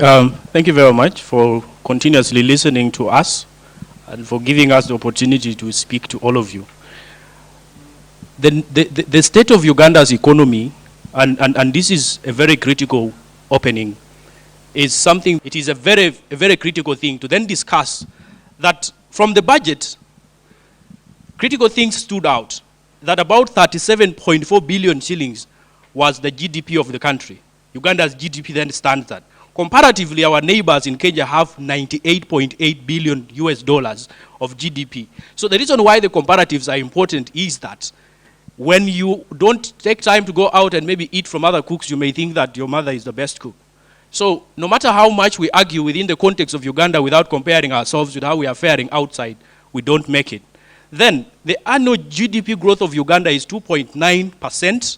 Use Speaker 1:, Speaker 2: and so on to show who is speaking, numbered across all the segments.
Speaker 1: Thank you very much for continuously listening to us and for giving us the opportunity to speak to all of you. The state of Uganda's economy, and this is a very critical opening, is something, it is a very critical thing to then discuss that from the budget, critical things stood out, that about 37.4 billion shillings was the GDP of the country. Uganda's GDP then stands at. Comparatively, our neighbors in Kenya have 98.8 billion US dollars of GDP. So the reason why the comparatives are important is that when you don't take time to go out and maybe eat from other cooks, you may think that your mother is the best cook. So no matter how much we argue within the context of Uganda without comparing ourselves with how we are faring outside, we don't make it. Then the annual GDP growth of Uganda is 2.9%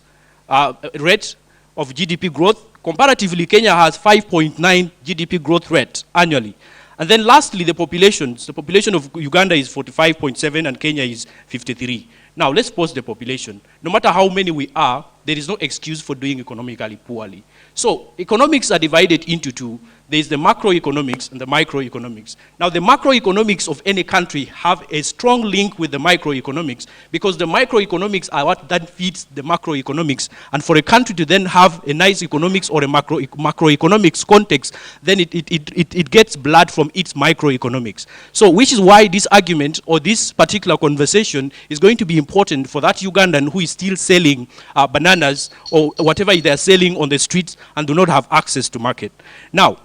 Speaker 1: rate of GDP growth. Comparatively, Kenya has 5.9 GDP growth rate annually. And then lastly, the population. The population of Uganda is 45.7 and Kenya is 53. Now, let's pause the population. No matter how many we are, there is no excuse for doing economically poorly. So, economics are divided into two. There is the macroeconomics and the microeconomics. Now, the macroeconomics of any country have a strong link with the microeconomics because the microeconomics are what that feeds the macroeconomics. And for a country to then have a nice economics or a macroeconomics context, then it gets blood from its microeconomics. So, which is why this argument or this particular conversation is going to be important for that Ugandan who is still selling bananas or whatever they are selling on the streets and do not have access to market. Now,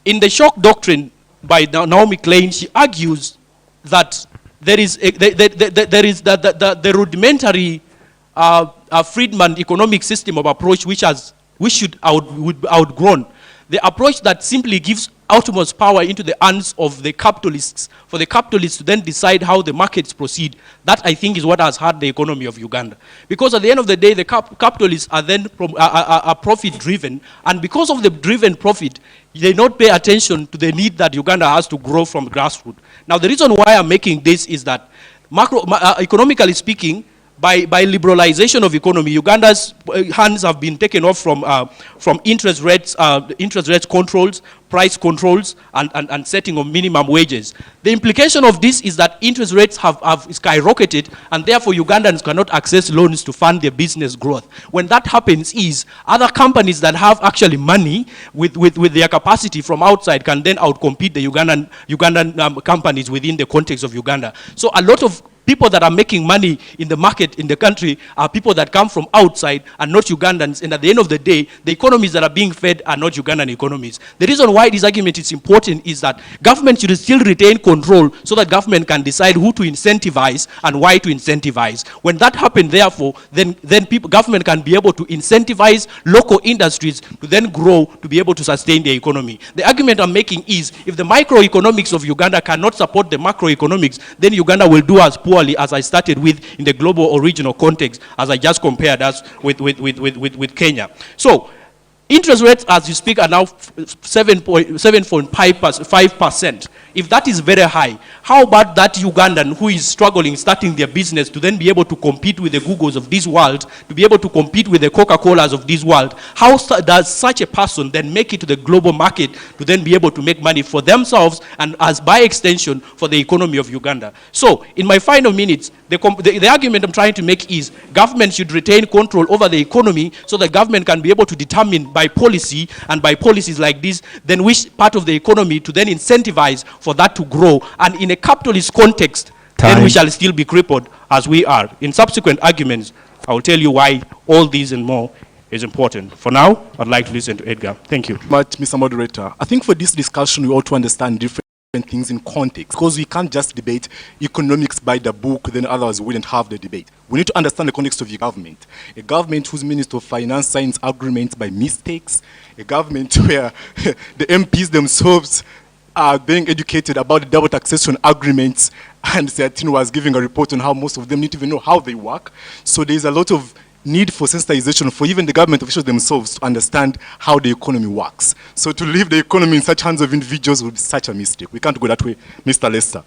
Speaker 1: in the shock doctrine by Naomi Klein, she argues that there is the rudimentary Friedman economic system of approach which should outgrown. The approach that simply gives utmost power into the hands of the capitalists, for the capitalists to then decide how the markets proceed. That, I think, is what has hurt the economy of Uganda. Because at the end of the day, the capitalists are then profit-driven, and because of the driven profit, they not pay attention to the need that Uganda has to grow from grassroots. Now, the reason why I'm making this is that, economically speaking, by liberalization of economy, Uganda's hands have been taken off from interest rates controls, price controls, and setting of minimum wages. The implication of this is that interest rates have skyrocketed, and therefore Ugandans cannot access loans to fund their business growth. When that happens is other companies that have actually money with their capacity from outside can then outcompete the Ugandan companies within the context of Uganda. So a lot of people that are making money in the market, in the country, are people that come from outside and not Ugandans. And at the end of the day, the economies that are being fed are not Ugandan economies. The reason why this argument is important is that government should still retain control so that government can decide who to incentivize and why to incentivize. When that happens, therefore, then government can be able to incentivize local industries to then grow to be able to sustain their economy. The argument I'm making is if the microeconomics of Uganda cannot support the macroeconomics, then Uganda will do as poor as I started with in the global or regional context, as I just compared us with Kenya. So, interest rates as you speak are now 7.5%. If that is very high, how about that Ugandan who is struggling, starting their business to then be able to compete with the Googles of this world, to be able to compete with the Coca-Colas of this world? How does such a person then make it to the global market to then be able to make money for themselves and as by extension for the economy of Uganda? So, in my final minutes, the argument I'm trying to make is government should retain control over the economy so that government can be able to determine by policy and by policies like this, then which part of the economy to then incentivize for that to grow. And in a capitalist context, then we shall still be crippled as we are. In subsequent arguments, I will tell you why all these and more is important. For now, I'd like to listen to Edgar. Thank you.
Speaker 2: But, Mr. Moderator, I think for this discussion, we ought to understand different things in context, because we can't just debate economics by the book, then others wouldn't have the debate. We need to understand the context of your government. A government whose Minister of Finance signs agreements by mistakes, a government where the MPs themselves are being educated about the double taxation agreements, and Seatino was giving a report on how most of them need to even know how they work. So there's a lot of need for sensitization for even the government officials themselves to understand how the economy works. So to leave the economy in such hands of individuals would be such a mistake. We can't go that way, Mr. Leister.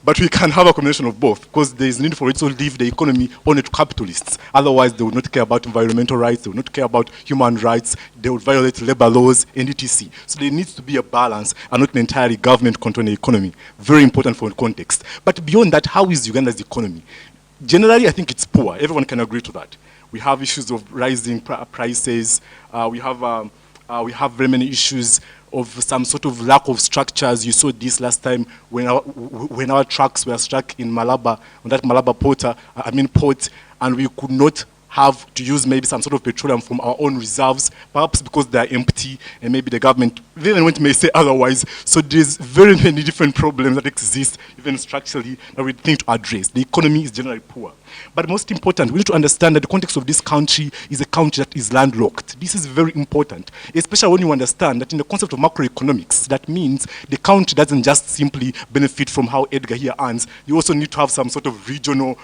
Speaker 2: But we can have a combination of both, because there is need for it to leave the economy only to capitalists. Otherwise, they would not care about environmental rights, they would not care about human rights, they would violate labor laws, and etc. So there needs to be a balance and not entirely government controlling the economy. Very important for context. But beyond that, how is Uganda's economy? Generally, I think it's poor. Everyone can agree to that. We have issues of rising prices. We have very many issues of some sort of lack of structures. You saw this last time when our trucks were stuck in Malaba, on that Malaba port, and we could not have to use maybe some sort of petroleum from our own reserves, perhaps because they are empty, and maybe the government may say otherwise. So there's very many different problems that exist, even structurally, that we need to address. The economy is generally poor. But most important, we need to understand that the context of this country is a country that is landlocked. This is very important, especially when you understand that in the concept of macroeconomics, that means the country doesn't just simply benefit from how Edgar here earns. You also need to have some sort of regional,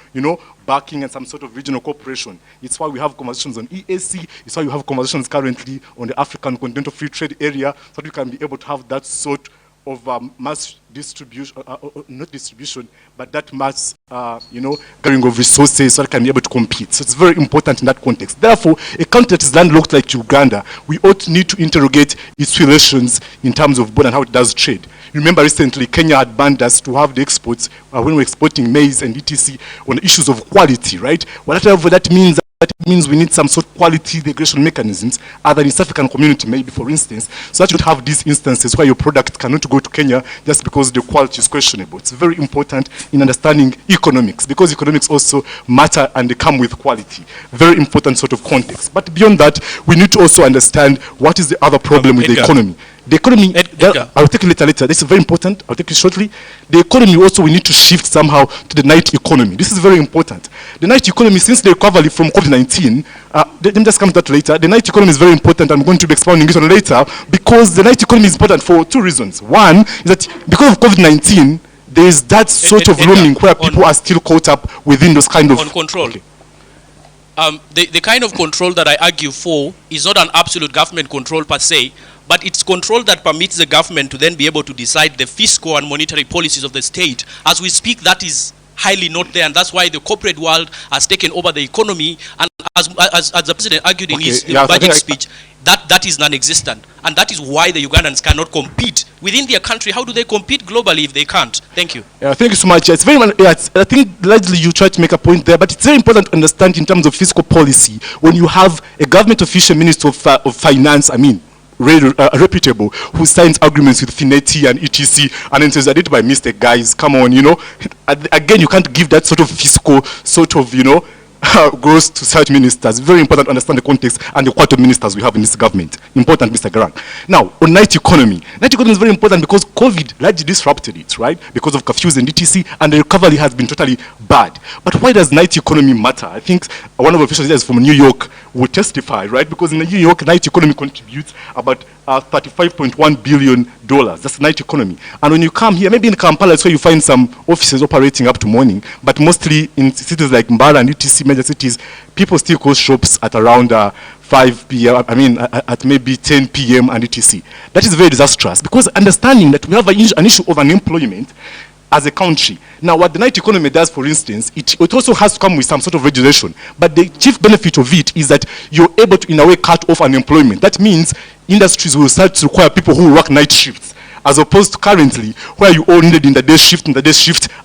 Speaker 2: backing and some sort of regional cooperation. It's why we have conversations on EAC. It's why we have conversations currently on the African Continental Free Trade Area, so that we can be able to have that sort of mass distribution, not distribution, but that mass, gathering of resources, so that can be able to compete. So it's very important in that context. Therefore, a country that is landlocked like Uganda, we ought need to interrogate its relations in terms of border and how it does trade. Remember recently, Kenya had banned us to have the exports when we're exporting maize and etc. on the issues of quality, right? Whatever that means we need some sort of quality regulation mechanisms, other in East African community, maybe for instance, so that you don't have these instances where your product cannot go to Kenya just because the quality is questionable. It's very important in understanding economics, because economics also matter and they come with quality. Very important sort of context. But beyond that, we need to also understand what is the other problem with the economy. The economy, I'll take it later. This is very important. I'll take it shortly. The economy also, we need to shift somehow to the night economy. This is very important. The night economy, since the recovery from COVID-19, let me just come to that later. The night economy is very important. I'm going to be expounding it on later, because the night economy is important for two reasons. One is that because of COVID-19, there is that sort of roaming where people are still caught up within those kind of...
Speaker 1: On control.
Speaker 2: Okay.
Speaker 1: The kind of control that I argue for is not an absolute government control per se, but it's control that permits the government to then be able to decide the fiscal and monetary policies of the state. As we speak, that is highly not there, and that's why the corporate world has taken over the economy, and as the president argued in his budget speech, that is non-existent, and that is why the Ugandans cannot compete within their country. How do they compete globally if they can't? Thank you.
Speaker 2: Yeah, thank you so much. It's very, I think largely you tried to make a point there, but it's very important to understand in terms of fiscal policy, when you have a government official, Minister of Finance, reputable, who signs agreements with Fineti and etc. and then says, I did it by mistake, guys, come on, Again, you can't give that sort of fiscal, goes to such ministers. Very important to understand the context and the quality of ministers we have in this government. Important, Mr. Garang. Now, on night economy. Night economy is very important because COVID largely disrupted it, right? Because of curfews and etc. and the recovery has been totally bad. But why does night economy matter? I think one of the officials from New York would testify, right? Because in New York, night economy contributes about $35.1 billion. That's the night economy. And when you come here, maybe in Kampala, that's where you find some offices operating up to morning, but mostly in cities like Mbarara and etc., major cities, people still close shops at around 5 p.m., at maybe 10 p.m. and etc. That is very disastrous, because understanding that we have an issue of unemployment as a country. Now, what the night economy does, for instance, it also has to come with some sort of regulation. But the chief benefit of it is that you're able to, in a way, cut off unemployment. That means industries will start to require people who work night shifts, as opposed to currently, where you all needed in the day shift,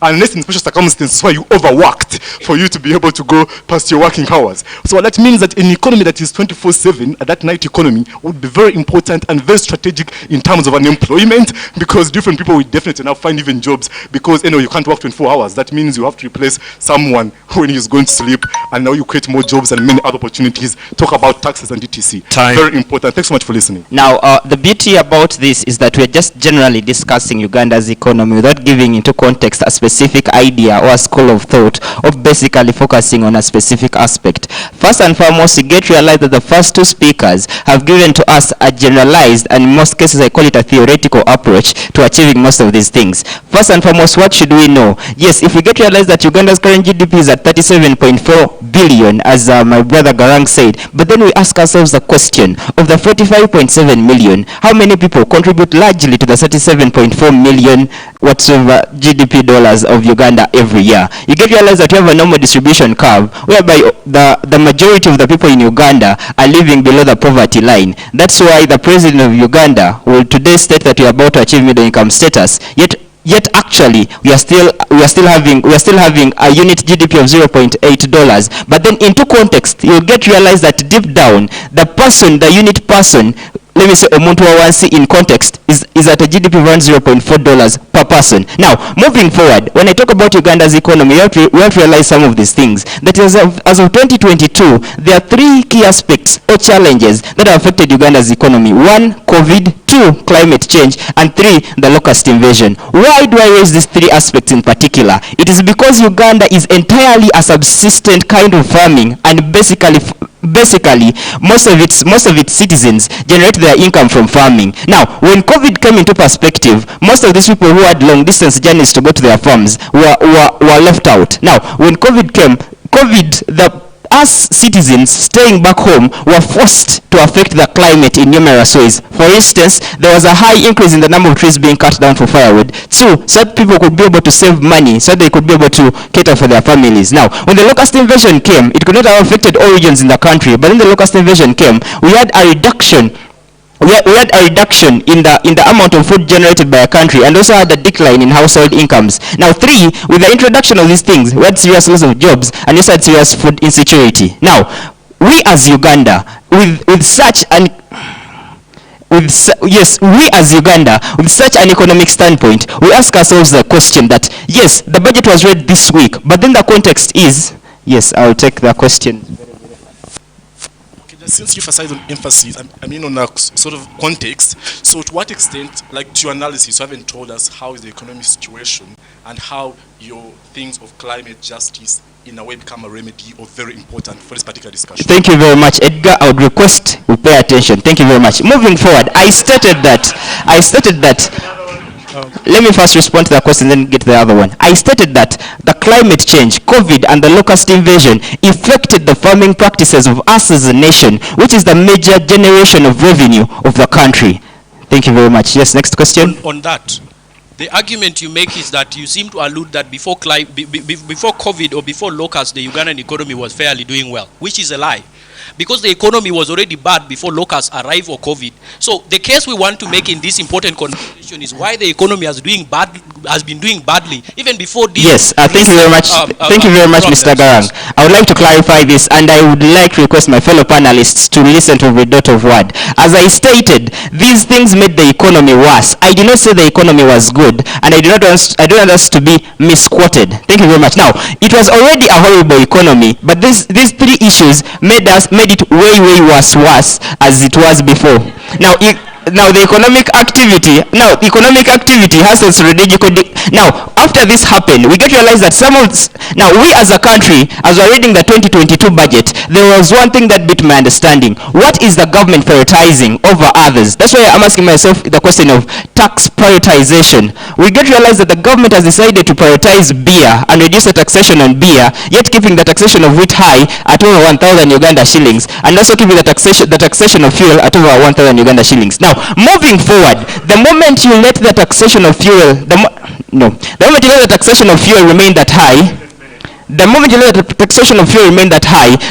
Speaker 2: unless in special circumstances where you overworked for you to be able to go past your working hours. So that means that an economy that is 24/7, that night economy, would be very important and very strategic in terms of unemployment, because different people will definitely now find even jobs, because you can't work 24 hours. That means you have to replace someone when he's going to sleep, and now you create more jobs and many other opportunities. Talk about taxes and etc.
Speaker 3: Time.
Speaker 2: Very important. Thanks so much for listening.
Speaker 3: Now, the beauty about this is that we're just generally discussing Uganda's economy without giving into context a specific idea or a school of thought of basically focusing on a specific aspect. First and foremost, you get to realize that the first two speakers have given to us a generalized, and in most cases I call it a theoretical approach to achieving most of these things. First and foremost, what should we know? Yes, if we get to realize that Uganda's current GDP is at 37.4 billion, as my brother Garang said, but then we ask ourselves the question, of the 45.7 million, how many people contribute largely to the 37.4 million whatsoever GDP dollars of Uganda every year. You get realize that you have a normal distribution curve whereby the majority of the people in Uganda are living below the poverty line. That's why the president of Uganda will today state that we are about to achieve middle income status. Yet actually we are still having a unit GDP of $0.8. But then into context, you'll get realize that deep down the unit person, let me say omuntu wawansi in context, is at a GDP of around $0.4 per person. Now, moving forward, when I talk about Uganda's economy, we have to realize some of these things. That is, as of 2022, there are three key aspects or challenges that have affected Uganda's economy. One, COVID. Two, climate change. And three, the locust invasion. Why do I raise these three aspects in particular? It is because Uganda is entirely a subsistent kind of farming, and basically most of its citizens generate their income from farming. Now, when COVID came into perspective, most of these people who had long distance journeys to go to their farms were left out. Now, when COVID came, us citizens staying back home were forced to affect the climate in numerous ways. For instance, there was a high increase in the number of trees being cut down for firewood. Two, so that people could be able to save money, so they could be able to cater for their families. Now, when the locust invasion came, it could not have affected all regions in the country, but when the locust invasion came, we had a reduction in the amount of food generated by a country, and also had a decline in household incomes. Now, three, with the introduction of these things, we had serious loss of jobs, and also had serious food insecurity. Now, we as Uganda, with such an economic standpoint, we ask ourselves the question that, yes, the budget was read this week, but then the context is, yes, I'll take the question.
Speaker 2: Since you emphasize on a sort of context, so to what extent, like to your analysis, you haven't told us how is the economic situation and how your things of climate justice in a way become a remedy or very important for this particular discussion.
Speaker 3: Thank you very much, Edgar. I would request we pay attention. Thank you very much. Moving forward, I stated that let me first respond to that question, then get to the other one. I stated that the climate change, COVID, and the locust invasion affected the farming practices of us as a nation, which is the major generation of revenue of the country. Thank you very much. Yes, next question.
Speaker 1: On that, the argument you make is that you seem to allude that before COVID or before locust, the Ugandan economy was fairly doing well, which is a lie. Because the economy was already bad before locusts arrived or COVID. So the case we want to make in this important conversation is why the economy has been doing badly even before this.
Speaker 3: Yes, thank you very much. Thank you very much, Mr. Garang. I would like to clarify this, and I would like to request my fellow panelists to listen to every dot of word. As I stated, these things made the economy worse. I did not say the economy was good, and I don't want us to be misquoted. Thank you very much. Now, it was already a horrible economy, but these three issues made it way worse as it was before. Now the economic activity has a strategical. Now, after this happened, we get to realize that now we as a country, as we're reading the 2022 budget, there was one thing that beat my understanding. What is the government prioritizing over others? That's why I'm asking myself the question of tax prioritization. We get to realize that the government has decided to prioritize beer and reduce the taxation on beer, yet keeping the taxation of wheat high at over 1,000 Uganda shillings, and also keeping the taxation of fuel at over 1,000 Uganda shillings. Now, moving forward, the moment you let the taxation of fuel, remain that high,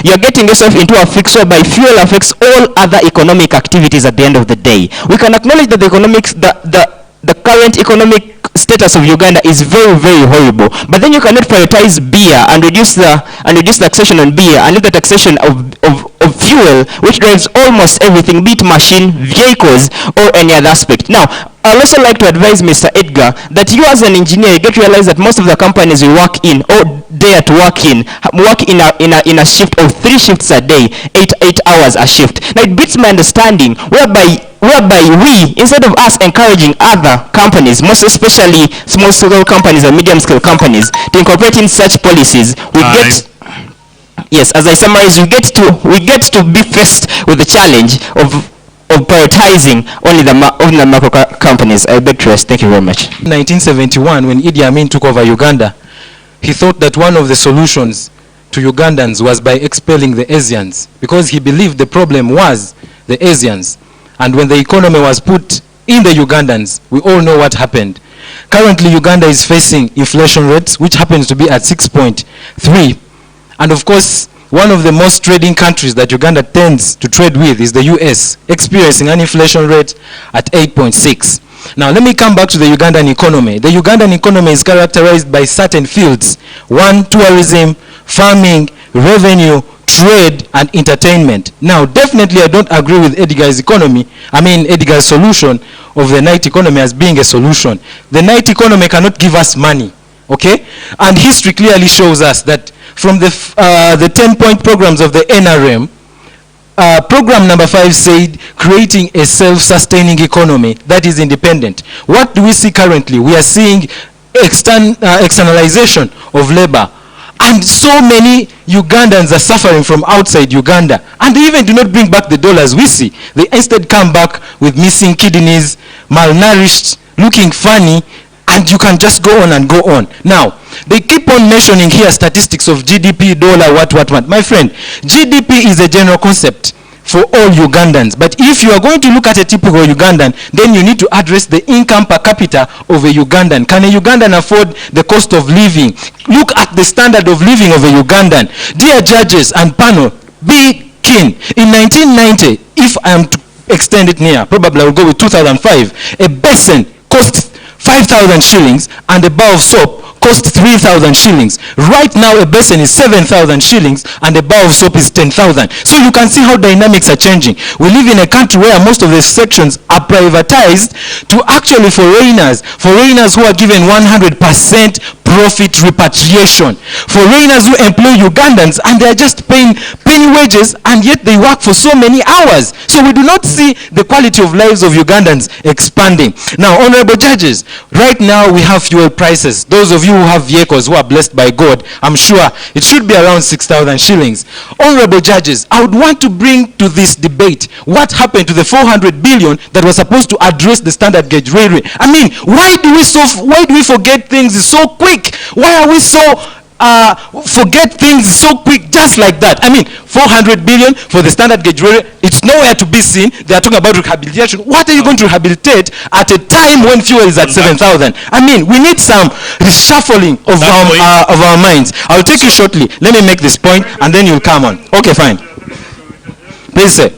Speaker 3: you're getting yourself into a fix whereby fuel affects all other economic activities at the end of the day. We can acknowledge that the current economic status of Uganda is very horrible, but then you cannot prioritize beer and reduce taxation on beer and leave the taxation of fuel, which drives almost everything, be it machine, vehicles, or any other aspect. Now, I'd also like to advise Mr. Edgar that you as an engineer, you get to realize that most of the companies you work in or dare to work in a shift of 3 shifts a day, 8 hours a shift. Now, it beats my understanding whereby we, instead of us encouraging other companies, most especially small scale companies or medium scale companies, to incorporate in such policies, yes, as I summarize, we get to be faced with the challenge of prioritizing only the macro companies. I beg to rest. Thank you very much.
Speaker 4: In 1971, when Idi Amin took over Uganda, he thought that one of the solutions to Ugandans was by expelling the Asians, because he believed the problem was the Asians. And when the economy was put in the Ugandans, we all know what happened. Currently, Uganda is facing inflation rates, which happens to be at 6.3. And of course, one of the most trading countries that Uganda tends to trade with is the US, experiencing an inflation rate at 8.6. Now, let me come back to the Ugandan economy. The Ugandan economy is characterized by certain fields. One, tourism, farming, revenue, trade, and entertainment. Now, definitely I don't agree with Edgar's Edgar's solution of the night economy as being a solution. The night economy cannot give us money, okay? And history clearly shows us that from the 10-point programs of the NRM, program number 5 said creating a self-sustaining economy that is independent. What do we see currently? We are seeing externalization of labor. And so many Ugandans are suffering from outside Uganda. And they even do not bring back the dollars we see. They instead come back with missing kidneys, malnourished, looking funny, and you can just go on and go on. Now, they keep on mentioning here statistics of GDP, dollar, what. My friend, GDP is a general concept for all Ugandans. But if you are going to look at a typical Ugandan, then you need to address the income per capita of a Ugandan. Can a Ugandan afford the cost of living? Look at the standard of living of a Ugandan. Dear judges and panel, be keen. In 1990, if I am to extend it near, probably I will go with 2005, a basin cost 5,000 shillings and a bar of soap cost 3,000 shillings. Right now, a basin is 7,000 shillings and a bar of soap is 10,000. So you can see how dynamics are changing. We live in a country where most of the sections are privatized to actually foreigners who are given 100% profit repatriation. Foreigners who employ Ugandans and they are just paying penny wages and yet they work for so many hours. So we do not see the quality of lives of Ugandans expanding. Now, honorable judges, right now we have fuel prices. Those of you who have vehicles who are blessed by God, I'm sure it should be around 6,000 shillings. Honorable judges, I would want to bring to this debate what happened to the 400 billion that was supposed to address the standard gauge railway. I mean, why do we forget things so quick? Why are we so forget things so quick just like that? I mean, 400 billion for the standard gauge railway, it's nowhere to be seen. They are talking about rehabilitation. What are you going to rehabilitate at a time when fuel is at 7,000? I mean, we need some reshuffling of our minds. I'll take you shortly. Let me make this point and then you'll come on. Okay, fine. Please say.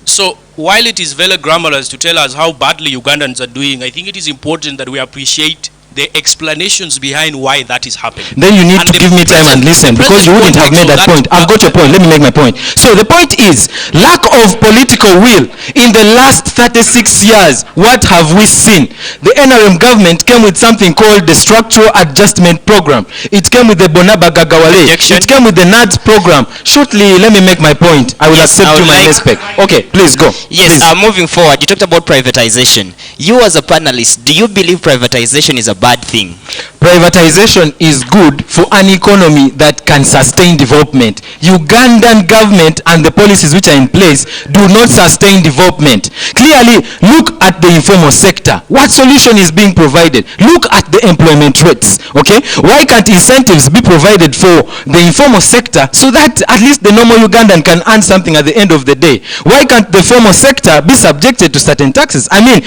Speaker 1: So, while it is very glamorous to tell us how badly Ugandans are doing, I think it is important that we appreciate the explanations behind why that is happening.
Speaker 4: Then you need to give me time and listen, because you wouldn't have made that point. I've got your point. Let me make my point. So the point is, lack of political will. In the last 36 years, what have we seen? The NRM government came with something called the Structural Adjustment Program. It came with the Bonaba Gagawale. It came with the NADS program. Shortly, let me make my point. I will accept you my respect. Okay, please go.
Speaker 3: Yes, moving forward, you talked about privatization. You as a panelist, do you believe privatization is a bad thing?
Speaker 4: Privatization is good for an economy that can sustain development. Ugandan government and the policies which are in place do not sustain development. Clearly, look at the informal sector. What solution is being provided? Look at the employment rates, okay? Why can't incentives be provided for the informal sector so that at least the normal Ugandan can earn something at the end of the day? Why can't the formal sector be subjected to certain taxes? I mean,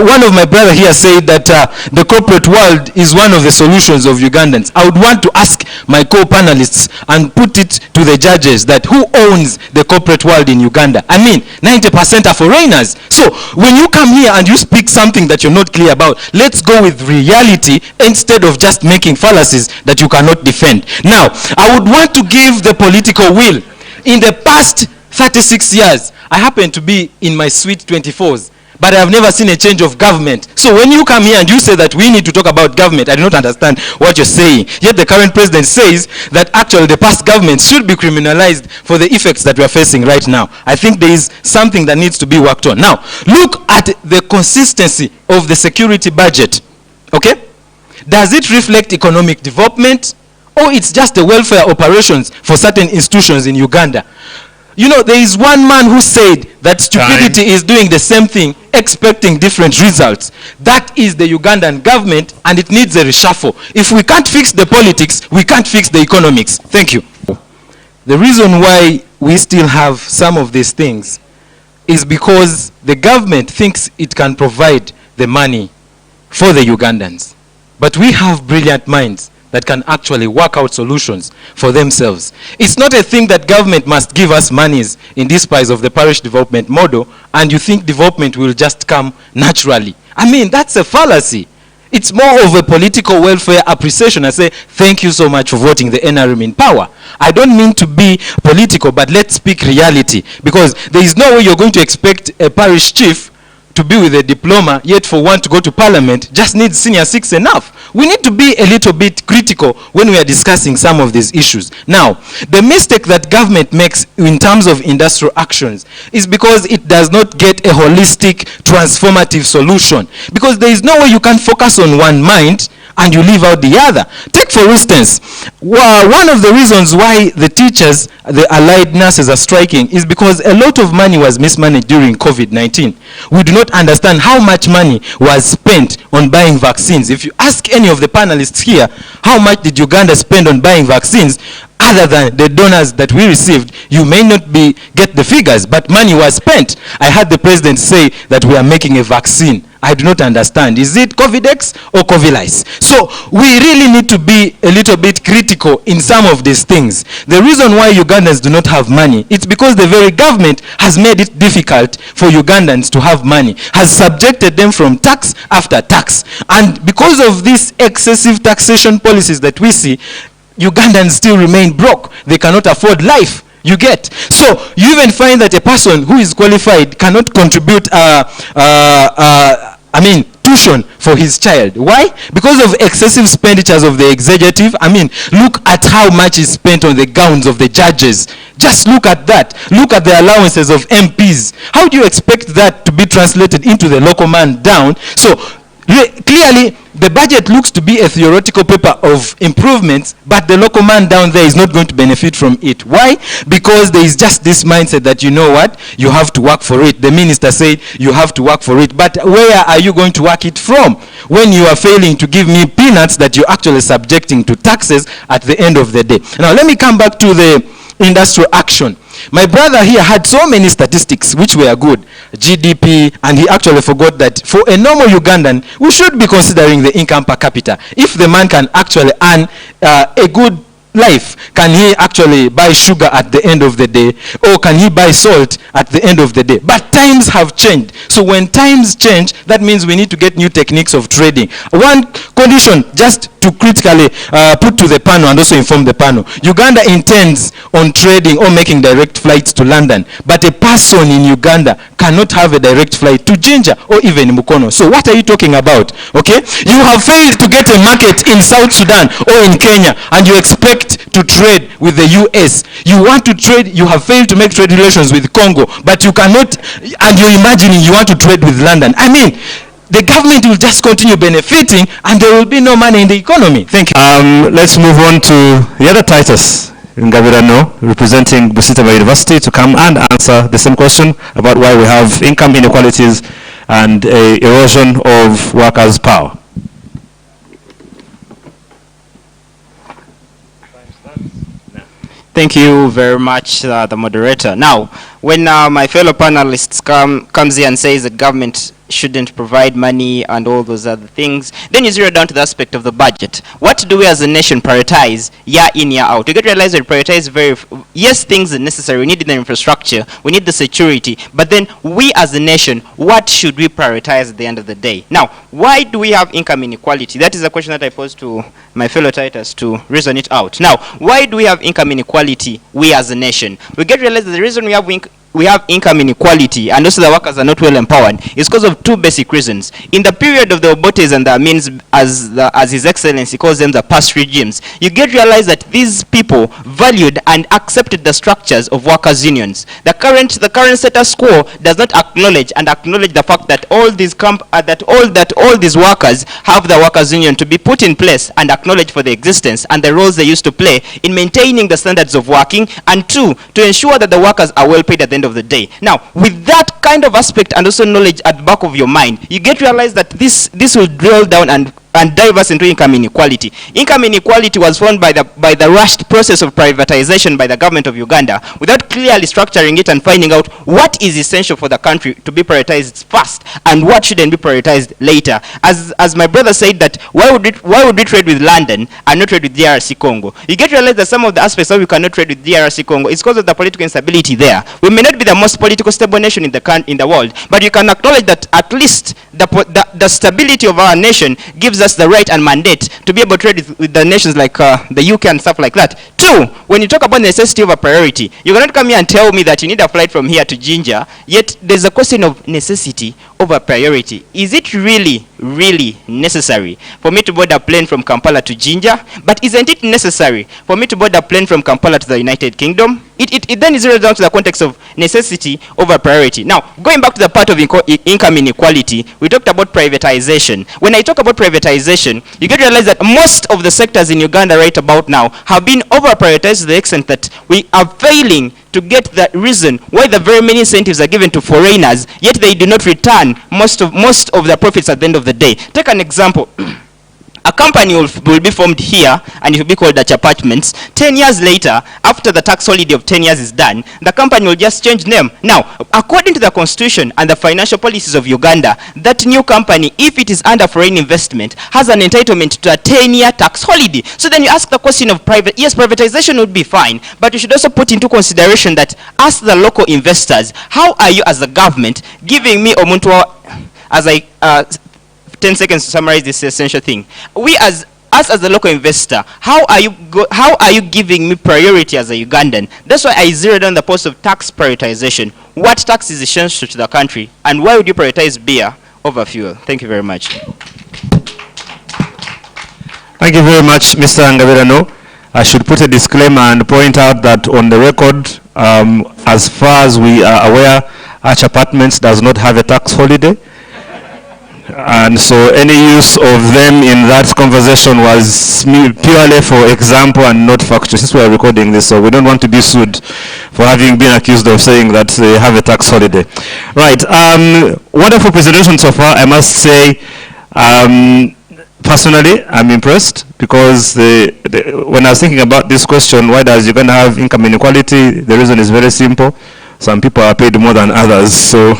Speaker 4: one of my brother here said that the corporate world is one of the solutions of Ugandans. I would want to ask my co-panelists and put it to the judges that who owns the corporate world in Uganda? I mean, 90% are foreigners. So when you come here and you speak something that you're not clear about, let's go with reality instead of just making fallacies that you cannot defend. Now, I would want to give the political will. In the past 36 years, I happen to be in my sweet 24s. But I have never seen a change of government. So when you come here and you say that we need to talk about government, I do not understand what you're saying. Yet the current president says that actually the past government should be criminalized for the effects that we are facing right now. I think there is something that needs to be worked on. Now, look at the consistency of the security budget. Okay? Does it reflect economic development, or it's just the welfare operations for certain institutions in Uganda? You know, there is one man who said that stupidity is doing the same thing, expecting different results. That is the Ugandan government, and it needs a reshuffle. If we can't fix the politics, we can't fix the economics. Thank you. The reason why we still have some of these things, is because the government thinks it can provide the money for the Ugandans. But we have brilliant minds that can actually work out solutions for themselves. It's not a thing that government must give us monies in despite of the parish development model, and you think development will just come naturally. I mean, that's a fallacy. It's more of a political welfare appreciation. I say, thank you so much for voting the NRM in power. I don't mean to be political, but let's speak reality. Because there is no way you're going to expect a parish chief to be with a diploma, yet for one to go to parliament, just needs senior 6 enough. We need to be a little bit critical when we are discussing some of these issues. Now, the mistake that government makes in terms of industrial actions is because it does not get a holistic, transformative solution. Because there is no way you can focus on one mind and you leave out the other. Take for instance, one of the reasons why the teachers, the allied nurses are striking is because a lot of money was mismanaged during COVID-19. We do not understand how much money was spent on buying vaccines. If you ask any of the panelists here, how much did Uganda spend on buying vaccines, other than the donors that we received, you may not get the figures, but money was spent. I heard the president say that we are making a vaccine. I do not understand. Is it Covidex or Covilis? So we really need to be a little bit critical in some of these things. The reason why Ugandans do not have money, it's because the very government has made it difficult for Ugandans to have money, has subjected them from tax after tax. And because of these excessive taxation policies that we see, Ugandans still remain broke. They cannot afford life. You get. So you even find that a person who is qualified cannot contribute tuition for his child. Why? Because of excessive expenditures of the executive. I mean, look at how much is spent on the gowns of the judges. Just look at that. Look at the allowances of MPs. How do you expect that to be translated into the local man down? So clearly, the budget looks to be a theoretical paper of improvements, but the local man down there is not going to benefit from it. Why? Because there is just this mindset that, you know what, you have to work for it. The minister said you have to work for it, but where are you going to work it from when you are failing to give me peanuts that you're actually subjecting to taxes at the end of the day? Now, let me come back to the industrial action. My brother here had so many statistics which were good, GDP, and he actually forgot that for a normal Ugandan, we should be considering the income per capita. If the man can actually earn a good life, can he actually buy sugar at the end of the day, or can he buy salt at the end of the day? But times have changed. So when times change, that means we need to get new techniques of trading. One condition, just to critically put to the panel and also inform the panel, Uganda intends on trading or making direct flights to London, but a person in Uganda cannot have a direct flight to Jinja or even Mukono. So what are you talking about? Okay, you have failed to get a market in South Sudan or in Kenya, and you expect to trade with the US. You want to trade, you have failed to make trade relations with Congo, but you cannot, and you're imagining you want to trade with London. I mean, the government will just continue benefiting and there will be no money in the economy. Thank you.
Speaker 5: Let's move on to the other Titus in Ngabirano, representing Busitema University, to come and answer the same question about why we have income inequalities and erosion of workers' power.
Speaker 3: Thank you very much, the moderator. Now, when my fellow panelists comes here and says that government shouldn't provide money and all those other things, then you zero down to the aspect of the budget. What do we as a nation prioritize year in, year out? You get to realize that we prioritize yes, things are necessary. We need the infrastructure, we need the security, but then we as a nation, what should we prioritize at the end of the day? Now, why do we have income inequality? That is a question that I posed to my fellow Titus to reason it out. Now, why do we have income inequality, we as a nation? We get to realize that the reason we have income inequality and also the workers are not well empowered is because of two basic reasons. In the period of the Obotes and the Amins, as His Excellency calls them, the past regimes, you get to realize that these people valued and accepted the structures of workers' unions. The current status quo does not acknowledge the fact that all these workers have the workers' union to be put in place and acknowledged for their existence and the roles they used to play in maintaining the standards of working, and two, to ensure that the workers are well paid at the end of the day. Now, with that kind of aspect and also knowledge at the back of your mind, you get to realize that this will drill down and and dive us into income inequality. Income inequality was formed by the rushed process of privatization by the government of Uganda without clearly structuring it and finding out what is essential for the country to be prioritized first and what shouldn't be prioritized later. As my brother said, that why would we trade with London and not trade with DRC Congo? You get to realize that some of the aspects why we cannot trade with DRC Congo is because of the political instability there. We may not be the most political stable nation in the world, but you can acknowledge that at least the stability of our nation gives us the right and mandate to be able to trade with the nations like the UK and stuff like that. Two, when you talk about necessity over priority, you cannot come here and tell me that you need a flight from here to Jinja, yet there's a question of necessity over priority. Is it really necessary for me to board a plane from Kampala to Jinja? But isn't it necessary for me to board a plane from Kampala to the United Kingdom? It then is really down to the context of necessity over priority. Now, going back to the part of income inequality, we talked about privatization. When I talk about privatization, you get to realize that most of the sectors in Uganda right about now have been over-prioritized to the extent that we are failing to get the reason why the very many incentives are given to foreigners, yet they do not return most of the profits at the end of the day. Take an example. A company will be formed here and it will be called Dutch Apartments. 10 years later, after the tax holiday of 10 years is done, the company will just change name. Now, according to the constitution and the financial policies of Uganda, that new company, if it is under foreign investment, has an entitlement to a 10-year tax holiday. So then you ask the question of yes, privatization would be fine, but you should also put into consideration that as the local investors, how are you as the government giving me Omuntu as 10 seconds to summarize this essential thing. We as the local investor, how are you giving me priority as a Ugandan? That's why I zeroed on the post of tax prioritization. What tax is essential to the country, and why would you prioritize beer over fuel? Thank you very much.
Speaker 5: Thank you very much, Mr. Ngabirano. I should put a disclaimer and point out that on the record, as far as we are aware, Arch Apartments does not have a tax holiday. And so any use of them in that conversation was purely for example and not factual, since we are recording this, so we don't want to be sued for having been accused of saying that they have a tax holiday. Right, wonderful presentation so far, I must say. Personally, I'm impressed because when I was thinking about this question, why does Uganda have income inequality, the reason is very simple. Some people are paid more than others, so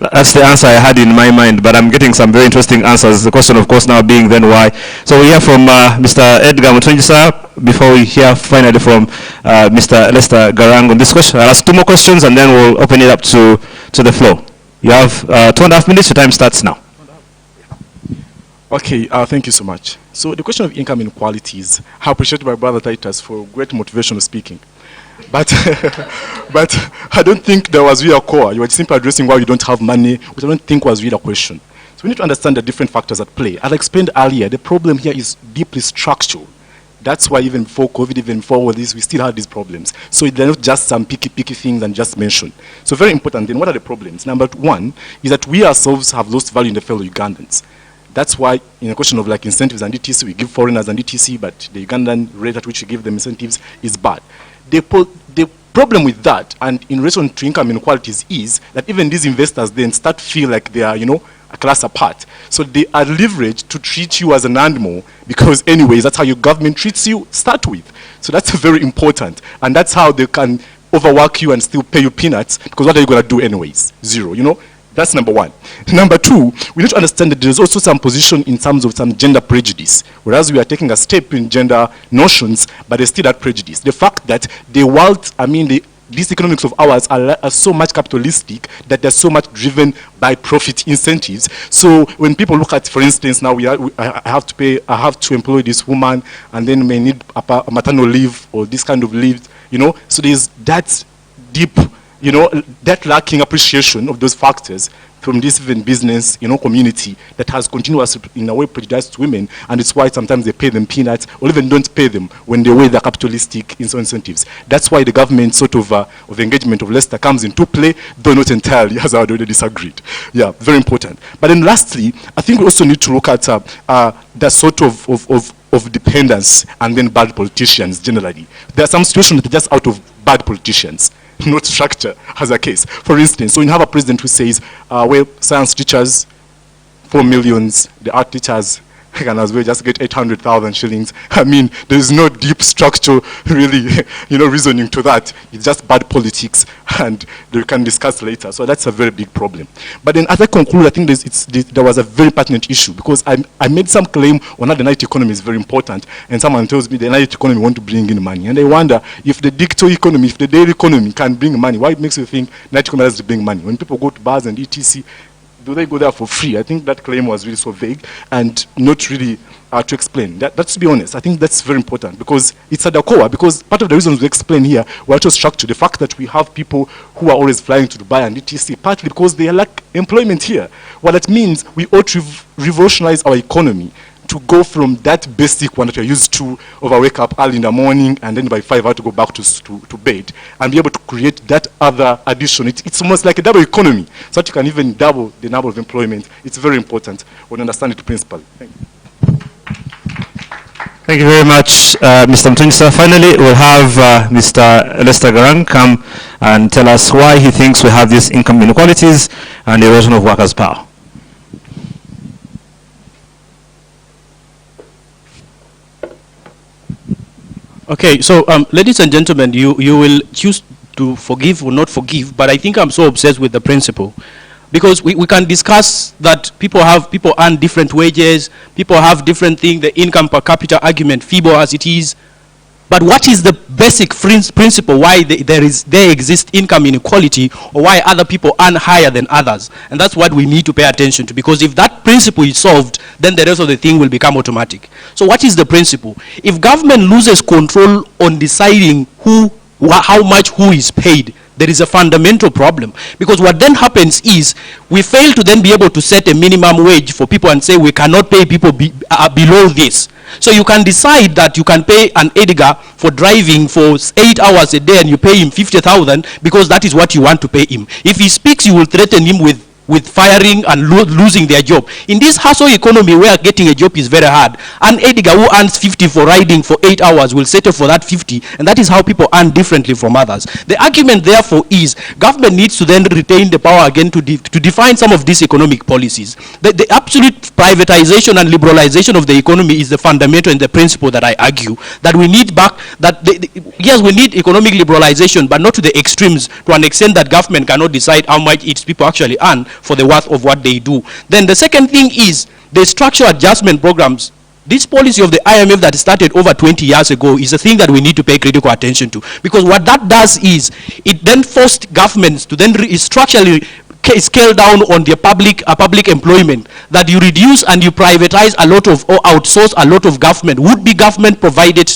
Speaker 5: that's the answer I had in my mind, but I'm getting some very interesting answers. The question, of course, now being then why. So we hear from Mr. Edgar Mutungisa before we hear finally from Mr. Leister Garang on this question. I'll ask two more questions and then we'll open it up to the floor. You have 2.5 minutes. Your time starts now.
Speaker 2: Okay, thank you so much. So the question of income inequalities, I appreciate my brother Titus for great motivation of speaking. But I don't think there was really a core. You were simply addressing why you don't have money, which I don't think was really a question. So we need to understand the different factors at play. As I explained earlier, the problem here is deeply structural. That's why even before COVID, even before all this, we still had these problems. So they're not just some picky things and just mentioned. So very important. Then what are the problems? Number one is that we ourselves have lost value in the fellow Ugandans. That's why in a question of like incentives and ETC, we give foreigners and ETC, but the Ugandan rate at which we give them incentives is bad. The problem with that, and in relation to income inequalities, is that even these investors then start to feel like they are, a class apart. So they are leveraged to treat you as an animal because anyways, that's how your government treats you, start with. So that's very important. And that's how they can overwork you and still pay you peanuts, because what are you going to do anyways? Zero, That's number one. Number two, we need to understand that there's also some position in terms of some gender prejudice, whereas we are taking a step in gender notions, but there's still that prejudice. The fact that the world, these economics of ours are so much capitalistic that they're so much driven by profit incentives. So when people look at, for instance, now I have to employ this woman, and then may need a maternal leave or this kind of leave, So there's that deep, that lacking appreciation of those factors from this even business, community that has continuously, in a way, prejudiced women, and it's why sometimes they pay them peanuts, or even don't pay them when they weigh their capitalistic incentives. That's why the government sort of engagement of Leister comes into play, though not entirely, as I had already disagreed. Yeah, very important. But then lastly, I think we also need to look at the sort of dependence and then bad politicians generally. There are some situations that are just out of bad politicians, not structure as a case. For instance, so you have a president who says, well, science teachers, 4 million, the art teachers, can as well just get 800,000 shillings. I mean, there is no deep structure really, reasoning to that. It's just bad politics, and we can discuss later. So that's a very big problem. But then as I conclude, I think there was a very pertinent issue, because I made some claim on how the night economy is very important, and someone tells me the night economy want to bring in money. And I wonder if the digital economy, if the daily economy can bring money, why it makes you think night economy has to bring money? When people go to bars and etc., do they go there for free? I think that claim was really so vague and not really to explain. That's to be honest. I think that's very important, because it's at the core, because part of the reasons we explain here were to structure the fact that we have people who are always flying to Dubai and etc., partly because they lack employment here. What that means, we ought to revolutionize our economy to go from that basic one that you're used to, wake up early in the morning and then by 5 hours to go back to bed, and be able to create that other addition. It's almost like a double economy, so that you can even double the number of employment. It's very important when understanding the principle. Thank you.
Speaker 5: Thank you very much, Mr. Mutungisa. Finally, we'll have Mr. Leister Garang come and tell us why he thinks we have these income inequalities and erosion of workers' power.
Speaker 1: Okay, so ladies and gentlemen, you will choose to forgive or not forgive, but I think I'm so obsessed with the principle, because we can discuss that people earn different wages, people have different things, the income per capita argument, feeble as it is. But what is the basic principle why there exists income inequality, or why other people earn higher than others? And that's what we need to pay attention to, because if that principle is solved, then the rest of the thing will become automatic. So what is the principle? If government loses control on deciding how much who is paid, there is a fundamental problem, because what then happens is we fail to then be able to set a minimum wage for people and say we cannot pay people below this. So you can decide that you can pay an Edgar for driving for 8 hours a day and you pay him 50,000 because that is what you want to pay him. If he speaks, you will threaten him with firing and losing their job. In this hustle economy where getting a job is very hard, an Edgar who earns 50 for riding for 8 hours will settle for that 50, and that is how people earn differently from others. The argument therefore is government needs to then retain the power again to define some of these economic policies. The absolute privatization and liberalization of the economy is the fundamental and the principle that I argue that we need back. Yes, we need economic liberalization, but not to the extremes, to an extent that government cannot decide how much its people actually earn for the worth of what they do. Then the second thing is the structural adjustment programs. This policy of the IMF that started over 20 years ago is a thing that we need to pay critical attention to, because what that does is it then forced governments to then structurally scale down on their public employment, that you reduce and you privatize a lot of, or outsource a lot of would-be government provided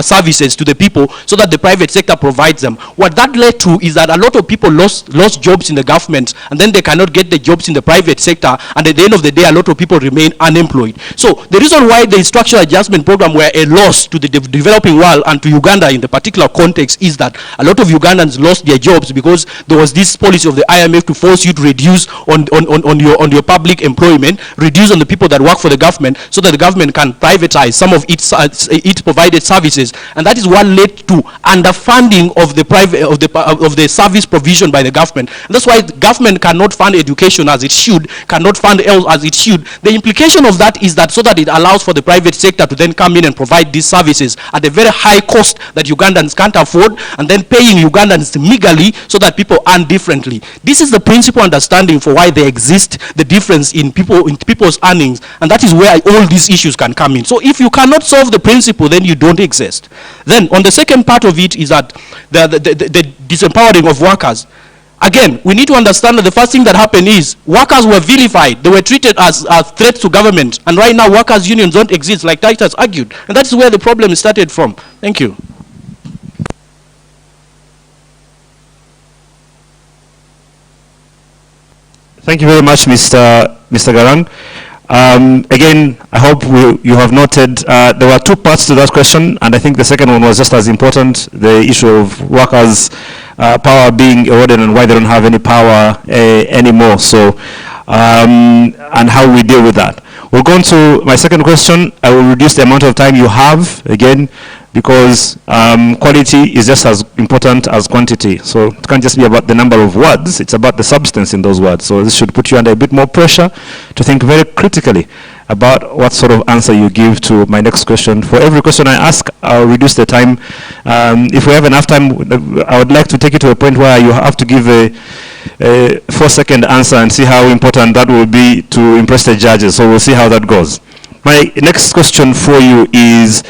Speaker 1: services to the people, so that the private sector provides them. What that led to is that a lot of people lost jobs in the government, and then they cannot get the jobs in the private sector, and at the end of the day a lot of people remain unemployed. So the reason why the structural adjustment program were a loss to the developing world and to Uganda in the particular context is that a lot of Ugandans lost their jobs because there was this policy of the IMF to force you to reduce on your public employment, reduce on the people that work for the government, so that the government can privatize some of its provided services, and that is what led to underfunding of the service provision by the government. And that's why the government cannot fund education as it should, cannot fund health as it should. The implication of that is that so that it allows for the private sector to then come in and provide these services at a very high cost that Ugandans can't afford, and then paying Ugandans meagerly so that people earn differently. This is the principal understanding for why there exists the difference in people's earnings, and that is where all these issues can come in. So if you cannot solve the principle, then you don't exist. Then on the second part of it is that the disempowering of workers. Again, we need to understand that the first thing that happened is workers were vilified. They were treated as threats to government, and right now workers' unions don't exist, like Titus argued, and that's where the problem started from. Thank you.
Speaker 5: Thank you very much, Mr. Garang. Again, I hope you have noted there were two parts to that question, and I think the second one was just as important, the issue of workers' power being eroded and why they don't have any power anymore. So, and how we deal with that. We'll go on to my second question. I will reduce the amount of time you have. Again, because quality is just as important as quantity. So it can't just be about the number of words, it's about the substance in those words. So this should put you under a bit more pressure to think very critically about what sort of answer you give to my next question. For every question I ask, I'll reduce the time. If we have enough time, I would like to take it to a point where you have to give a 4-second answer and see how important that will be to impress the judges. So we'll see how that goes. My next question for you is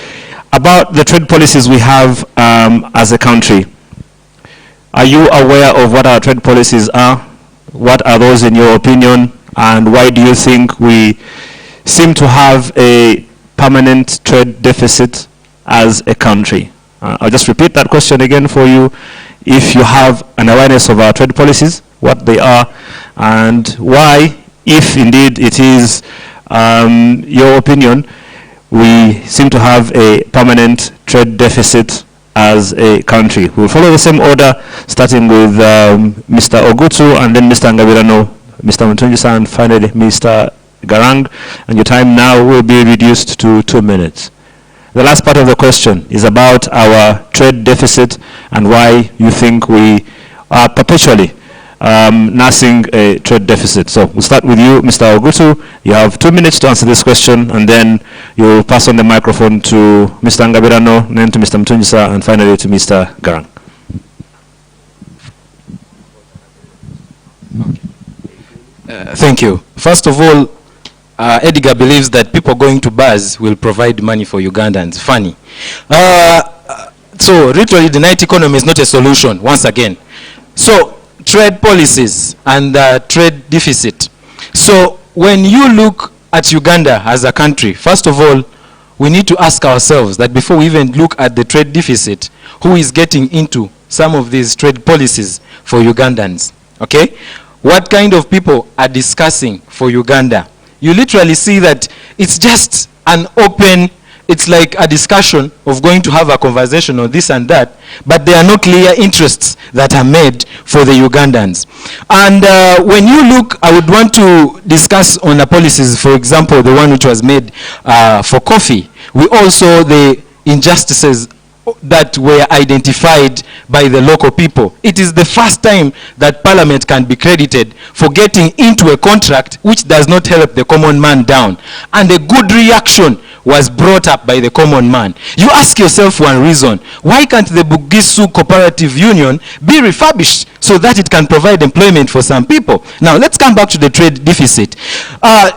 Speaker 5: about the trade policies we have as a country. Are you aware of what our trade policies are? What are those in your opinion? And why do you think we seem to have a permanent trade deficit as a country? I'll just repeat that question again for you. If you have an awareness of our trade policies, what they are, and why, if indeed it is your opinion, we seem to have a permanent trade deficit as a country. We'll follow the same order, starting with Mr. Ogutu, and then Mr. Ngabirano, Mr. Mutungisa, and finally Mr. Garang. And your time now will be reduced to 2 minutes. The last part of the question is about our trade deficit and why you think we are perpetually nursing a trade deficit. So we'll start with you, Mr. Ogutu. You have 2 minutes to answer this question, and then you'll pass on the microphone to Mr. Ngabirano, then to Mr. Mutungisa, and finally to Mr. Garang.
Speaker 4: Thank you. First of all, Edgar believes that people going to bars will provide money for Ugandans. Funny. So literally the night economy is not a solution, once again. So trade policies and trade deficit. So when you look at Uganda as a country, first of all, we need to ask ourselves that before we even look at the trade deficit, who is getting into some of these trade policies for Ugandans, okay? What kind of people are discussing for Uganda? You literally see that it's just an open, it's like a discussion of going to have a conversation on this and that, but there are no clear interests that are made for the Ugandans. And when you look, I would want to discuss on the policies, for example, the one which was made for coffee. We also the injustices that were identified by the local people. It is the first time that Parliament can be credited for getting into a contract which does not help the common man down. And a good reaction was brought up by the common man. You ask yourself one reason. Why can't the Bugisu Cooperative Union be refurbished so that it can provide employment for some people? Now, let's come back to the trade deficit.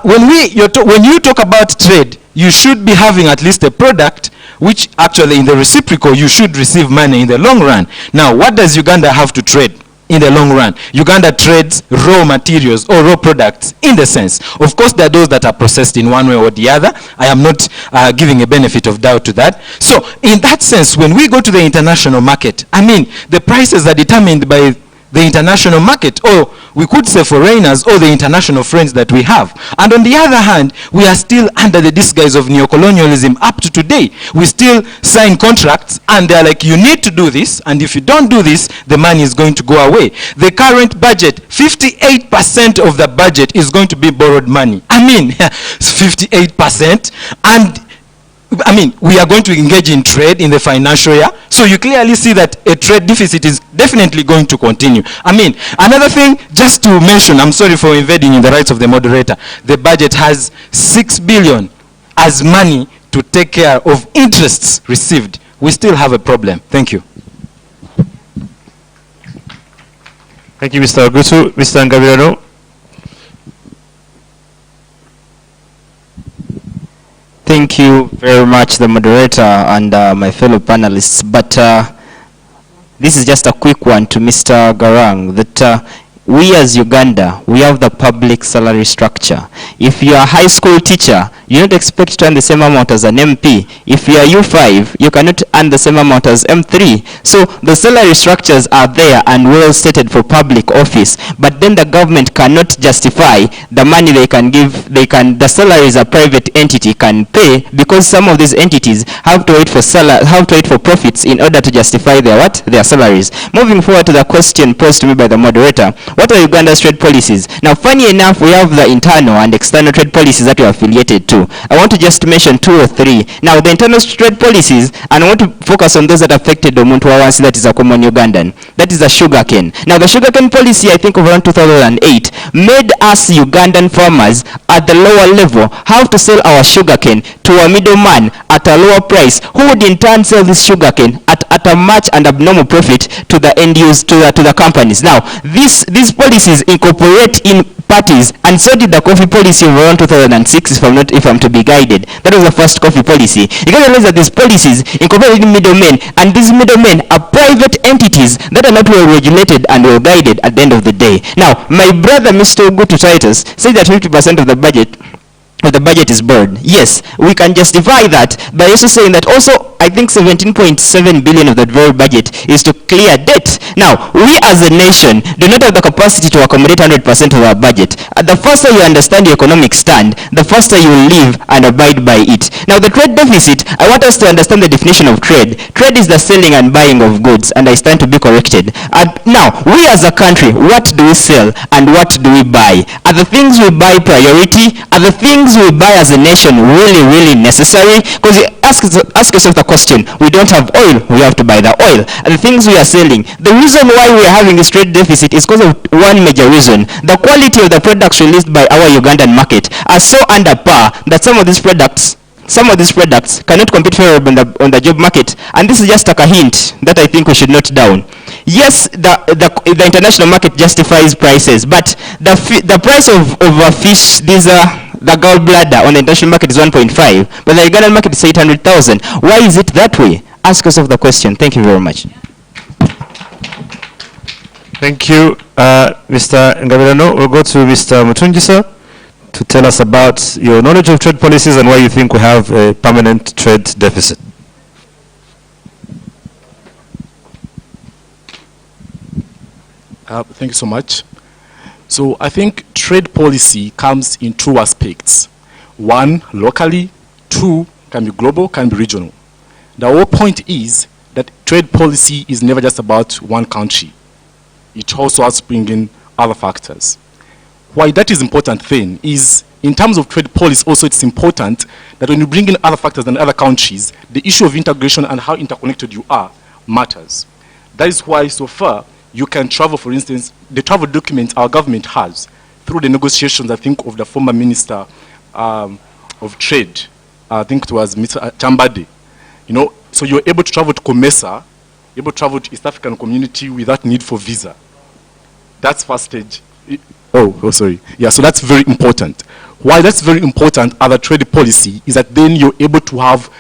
Speaker 4: When you talk about trade, you should be having at least a product which actually in the reciprocal you should receive money in the long run. Now, what does Uganda have to trade in the long run? Uganda trades raw materials or raw products in the sense. Of course, there are those that are processed in one way or the other. I am not giving a benefit of doubt to that. So, in that sense, when we go to the international market, I mean, the prices are determined by the international market, or we could say foreigners, or the international friends that we have. And on the other hand, we are still under the disguise of neocolonialism up to today. We still sign contracts and they're like, you need to do this, and if you don't do this, the money is going to go away. The current budget, 58% of the budget is going to be borrowed money. I mean, 58%, and I mean, we are going to engage in trade in the financial year, so you clearly see that a trade deficit is definitely going to continue. I mean, another thing, just to mention, I'm sorry for invading in the rights of the moderator, the budget has 6 billion as money to take care of interests received. We still have a problem. Thank you.
Speaker 5: Thank you, Mr. Ogutu. Mr. Ngabirano.
Speaker 3: Thank you very much, the moderator and my fellow panelists. But this is just a quick one to Mr. Garang, that we as Uganda, we have the public salary structure. If you're a high school teacher, you don't expect to earn the same amount as an MP. If you're U5, you cannot earn the same amount as M3. So the salary structures are there and well stated for public office, but then the government cannot justify the money they can give, the salaries a private entity can pay, because some of these entities have to wait for profits in order to justify their salaries. Moving forward to the question posed to me by the moderator, what are Uganda's trade policies? Now, funny enough, we have the internal and external trade policies that we are affiliated to. to. I want to just mention 2 or 3. Now, the internal trade policies, and I want to focus on those that affected Omuntu Wawansi, that is a common Ugandan. That is the sugarcane. Now, the sugarcane policy, I think of around 2008, made us Ugandan farmers at the lower level have to sell our sugarcane to a middleman at a lower price, who would in turn sell this sugarcane at a much and abnormal profit to the end use, to the companies. Now, these policies incorporate in parties, and so did the coffee policy of around 2006, if I'm to be guided. That was the first coffee policy. You can realize that these policies incorporate middlemen, and these middlemen are private entities that are not well regulated and well guided at the end of the day. Now, my brother, Mr. Ogutu Titus, said that 50% of the budget is borrowed. Yes, we can justify that by also saying that also I think 17.7 billion of that very budget is to clear debt. Now, we as a nation do not have the capacity to accommodate 100% of our budget. The faster you understand the economic stand, the faster you will live and abide by it. Now, the trade deficit, I want us to understand the definition of trade. Trade is the selling and buying of goods, and I stand to be corrected. Now, we as a country, what do we sell and what do we buy? Are the things we buy priority? Are the things we buy as a nation really, really necessary? Because ask yourself the question, we don't have oil, we have to buy the oil. And the things we are selling, the reason why we are having a trade deficit is because of one major reason. The quality of the products released by our Ugandan market are so under par that some of these products cannot compete favorably on the job market. And this is just like a hint that I think we should note down. Yes, the international market justifies prices, but the price of a fish, the gallbladder on the international market is 1.5, but the Ugandan market is 800,000. Why is it that way? Ask yourself the question. Thank you very much.
Speaker 5: Thank you, Mr. Ngabirano. We'll go to Mr. Mutungisa to tell us about your knowledge of trade policies and why you think we have a permanent trade deficit.
Speaker 2: Thank you so much. So I think trade policy comes in 2 aspects. 1, locally. 2, can be global, can be regional. The whole point is that trade policy is never just about one country. It also has to bring in other factors. Why that is important then is, in terms of trade policy also, it's important that when you bring in other factors than other countries, the issue of integration and how interconnected you are matters. That is why so far you can travel, for instance, the travel document our government has through the negotiations, I think, of the former Minister of Trade, I think it was Mr. Chambade. You know, so you're able to travel to COMESA, able to travel to East African community without need for visa. That's first stage. Sorry. Yeah, so that's very important. Why that's very important as a trade policy is that then you're able to have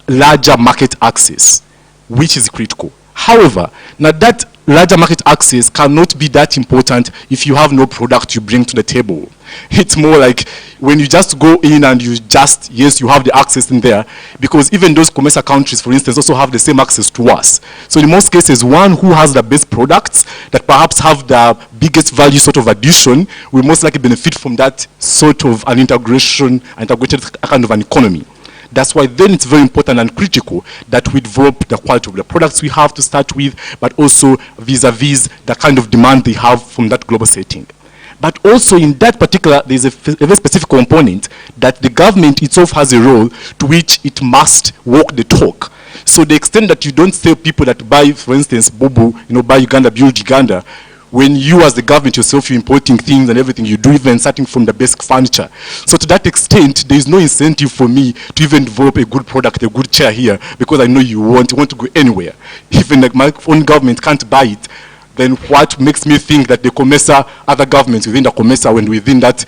Speaker 2: larger market access, which is critical. However, now that larger market access cannot be that important if you have no product you bring to the table. It's more like when you just go in and you just, yes, you have the access in there, because even those commercial countries, for instance, also have the same access to us. So in most cases, one who has the best products that perhaps have the biggest value sort of addition will most likely benefit from that sort of an integrated kind of an economy. That's why then it's very important and critical that we develop the quality of the products we have to start with, but also vis-a-vis the kind of demand they have from that global setting. But also in that particular, there's a very specific component that the government itself has a role to which it must walk the talk. So the extent that you don't tell people that buy, for instance, Bubu, buy Uganda, build Uganda, when you as the government yourself, you're importing things and everything you do, even starting from the basic furniture. So to that extent, there's no incentive for me to even develop a good product, a good chair here, because I know you want to go anywhere. Even like my own government can't buy it, then what makes me think that the COMESA, other governments within the COMESA, when within that,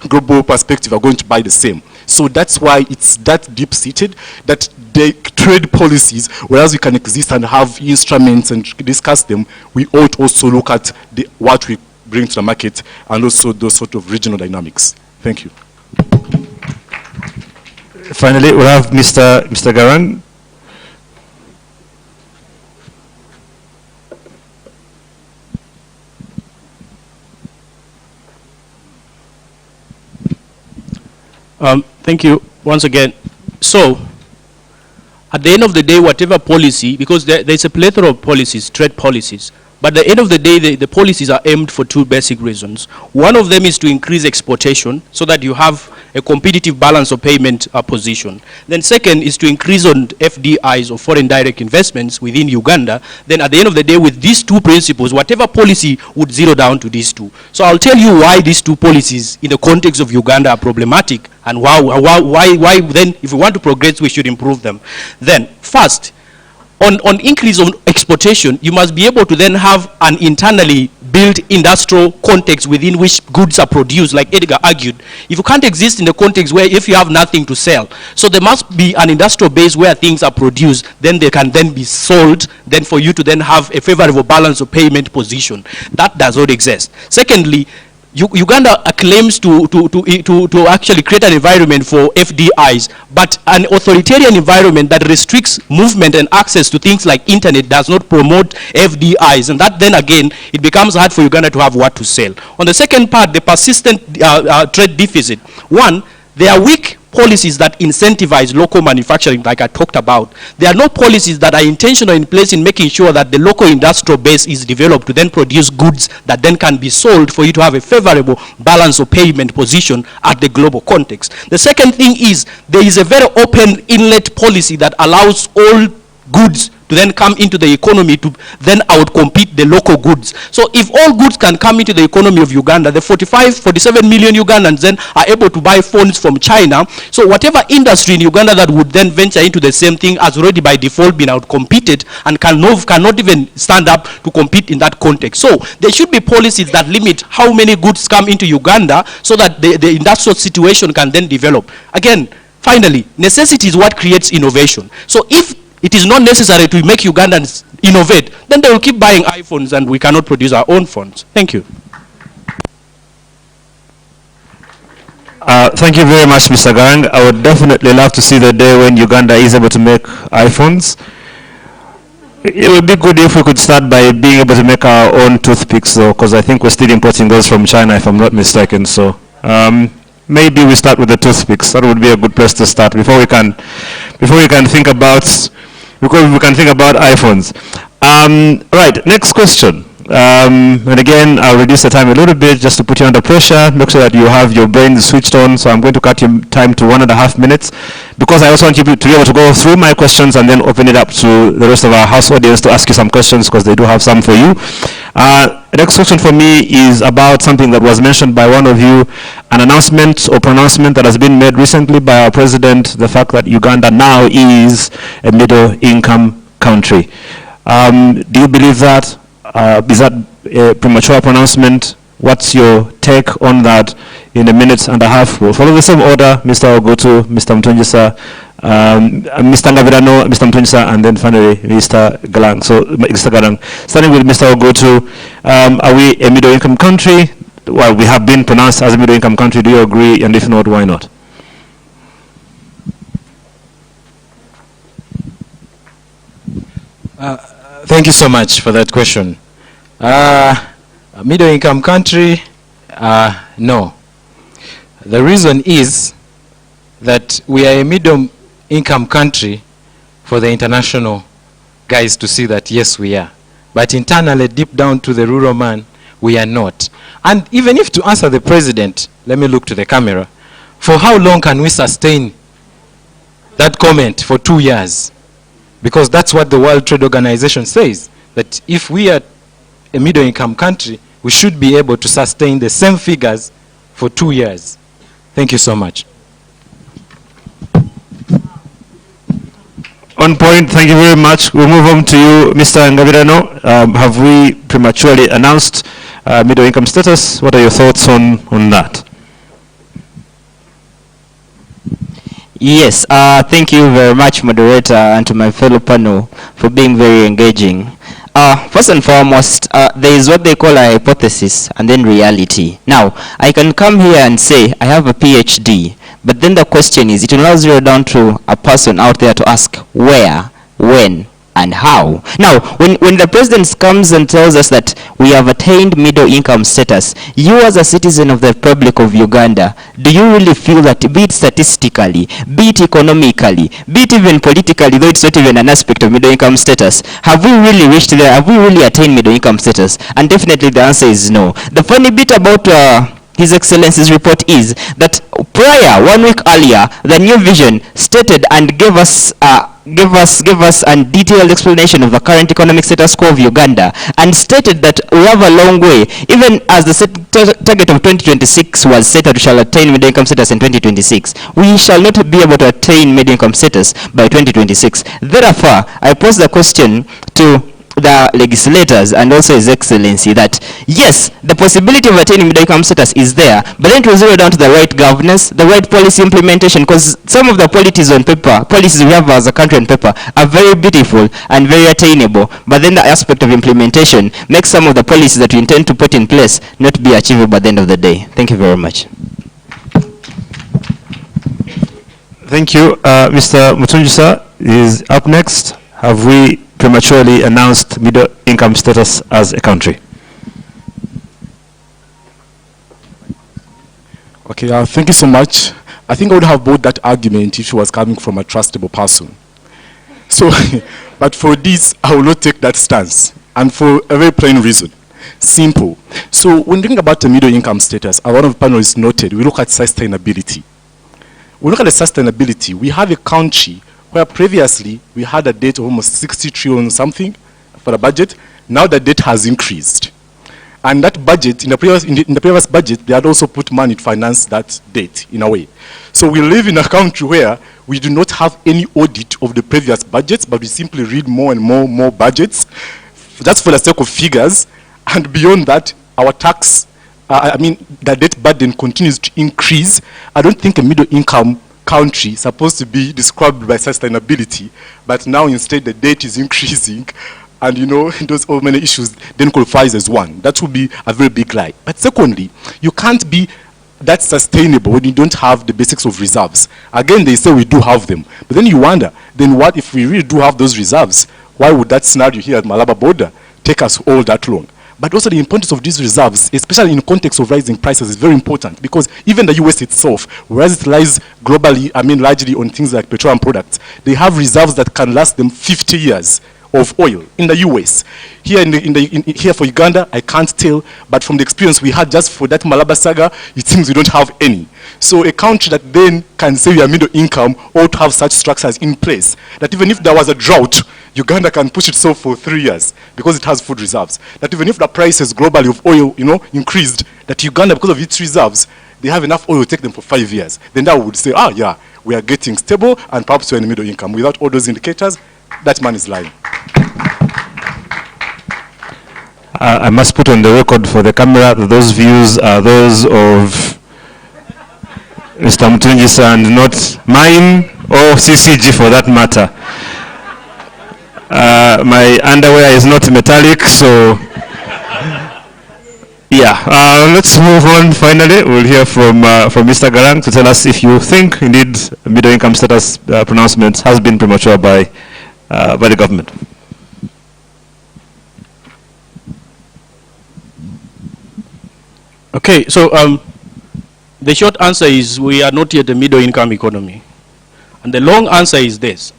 Speaker 2: global perspective are going to buy the same. So that's why it's that deep-seated that the trade policies, whereas we can exist and have instruments and discuss them, we ought also look at what we bring to the market and also those sort of regional dynamics. Thank you.
Speaker 5: Finally, we'll have Mr. Garang.
Speaker 1: Thank you once again. So, at the end of the day, whatever policy, because there's a plethora of policies, trade policies, but at the end of the day, the policies are aimed for 2 basic reasons. One of them is to increase exportation so that you have a competitive balance of payment position. Then second is to increase on FDIs or foreign direct investments within Uganda. Then at the end of the day, with these two principles, whatever policy would zero down to these two. So I'll tell you why these two policies in the context of Uganda are problematic, and why then, if we want to progress, we should improve them. Then first, on increase of exportation, you must be able to then have an internally built industrial context within which goods are produced, like Edgar argued. If you can't exist in the context where if you have nothing to sell, so there must be an industrial base where things are produced, then they can then be sold, then for you to then have a favorable balance of payment position. That does not exist. Secondly, Uganda claims to actually create an environment for FDIs, but an authoritarian environment that restricts movement and access to things like internet does not promote FDIs, and that then again, it becomes hard for Uganda to have what to sell. On the second part, the persistent trade deficit. One, there are weak policies that incentivize local manufacturing, like I talked about. There are no policies that are intentional in place in making sure that the local industrial base is developed to then produce goods that then can be sold for you to have a favorable balance of payment position at the global context. The second thing is there is a very open inlet policy that allows all goods to then come into the economy to then outcompete the local goods. So if all goods can come into the economy of Uganda, the 47 million Ugandans then are able to buy phones from China. So whatever industry in Uganda that would then venture into the same thing has already by default been outcompeted and cannot even stand up to compete in that context. So there should be policies that limit how many goods come into Uganda so that the industrial situation can then develop. Again, finally, necessity is what creates innovation. So if it is not necessary to make Ugandans innovate, then they will keep buying iPhones and we cannot produce our own phones. Thank you.
Speaker 5: Thank you very much, Mr. Garang. I would definitely love to see the day when Uganda is able to make iPhones. It would be good if we could start by being able to make our own toothpicks, though, because I think we're still importing those from China, if I'm not mistaken. So maybe we start with the toothpicks. That would be a good place to start before we can think about iPhones. Right, next question. And again, I'll reduce the time a little bit just to put you under pressure. Make sure that you have your brain switched on. So I'm going to cut your time to 1.5 minutes because I also want you to be able to go through my questions and then open it up to the rest of our house audience to ask you some questions because they do have some for you. Next question for me is about something that was mentioned by one of you, an announcement or pronouncement that has been made recently by our president, the fact that Uganda now is a middle-income country. Do you believe that? Is that a premature pronouncement? What's your take on that? In a minute and a half, we'll follow the same order: Mr. Ogutu, Mr. Mutungisa, Mr. Ngabirano, Mr. Mutungisa, and then finally Mr. Garang. So, Mr. Garang, starting with Mr. Ogutu, are we a middle-income country? Well, we have been pronounced as a middle-income country. Do you agree? And if not, why not?
Speaker 4: Thank you so much for that question. A middle-income country, no. The reason is that we are a middle-income country for the international guys to see that, yes, we are. But internally, deep down to the rural man, we are not. And even if to answer the president, let me look to the camera, for how long can we sustain that comment for 2 years? Because that's what the World Trade Organization says, that if we are a middle-income country, we should be able to sustain the same figures for 2 years. Thank you so much.
Speaker 5: On point, thank you very much. We'll move on to you, Mr. Ngabirano. Have we prematurely announced middle-income status? What are your thoughts on that?
Speaker 3: Yes, thank you very much, moderator, and to my fellow panel for being very engaging. First and foremost, there is what they call a hypothesis and then reality. Now, I can come here and say I have a PhD, but then the question is, it will now zero down to a person out there to ask where, when, and how. Now, when the president comes and tells us that we have attained middle income status, you as a citizen of the Republic of Uganda, do you really feel that, be it statistically, be it economically, be it even politically, though it's not even an aspect of middle income status, have we really reached there? Have we really attained middle income status? And definitely the answer is no. The funny bit about His Excellency's report is that Prior, 1 week earlier, the new vision stated and gave us a detailed explanation of the current economic status quo of Uganda, and stated that we have a long way, even as the target of 2026 was set that we shall attain middle income status in 2026. We shall not be able to attain middle income status by 2026. Therefore, I pose the question to the legislators and also His Excellency that yes, the possibility of attaining middle income status is there, but then to zero down to the right governance, the right policy implementation, because some of the policies we have as a country on paper are very beautiful and very attainable, but then the aspect of implementation makes some of the policies that we intend to put in place not be achievable by the end of the day. Thank you very much.
Speaker 5: Thank you. Mr. Mutungisa is up next. Have we prematurely announced middle income status as a country?
Speaker 2: Okay, thank you so much. I think I would have bought that argument if she was coming from a trustable person. So, but for this, I will not take that stance, and for a very plain reason. Simple. So, when thinking about the middle income status, one of the panelists noted, we look at sustainability. We look at the sustainability. We have a country where previously we had a debt of almost 60 trillion something for the budget. Now the debt has increased. And that budget, in the previous budget, they had also put money to finance that debt in a way. So we live in a country where we do not have any audit of the previous budgets, but we simply read more and more budgets, just for the sake of figures. And beyond that, our tax, the debt burden continues to increase. I don't think a middle income country supposed to be described by sustainability, but now instead the debt is increasing, and those all many issues then qualifies as one. That would be a very big lie. But secondly, you can't be that sustainable when you don't have the basics of reserves. Again, they say we do have them, but then you wonder, then what if we really do have those reserves? Why would that scenario here at Malaba border take us all that long? But also the importance of these reserves, especially in the context of rising prices, is very important, because even the US itself, whereas it lies globally, largely on things like petroleum products, they have reserves that can last them 50 years of oil in the US. Here here for Uganda, I can't tell, but from the experience we had just for that Malaba saga, it seems we don't have any. So a country that then can say we are middle income ought to have such structures in place that even if there was a drought, Uganda can push itself for 3 years because it has food reserves. That even if the prices globally of oil, increased, that Uganda, because of its reserves, they have enough oil to take them for 5 years. Then that would say, yeah, we are getting stable and perhaps we're in middle income. Without all those indicators, that man is lying.
Speaker 5: I must put on the record for the camera that those views are those of Mr. Mutungisa and not mine or CCG for that matter. My underwear is not metallic, so yeah. Let's move on. Finally, we'll hear from Mr. Garang to tell us if you think indeed middle income status pronouncement has been premature by the government.
Speaker 1: Okay, so the short answer is we are not yet a middle income economy. And the long answer is this.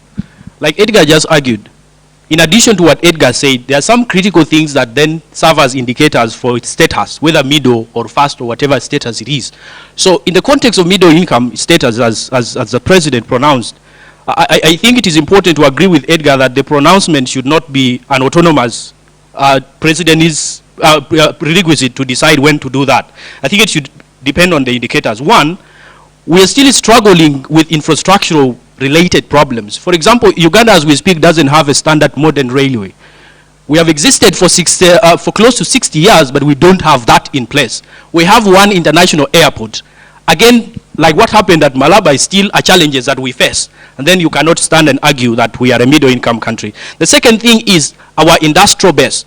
Speaker 1: Like Edgar just argued, in addition to what Edgar said, there are some critical things that then serve as indicators for its status, whether middle or first or whatever status it is. So in the context of middle income status, as the president pronounced, I think it is important to agree with Edgar that the pronouncement should not be an autonomous president is prerequisite to decide when to do that. I think it should depend on the indicators. One, we are still struggling with infrastructural related problems. For example, Uganda as we speak doesn't have a standard modern railway. We have existed for close to 60 years, but we don't have that in place. We have one international airport. Again, like what happened at Malaba is still a challenge that we face. And then you cannot stand and argue that we are a middle income country. The second thing is our industrial base.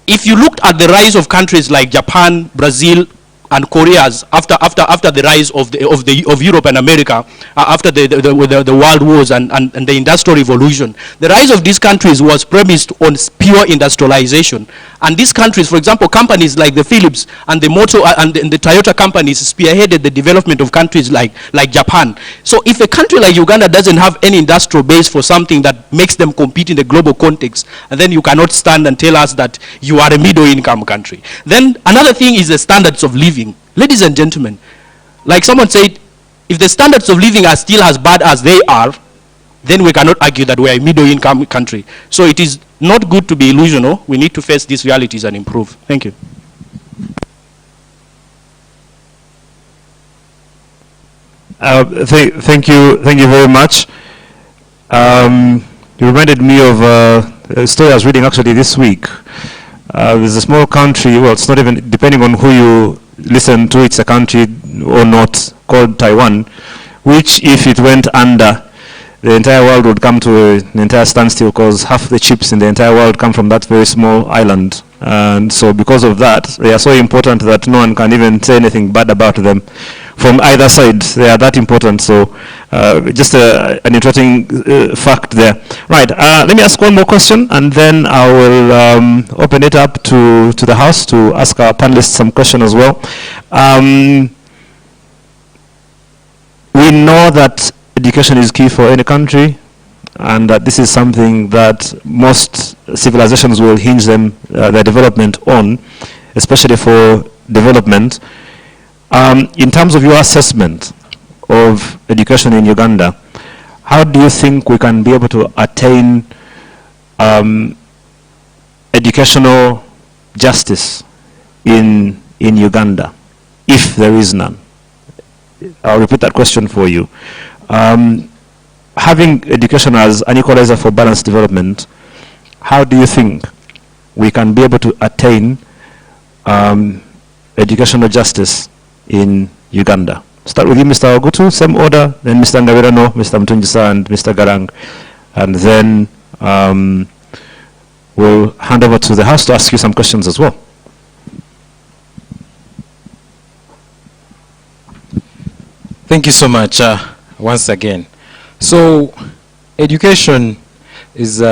Speaker 1: If you looked at the rise of countries like Japan, Brazil, and Korea's after the rise of Europe and America, after the world wars and the industrial revolution, the rise of these countries was premised on pure industrialization. And these countries, for example, companies like the Philips and the the Toyota companies spearheaded the development of countries like Japan. So if a country like Uganda doesn't have any industrial base for something that makes them compete in the global context, and then you cannot stand and tell us that you are a middle income country. Then another thing is the standards of living. Ladies and gentlemen, like someone said, if the standards of living are still as bad as they are, then we cannot argue that we are a middle income country. So it is not good to be illusional. We need to face these realities and improve. Thank you.
Speaker 5: Thank you very much. You reminded me of a story I was reading actually this week. There's a small country, well, it's not even, depending on who you listen to, it's a country or not, called Taiwan, which if it went under, the entire world would come to an entire standstill, because half the chips in the entire world come from that very small island. And so because of that, they are so important that no one can even say anything bad about them from either side. They are that important. So just an interesting fact there. Right, let me ask one more question, and then I will open it up to the House to ask our panelists some question as well. We know that education is key for any country, and that this is something that most civilizations will hinge their development on, especially for development. In terms of your assessment of education in Uganda, how do you think we can be able to attain educational justice in Uganda, if there is none? I'll repeat that question for you. Having education as an equalizer for balanced development, how do you think we can be able to attain educational justice in Uganda? Start with you, Mr. Ogutu, same order, then Mr. Ngabirano, Mr. Mutungisa, and Mr. Garang, and then we'll hand over to the House to ask you some questions as well.
Speaker 4: Thank you so much once again. So education is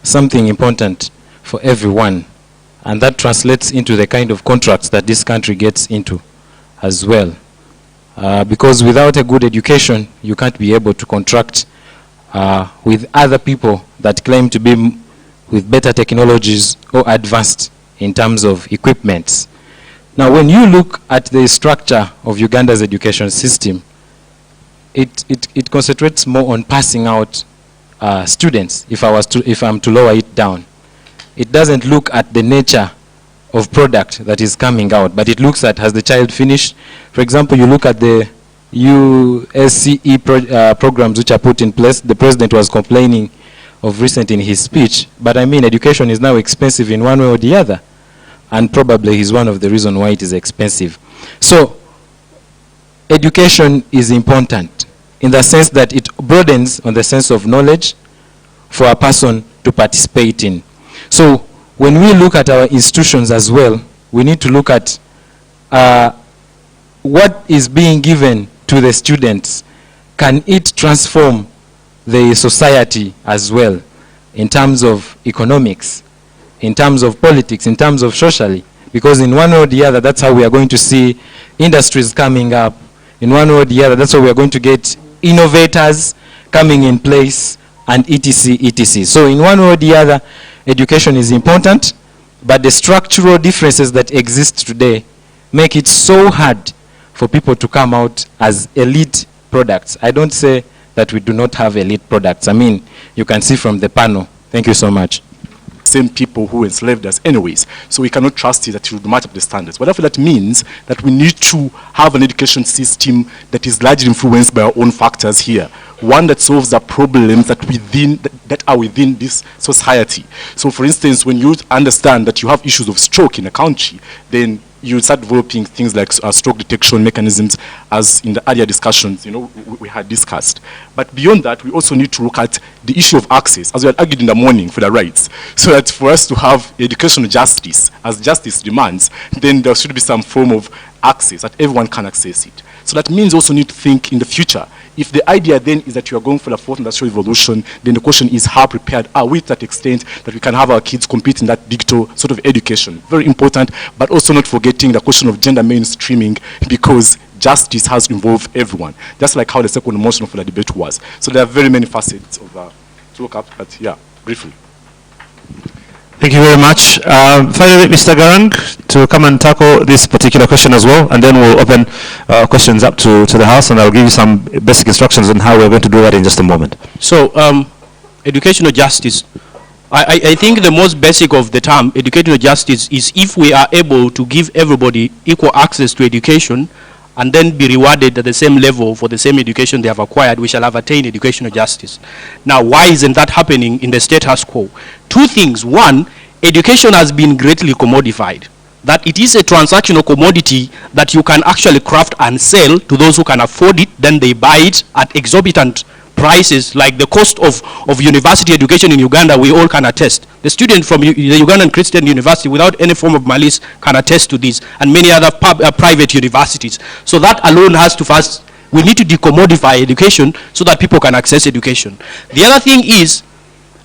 Speaker 4: something important for everyone, and that translates into the kind of contracts that this country gets into as well. Because without a good education, you can't be able to contract with other people that claim to be with better technologies or advanced in terms of equipments. Now, when you look at the structure of Uganda's education system, it concentrates more on passing out students, if I'm to lower it down. It doesn't look at the nature of product that is coming out, but it looks at, has the child finished? For example, you look at the USCE programs which are put in place. The president was complaining of recent in his speech, but I mean, education is now expensive in one way or the other, and probably is one of the reasons why it is expensive. So education is important in the sense that it broadens on the sense of knowledge for a person to participate in. So when we look at our institutions as well, we need to look at what is being given to the students. Can it transform the society as well, in terms of economics, in terms of politics, in terms of socially? Because in one way or the other, that's how we are going to see industries coming up. In one way or the other, that's how we are going to get innovators coming in place, and etc., etc. So in one way or the other, education is important, but the structural differences that exist today make it so hard for people to come out as elite products. I don't say that we do not have elite products. I mean, you can see from the panel. Thank you so much.
Speaker 2: Same people who enslaved us anyways. So we cannot trust it that it would match up the standards. Whatever that means, that we need to have an education system that is largely influenced by our own factors here. One that solves the problems that are within this society. So for instance, when you understand that you have issues of stroke in a country, then you start developing things like stroke detection mechanisms, as in the earlier discussions, we had discussed. But beyond that, we also need to look at the issue of access, as we had argued in the morning for the rights, so that for us to have educational justice, as justice demands, then there should be some form of access, that everyone can access it. So that means also need to think in the future. If the idea then is that you are going for the fourth industrial revolution, then the question is how prepared are we to that extent that we can have our kids compete in that digital sort of education. Very important, but also not forgetting the question of gender mainstreaming, because justice has involved everyone, just like how the second motion for the debate was. So there are very many facets of to look up, but yeah, briefly.
Speaker 5: Thank you very much. Finally, Mr. Garang, to come and tackle this particular question as well, and then we'll open questions up to the House, and I'll give you some basic instructions on how we're going to do that in just a moment.
Speaker 1: So, educational justice. I think the most basic of the term, educational justice, is if we are able to give everybody equal access to education and then be rewarded at the same level for the same education they have acquired, we shall have attained educational justice. Now, why isn't that happening in the status quo? Two things. One, education has been greatly commodified. That it is a transactional commodity that you can actually craft and sell to those who can afford it, then they buy it at exorbitant prices, like the cost of university education in Uganda, we all can attest. The student from the Ugandan Christian University, without any form of malice, can attest to this, and many other private universities. So that alone has to first, we need to decommodify education so that people can access education. The other thing is,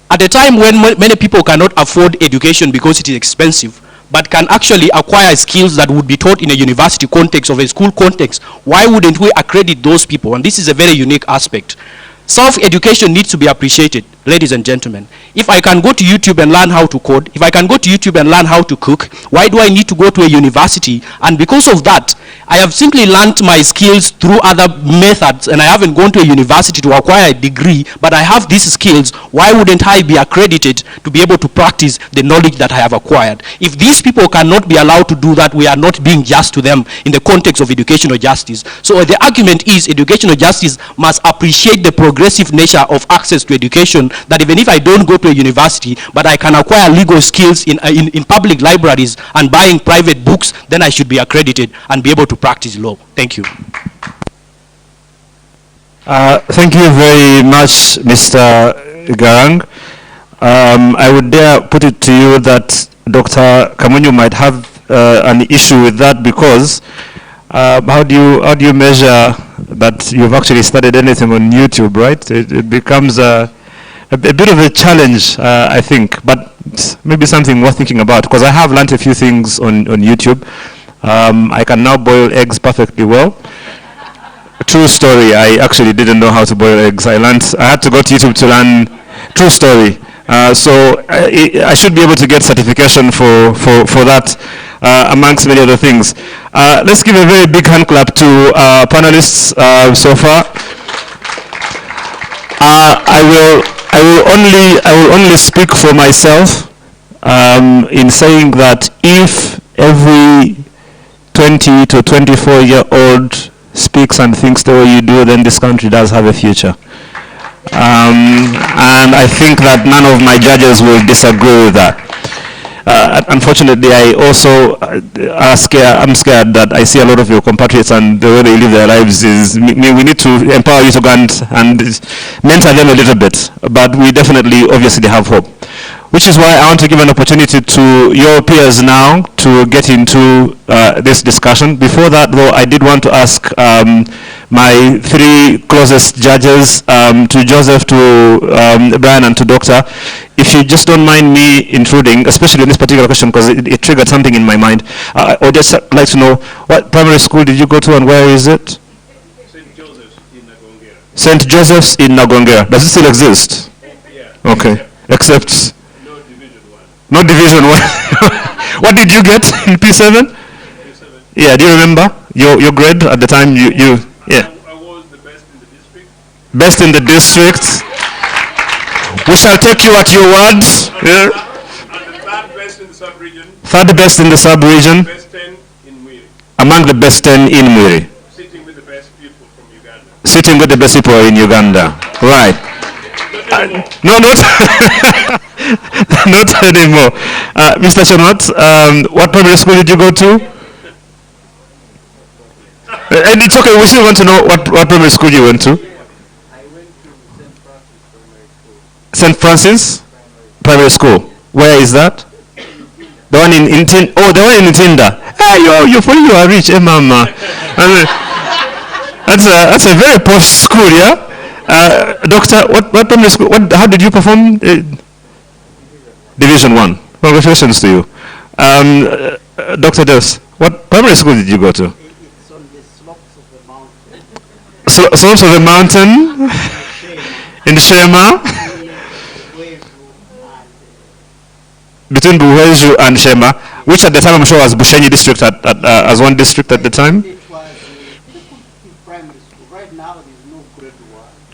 Speaker 1: at a time when many people cannot afford education because it is expensive, but can actually acquire skills that would be taught in a university context or a school context, why wouldn't we accredit those people? And this is a very unique aspect. Self-education needs to be appreciated, ladies and gentlemen. If I can go to YouTube and learn how to code, if I can go to YouTube and learn how to cook, why do I need to go to a university? And because of that, I have simply learned my skills through other methods, and I haven't gone to a university to acquire a degree, but I have these skills. Why wouldn't I be accredited to be able to practice the knowledge that I have acquired? If these people cannot be allowed to do that, we are not being just to them in the context of educational justice. So the argument is educational justice must appreciate the progressive nature of access to education, that even if I don't go to a university, but I can acquire legal skills in public libraries and buying private books, then I should be accredited and be able to practice law. Thank you.
Speaker 5: Thank you very much, Mr. Garang. I would dare put it to you that Dr. Kamunyu might have an issue with that, because how do you measure that you've actually studied anything on YouTube, right? It becomes a bit of a challenge, I think, but maybe something worth thinking about, because I have learned a few things on YouTube. I can now boil eggs perfectly well. True story, I actually didn't know how to boil eggs. I had to go to YouTube to learn. True story. So I should be able to get certification for that, amongst many other things. Let's give a very big hand clap to our panelists so far. I will only speak for myself in saying that if every 20 to 24-year-old speaks and thinks the way you do, then this country does have a future. And I think that none of my judges will disagree with that. Unfortunately, I also I'm scared that I see a lot of your compatriots and the way they live their lives is, we need to empower you to go and mentor them a little bit, but we definitely obviously have hope. Which is why I want to give an opportunity to your peers now to get into this discussion. Before that, though, I did want to ask my three closest judges, to Joseph, to Brian, and to Doctor, if you just don't mind me intruding, especially on this particular question, because it triggered something in my mind. I would just like to know, what primary school did you go to and where is it?
Speaker 6: St. Joseph's in Nagongera.
Speaker 5: St. Joseph's in Nagongera. Does it still exist?
Speaker 6: Yeah.
Speaker 5: Okay. Except?
Speaker 6: No Division 1.
Speaker 5: No Division 1. What did you get in P7?
Speaker 6: P7.
Speaker 5: Yeah, do you remember your grade at the time? Yeah.
Speaker 6: I was the best in the district.
Speaker 5: Best in the district. We shall take you at your word. Yeah.
Speaker 6: And the third best in the sub-region.
Speaker 5: Third best in the sub-region.
Speaker 6: Best 10 in Mwiri.
Speaker 5: Among the best 10 in Mwiri.
Speaker 6: Sitting with the best people from Uganda.
Speaker 5: Sitting with the best people in Uganda. Right. No, not not anymore. Mr. Chonot, what primary school did you go to? And it's okay, we still want to know what primary school you went to.
Speaker 6: I went to
Speaker 5: St.
Speaker 6: St. Francis Primary School.
Speaker 5: Francis Primary School. Where is that? The one in Tinda. Oh, the one in Tinda. Hey, you are rich, mama. That's a very posh school, yeah? Doctor, what primary school, how did you perform? Division 1. Congratulations to you. Dr. Des, what primary school did you go to?
Speaker 7: It's on the slopes of the mountain.
Speaker 5: Slopes of the mountain? In Shema? between Buweju and Shema, which at the time I'm sure was Bushenyi district as one district at the time.
Speaker 7: It was primary school. Right now there's no grade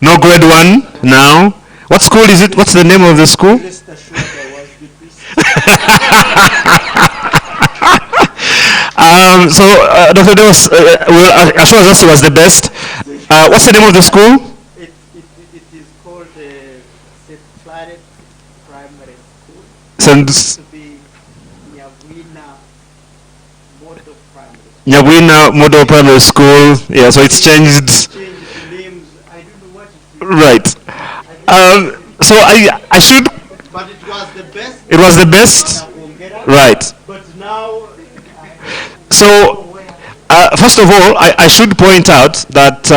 Speaker 7: 1.
Speaker 5: No grade 1 now. What school is it? What's the name of the school?
Speaker 7: Rest assured I was the priest.
Speaker 5: Dr. Deos, as far as was the best. What's the name of the school?
Speaker 7: It is called St. Claret Primary School. It used to be Nyabwina Model Primary School.
Speaker 5: Nyabwina Model Primary School. Yeah, so it's changed.
Speaker 7: Changed the names. I don't know what it is.
Speaker 5: Right. So I should.
Speaker 7: But it was the best.
Speaker 5: It was the best. Right.
Speaker 7: But now.
Speaker 5: So. First of all, I should point out that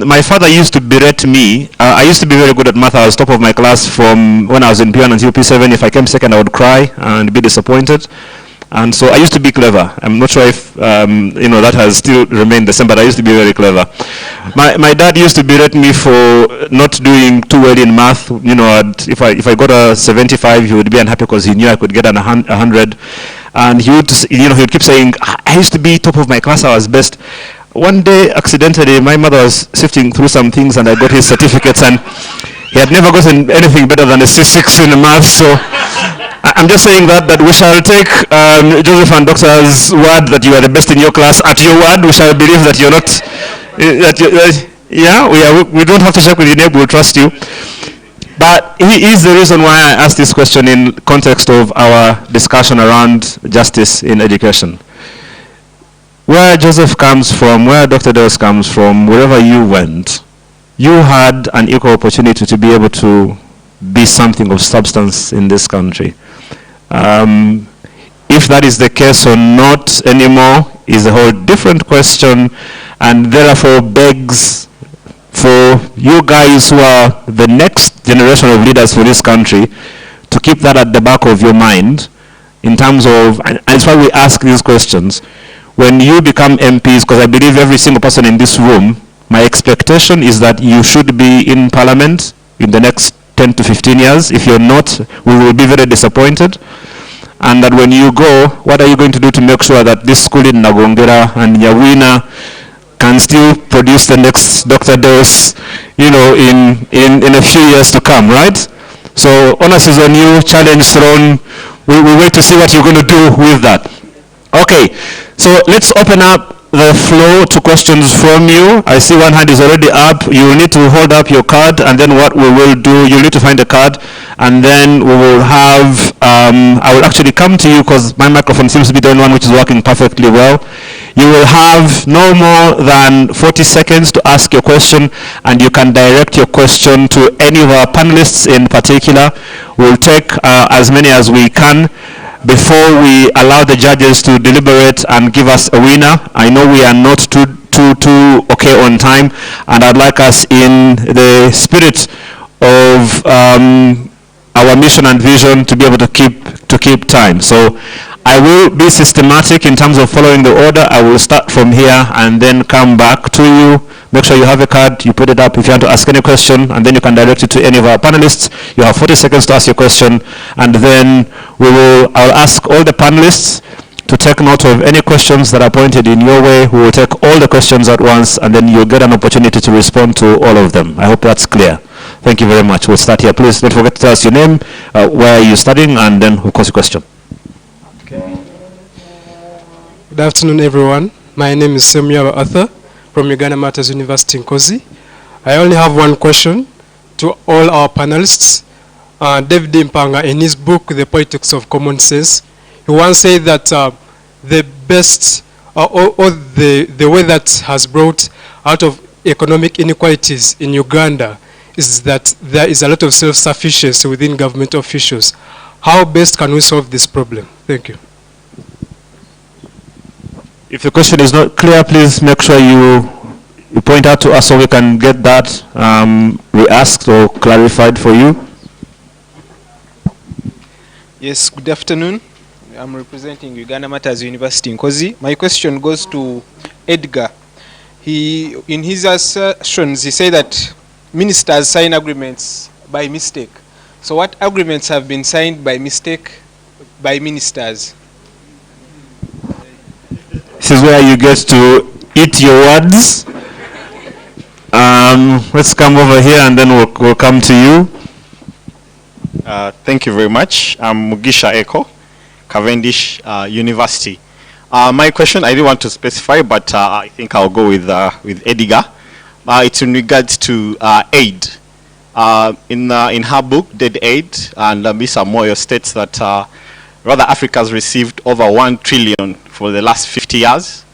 Speaker 5: my father used to berate me. I used to be very good at math. I was top of my class from when I was in P1 until P7. If I came second, I would cry and be disappointed. And so I used to be clever. I'm not sure if that has still remained the same, but I used to be very clever. My dad used to berate me for not doing too well in math. If I got a 75, he would be unhappy because he knew I could get an 100. And he would keep saying, I used to be top of my class, I was best. One day, accidentally, my mother was sifting through some things and I got his certificates, and he had never gotten anything better than a C6 in math. So I'm just saying that we shall take Joseph and Doctor's word that you are the best in your class. At your word, we shall believe that you're not, we don't have to check with your neighbor, we'll trust you. But he is the reason why I asked this question in context of our discussion around justice in education. Where Joseph comes from, where Dr. Deos comes from, wherever you went, you had an equal opportunity to be able to be something of substance in this country. If that is the case or not anymore is a whole different question, and therefore begs for you guys who are the next generation of leaders for this country to keep that at the back of your mind in terms of, and that's why we ask these questions, when you become MPs, because I believe every single person in this room, my expectation is that you should be in Parliament in the next 10 to 15 years. If you're not, we will be very disappointed. And that when you go, what are you going to do to make sure that this school in Nagongera and Nyawina can still produce the next Dr. Deos, in a few years to come, right? So onus is on you, challenge thrown. We wait to see what you're going to do with that. Okay, so let's open up the floor to questions from you. I see one hand is already up. You will need to hold up your card, and then what we will do, you'll need to find a card, and then we will have, I will actually come to you because my microphone seems to be the only one which is working perfectly well. You will have no more than 40 seconds to ask your question, and you can direct your question to any of our panelists in particular. We'll take as many as we can before we allow the judges to deliberate and give us a winner. I know we are not too okay on time, and I'd like us, in the spirit of our mission and vision, to be able to keep time. So I will be systematic in terms of following the order. I will start from here and then come back to you. Make sure you have a card, you put it up if you want to ask any question, and then you can direct it to any of our panelists. You have 40 seconds to ask your question, and then I'll ask all the panelists to take note of any questions that are pointed in your way. We will take all the questions at once, and then you'll get an opportunity to respond to all of them. I hope that's clear. Thank you very much. We'll start here. Please don't forget to tell us your name, where are you studying, and then of course your question.
Speaker 8: Okay. Good afternoon, everyone. My name is Semya Arthur from Uganda Matters University in Kozi. I only have one question to all our panelists. David Mpanga, in his book, The Politics of Common Sense, he once said that the best, or the way that has brought out of economic inequalities in Uganda is that there is a lot of self-sufficiency within government officials. How best can we solve this problem? Thank you.
Speaker 5: If the question is not clear, please make sure you point out to us so we can get that re-asked or clarified for you.
Speaker 9: Yes, good afternoon. I'm representing Uganda Matters University in Kozi. My question goes to Edgar. In his assertions, he said that ministers sign agreements by mistake. So what agreements have been signed by mistake by ministers.
Speaker 5: This is where you get to eat your words. Let's come over here and then we'll come to you.
Speaker 10: Thank you very much. I'm Mugisha Eko, Cavendish University. My question, I didn't want to specify, but I think I'll go with Edgar. It's in regards to aid. In her book, Dead Aid, and Ms. Moyo states that rather Africa has received over 1 trillion for the last 50 years,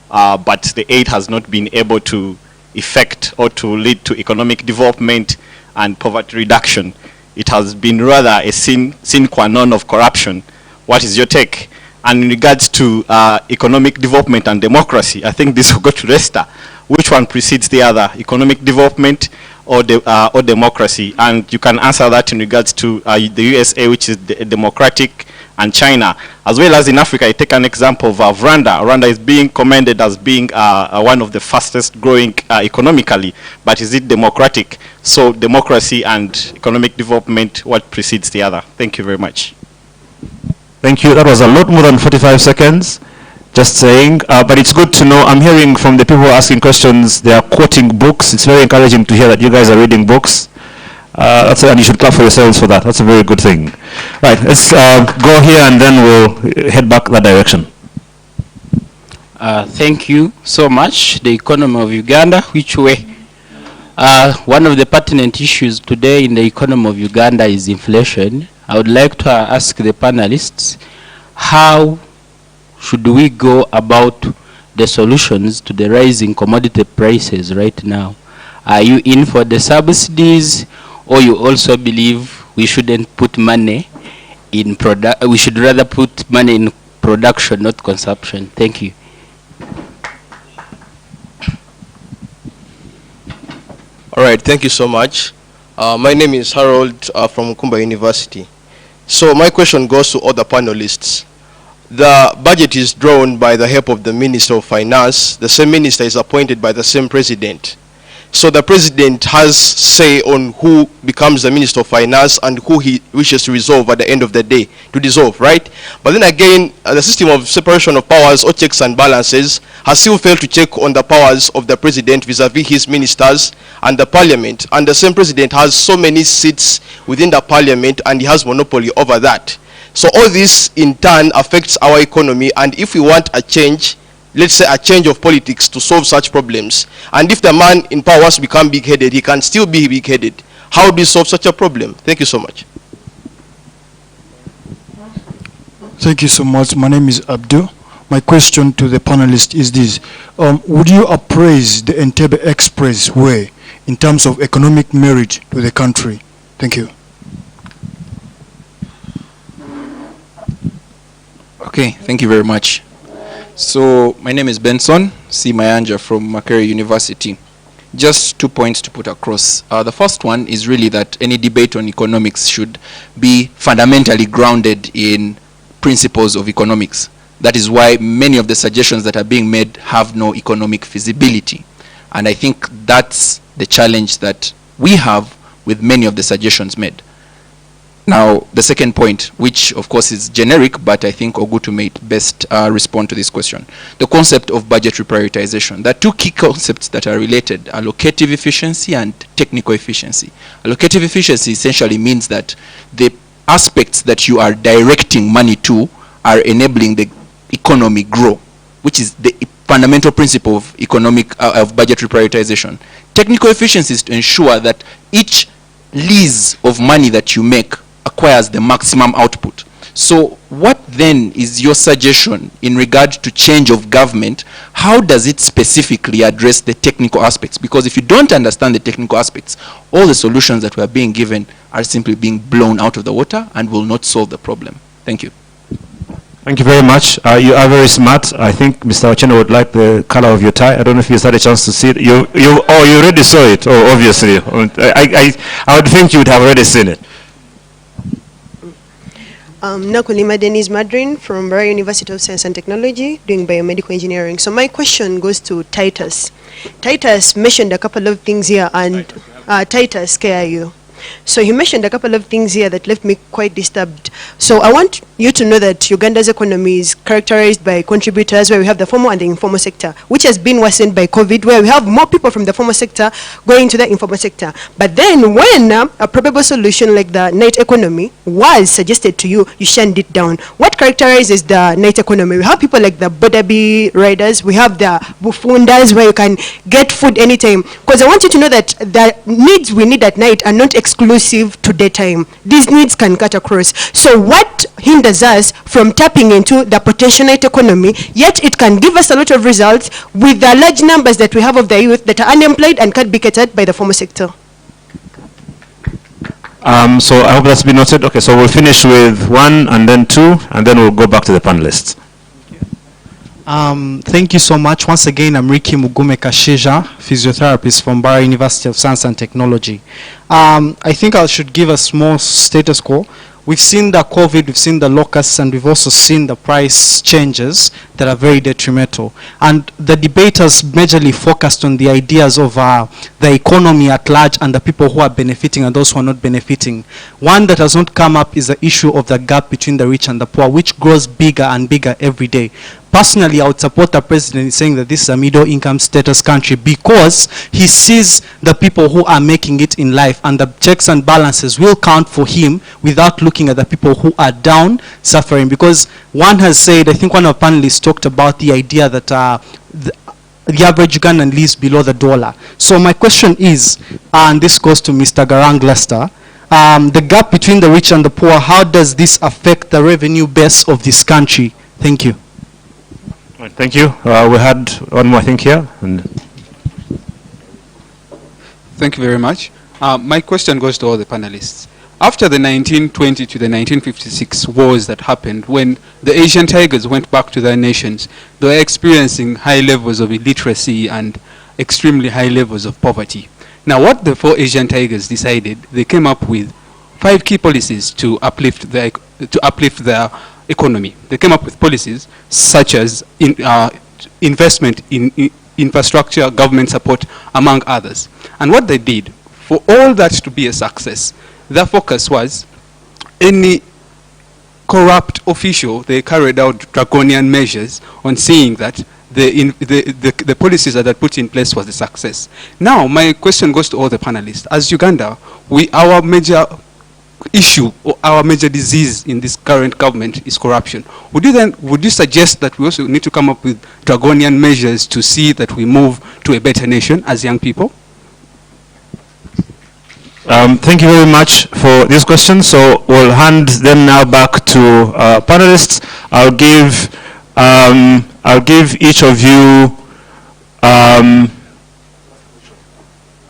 Speaker 10: but the aid has not been able to effect or to lead to economic development and poverty reduction. It has been rather a sine qua non of corruption. What is your take? And in regards to economic development and democracy, I think this will go to Leister. Which one precedes the other, economic development or democracy? And you can answer that in regards to the USA, which is democratic, and China. As well as in Africa, I take an example of Rwanda. Rwanda is being commended as being one of the fastest growing economically, but is it democratic? So democracy and economic development, what precedes the other? Thank you very much.
Speaker 5: Thank you. That was a lot more than 45 seconds. Just saying, but it's good to know. I'm hearing from the people asking questions, they are quoting books. It's very encouraging to hear that you guys are reading books. And you should clap for yourselves for that. That's a very good thing. Right, let's go here and then we'll head back that direction.
Speaker 11: Thank you so much. The economy of Uganda, which way? One of the pertinent issues today in the economy of Uganda is inflation. I would like to ask the panelists, how should we go about the solutions to the rising commodity prices right now? Are you in for the subsidies, or you also believe we shouldn't put money in we should rather put money in production, not consumption? Thank you.
Speaker 12: All right, thank you so much. My name is Harold from Nkumba University. So my question goes to all the panelists. The budget is drawn by the help of the Minister of Finance. The same minister is appointed by the same president. So the president has say on who becomes the Minister of Finance and who he wishes to resolve at the end of the day, to dissolve, right? But then again, the system of separation of powers or checks and balances has still failed to check on the powers of the president vis-a-vis his ministers and the parliament. And the same president has so many seats within the parliament and he has monopoly over that. So all this in turn affects our economy, and if we want a change, let's say a change of politics to solve such problems, and if the man in power wants to become big-headed, he can still be big-headed. How do you solve such a problem? Thank you so much.
Speaker 13: Thank you so much. My name is Abdul. My question to the panelists is this. Would you appraise the Entebbe Expressway in terms of economic merit to the country? Thank you.
Speaker 14: Okay, thank you very much. So my name is Benson C. Mayanja from Macquarie University. Just 2 points to put across. The first one is really that any debate on economics should be fundamentally grounded in principles of economics. That is why many of the suggestions that are being made have no economic feasibility. And I think that's the challenge that we have with many of the suggestions made. Now, the second point, which of course is generic, but I think Ogutu may best respond to this question. The concept of budgetary prioritization. There are two key concepts that are related, allocative efficiency and technical efficiency. Allocative efficiency essentially means that the aspects that you are directing money to are enabling the economy grow, which is the fundamental principle of of budgetary prioritization. Technical efficiency is to ensure that each lease of money that you make acquires the maximum output. So what then is your suggestion in regard to change of government? How does it specifically address the technical aspects? Because if you don't understand the technical aspects, all the solutions that were being given are simply being blown out of the water and will not solve the problem. Thank you.
Speaker 5: Thank you very much. You are very smart. I think Mr. Ocheno would like the color of your tie. I don't know if you had a chance to see it. You already saw it. Oh, obviously. I would think you would have already seen it.
Speaker 15: Nakulima Denise Madrin from Mbarara University of Science and Technology, doing biomedical engineering. So my question goes to Titus. Titus mentioned a couple of things here, and Titus, KIU. So he mentioned a couple of things here that left me quite disturbed. So I want you to know that Uganda's economy is characterized by contributors where we have the formal and the informal sector, which has been worsened by COVID, where we have more people from the formal sector going to the informal sector. But then when a probable solution like the night economy was suggested to you, you shunned it down. What characterizes the night economy? We have people like the Bodabi riders, we have the Bufundas where you can get food anytime. Because I want you to know that the needs we need at night are not exclusive to daytime. These needs can cut across. So what hinders us from tapping into the potential night economy, yet it can give us a lot of results with the large numbers that we have of the youth that are unemployed and can't be catered by the formal sector?
Speaker 5: So I hope that's been noted. Okay, so we'll finish with 1 and then 2, and then we'll go back to the panelists.
Speaker 16: Thank you so much. Once again, I'm Ricky Mugume Kashija, physiotherapist from Mbarara University of Science and Technology. I think I should give a small status quo. We've seen the COVID, we've seen the locusts, and we've also seen the price changes that are very detrimental. And the debate has majorly focused on the ideas of the economy at large and the people who are benefiting and those who are not benefiting. One that has not come up is the issue of the gap between the rich and the poor, which grows bigger and bigger every day. Personally, I would support the president in saying that this is a middle income status country because he sees the people who are making it in life, and the checks and balances will count for him without looking at the people who are down suffering. Because one has said, I think one of the panelists talked about the idea that the average Ugandan lives below the dollar. So my question is, and this goes to Mr. Garang Leister, the gap between the rich and the poor, how does this affect the revenue base of this country? Thank you.
Speaker 5: Right, thank you. We had one more, I think, here. And
Speaker 17: thank you very much. My question goes to all the panelists. After the 1920 to the 1956 wars that happened, when the Asian tigers went back to their nations, they were experiencing high levels of illiteracy and extremely high levels of poverty. Now, what the 4 Asian tigers decided, they came up with 5 key policies to uplift their economy. They came up with policies such as investment in infrastructure, government support, among others. And what they did, for all that to be a success, their focus was any corrupt official, they carried out draconian measures on seeing that the policies that they put in place was a success. Now, my question goes to all the panelists. As Uganda, our major issue or our major disease in this current government is corruption. Would you suggest that we also need to come up with draconian measures to see that we move to a better nation as young people?
Speaker 5: Thank you very much for this question. So we'll hand them now back to panelists. I'll give each of you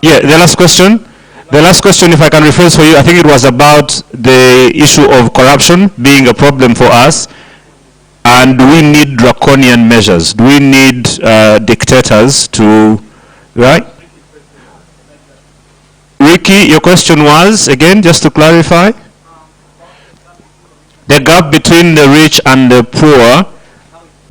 Speaker 5: the last question. The last question, if I can rephrase for you, I think it was about the issue of corruption being a problem for us. And do we need draconian measures? Do we need dictators to, right? Ricky, your question was, again, just to clarify? The gap between the rich and the poor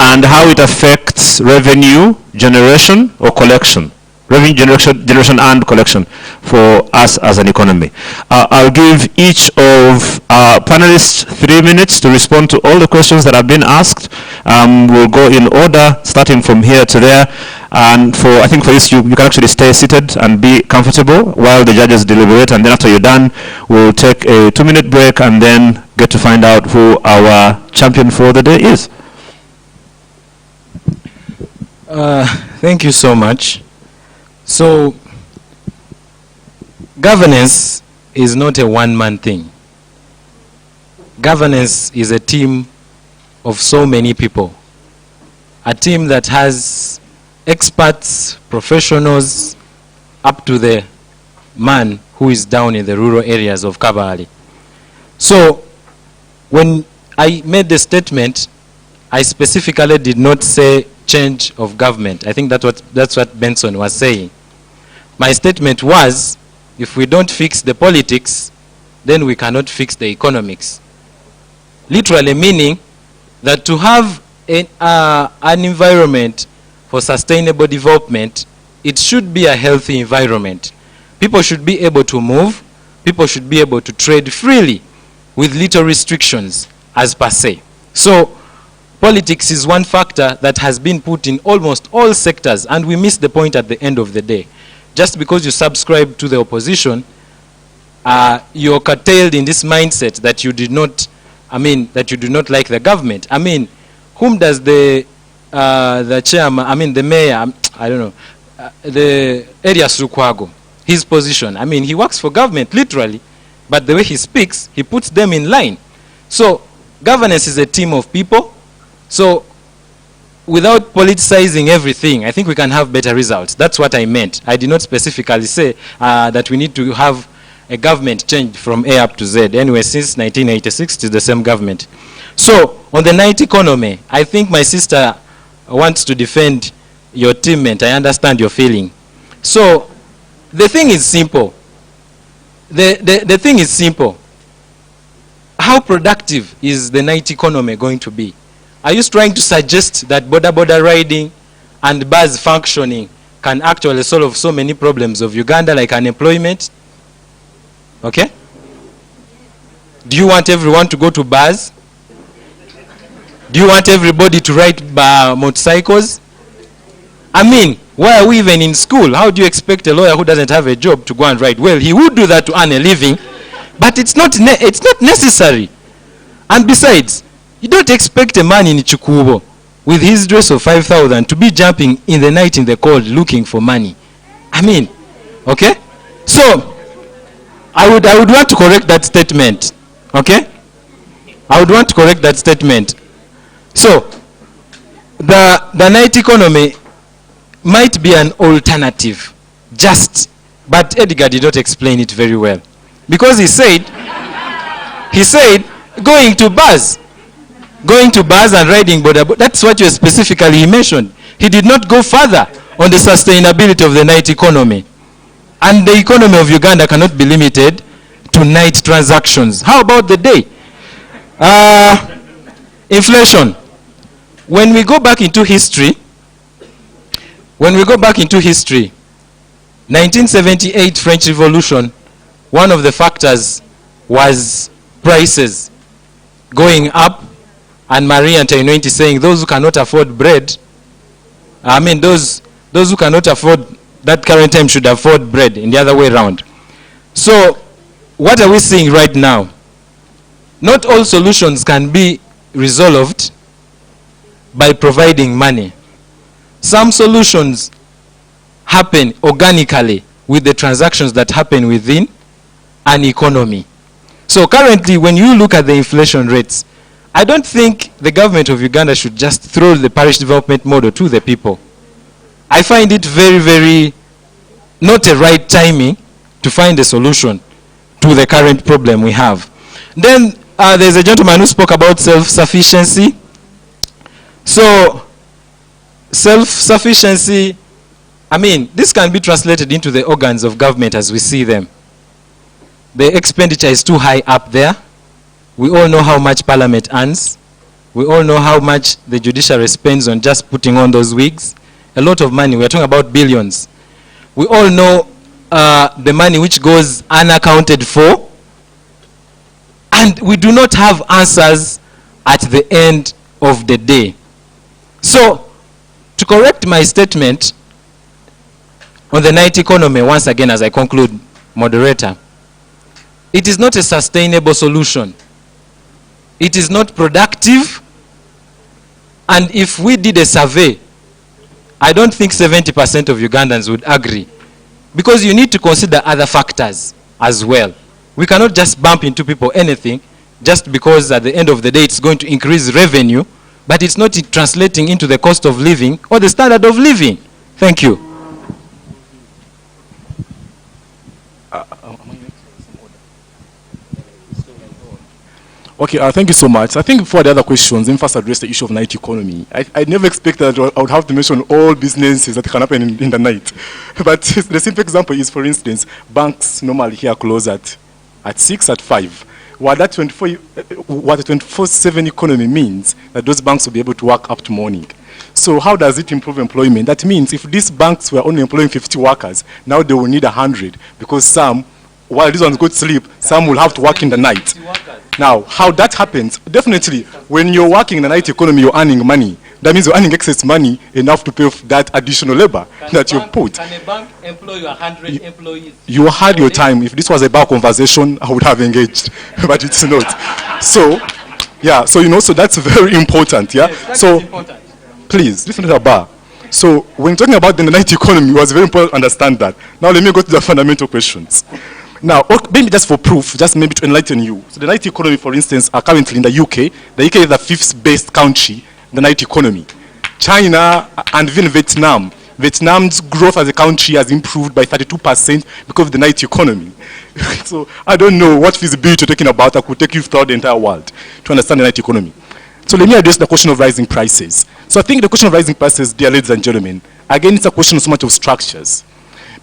Speaker 5: and how it affects revenue generation or collection. Revenue generation and collection for us as an economy. I'll give each of our panelists 3 minutes to respond to all the questions that have been asked. We'll go in order, starting from here to there. And I think for this, you can actually stay seated and be comfortable while the judges deliberate. And then after you're done, we'll take a 2-minute break and then get to find out who our champion for the day is.
Speaker 4: Thank you so much. So, governance is not a one-man thing. Governance is a team of so many people. A team that has experts, professionals, up to the man who is down in the rural areas of Kabale. So, when I made the statement, I specifically did not say change of government. I think that's what Benson was saying. My statement was, if we don't fix the politics, then we cannot fix the economics. Literally meaning that to have an environment for sustainable development, it should be a healthy environment. People should be able to move people should be able to trade freely with little restrictions as per se. So politics is one factor that has been put in almost all sectors, and we miss the point at the end of the day. Just because you subscribe to the opposition, you're curtailed in this mindset that you did not, that you do not like the government. Whom does the chairman, the mayor, I don't know, the area Sukwago, his position, he works for government literally, but the way he speaks, he puts them in line. So governance is a team of people. So without politicizing everything, I think we can have better results. That's what I meant. I did not specifically say that we need to have a government change from A up to Z. Anyway, since 1986, it is the same government. So on the night economy, I think my sister wants to defend your teammate. I understand your feeling. So the thing is simple. The thing is simple. How productive is the night economy going to be? Are you trying to suggest that border riding and bars functioning can actually solve so many problems of Uganda, like unemployment? Okay? Do you want everyone to go to bars? Do you want everybody to ride motorcycles? Why are we even in school? How do you expect a lawyer who doesn't have a job to go and ride? Well, he would do that to earn a living, but it's not necessary. And besides, you don't expect a man in Chikubo with his dress of 5,000 to be jumping in the night in the cold looking for money. Okay? So, I would want to correct that statement. Okay? I would want to correct that statement. So, the night economy might be an alternative, but Edgar did not explain it very well. Because he said going to bars and riding border, that's what you specifically mentioned. He did not go further on the sustainability of the night economy. And the economy of Uganda cannot be limited to night transactions. How about the day? Inflation. When we go back into history, 1978 French Revolution, one of the factors was prices going up, and Marie Antoinette is saying those who cannot afford bread, those who cannot afford that current time should afford bread, in the other way around. So what are we seeing right now? Not all solutions can be resolved by providing money. Some solutions happen organically with the transactions that happen within an economy. So currently, when you look at the inflation rates, I don't think the government of Uganda should just throw the parish development model to the people. I find it very, very not a right timing to find a solution to the current problem we have. Then there's a gentleman who spoke about self-sufficiency. So self-sufficiency, this can be translated into the organs of government as we see them. The expenditure is too high up there. We all know how much Parliament earns. We all know how much the judiciary spends on just putting on those wigs. A lot of money. We're talking about billions. We all know the money which goes unaccounted for. And we do not have answers at the end of the day. So, to correct my statement on the night economy, once again as I conclude, moderator, it is not a sustainable solution. It is not productive. And if we did a survey, I don't think 70% of Ugandans would agree. Because you need to consider other factors as well. We cannot just bump into people anything just because at the end of the day it's going to increase revenue, but it's not translating into the cost of living or the standard of living. Thank you.
Speaker 2: Okay, thank you so much. I think for the other questions, let me first address the issue of night economy. I never expected that I would have to mention all businesses that can happen in the night. But the simple example is, for instance, banks normally here close at 6, at 5. What the 24/7 economy means, that those banks will be able to work up to morning. So how does it improve employment? That means if these banks were only employing 50 workers, now they will need 100, because some while these ones go to sleep, some will have to work in the night. Now, how that happens, definitely, when you're working in the night economy, you're earning money. That means you're earning excess money enough to pay for that additional labor that you put.
Speaker 18: Can a bank employ 100 employees?
Speaker 2: You had your time. If this was a bar conversation, I would have engaged, but it's not. So, yeah, so, so that's very important, yeah?
Speaker 18: Yes,
Speaker 2: so,
Speaker 18: important.
Speaker 2: Please, this is not a bar. So, when talking about the night economy, it was very important to understand that. Now, let me go to the fundamental questions. Now, maybe just for proof, just maybe to enlighten you. So, the night economy, for instance, are currently in the UK. The UK is the 5th best country in the night economy. China and even Vietnam. Vietnam's growth as a country has improved by 32% because of the night economy. So, I don't know what feasibility you're talking about. I could take you throughout the entire world to understand the night economy. So let me address the question of rising prices. So I think the question of rising prices, dear ladies and gentlemen, again, it's a question of so much of structures.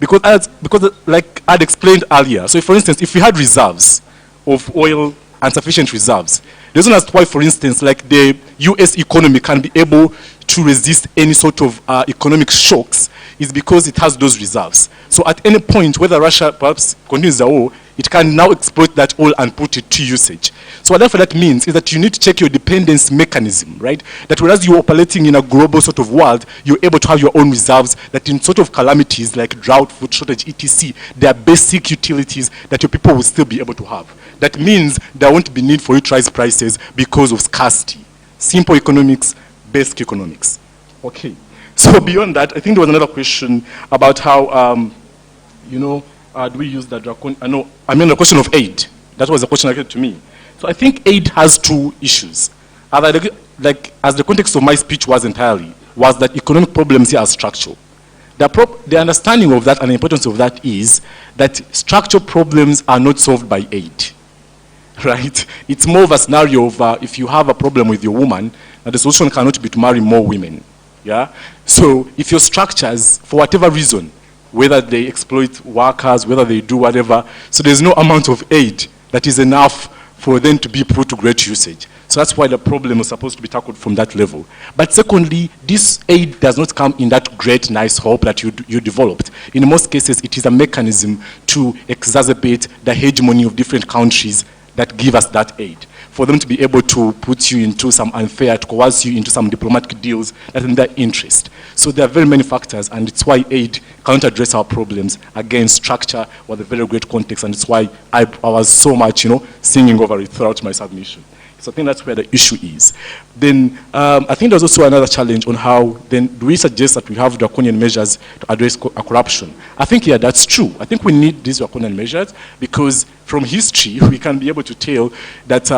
Speaker 2: Because like I'd explained earlier, so if, for instance, if we had reserves of oil and sufficient reserves, the reason as to why, for instance, like the US economy can be able to resist any sort of economic shocks is because it has those reserves. So at any point, whether Russia perhaps continues the war, it can now exploit that oil and put it to usage. So what therefore that means is that you need to check your dependence mechanism, right? That whereas you're operating in a global sort of world, you're able to have your own reserves that in sort of calamities like drought, food shortage, etc., there are basic utilities that your people will still be able to have. That means there won't be need for you to raise prices because of scarcity. Simple economics, basic economics. Okay. So beyond that, I think there was another question about how, do we use the Draconian? The question of aid. That was the question that came to me. So I think aid has two issues. Like, as the context of my speech was entirely, was that economic problems here are structural. The understanding of that and the importance of that is that structural problems are not solved by aid. Right? It's more of a scenario of if you have a problem with your woman, the solution cannot be to marry more women. Yeah? So if your structures, for whatever reason, whether they exploit workers, whether they do whatever, so there's no amount of aid that is enough for them to be put to great usage. So that's why the problem is supposed to be tackled from that level. But secondly, this aid does not come in that great, nice hope that you developed. In most cases, it is a mechanism to exacerbate the hegemony of different countries that give us that aid, for them to be able to put you into some unfair, to coerce you into some diplomatic deals that are in their interest. So there are very many factors, and it's why aid can't address our problems. Again, structure was a very great context, and it's why I was so much, singing over it throughout my submission. So I think that's where the issue is. Then I think there's also another challenge on how then do we suggest that we have draconian measures to address corruption. I think, yeah, that's true. I think we need these draconian measures because from history we can be able to tell that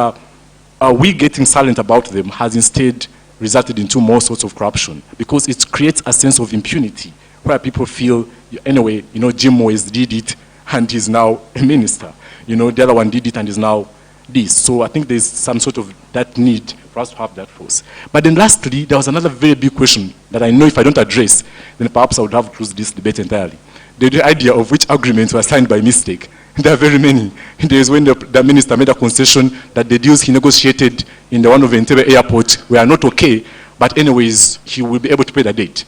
Speaker 2: we getting silent about them has instead resulted into more sorts of corruption because it creates a sense of impunity where people feel, anyway, Jim Moyes did it and he's now a minister. The other one did it and is now this. So I think there's some sort of that need for us to have that force. But then lastly, there was another very big question that I know if I don't address, then perhaps I would have to lose this debate entirely. The idea of which agreements were signed by mistake. There are very many. There's when the minister made a concession that the deals he negotiated in the one of the Entebbe airport were not okay, but anyways, he will be able to pay the debt.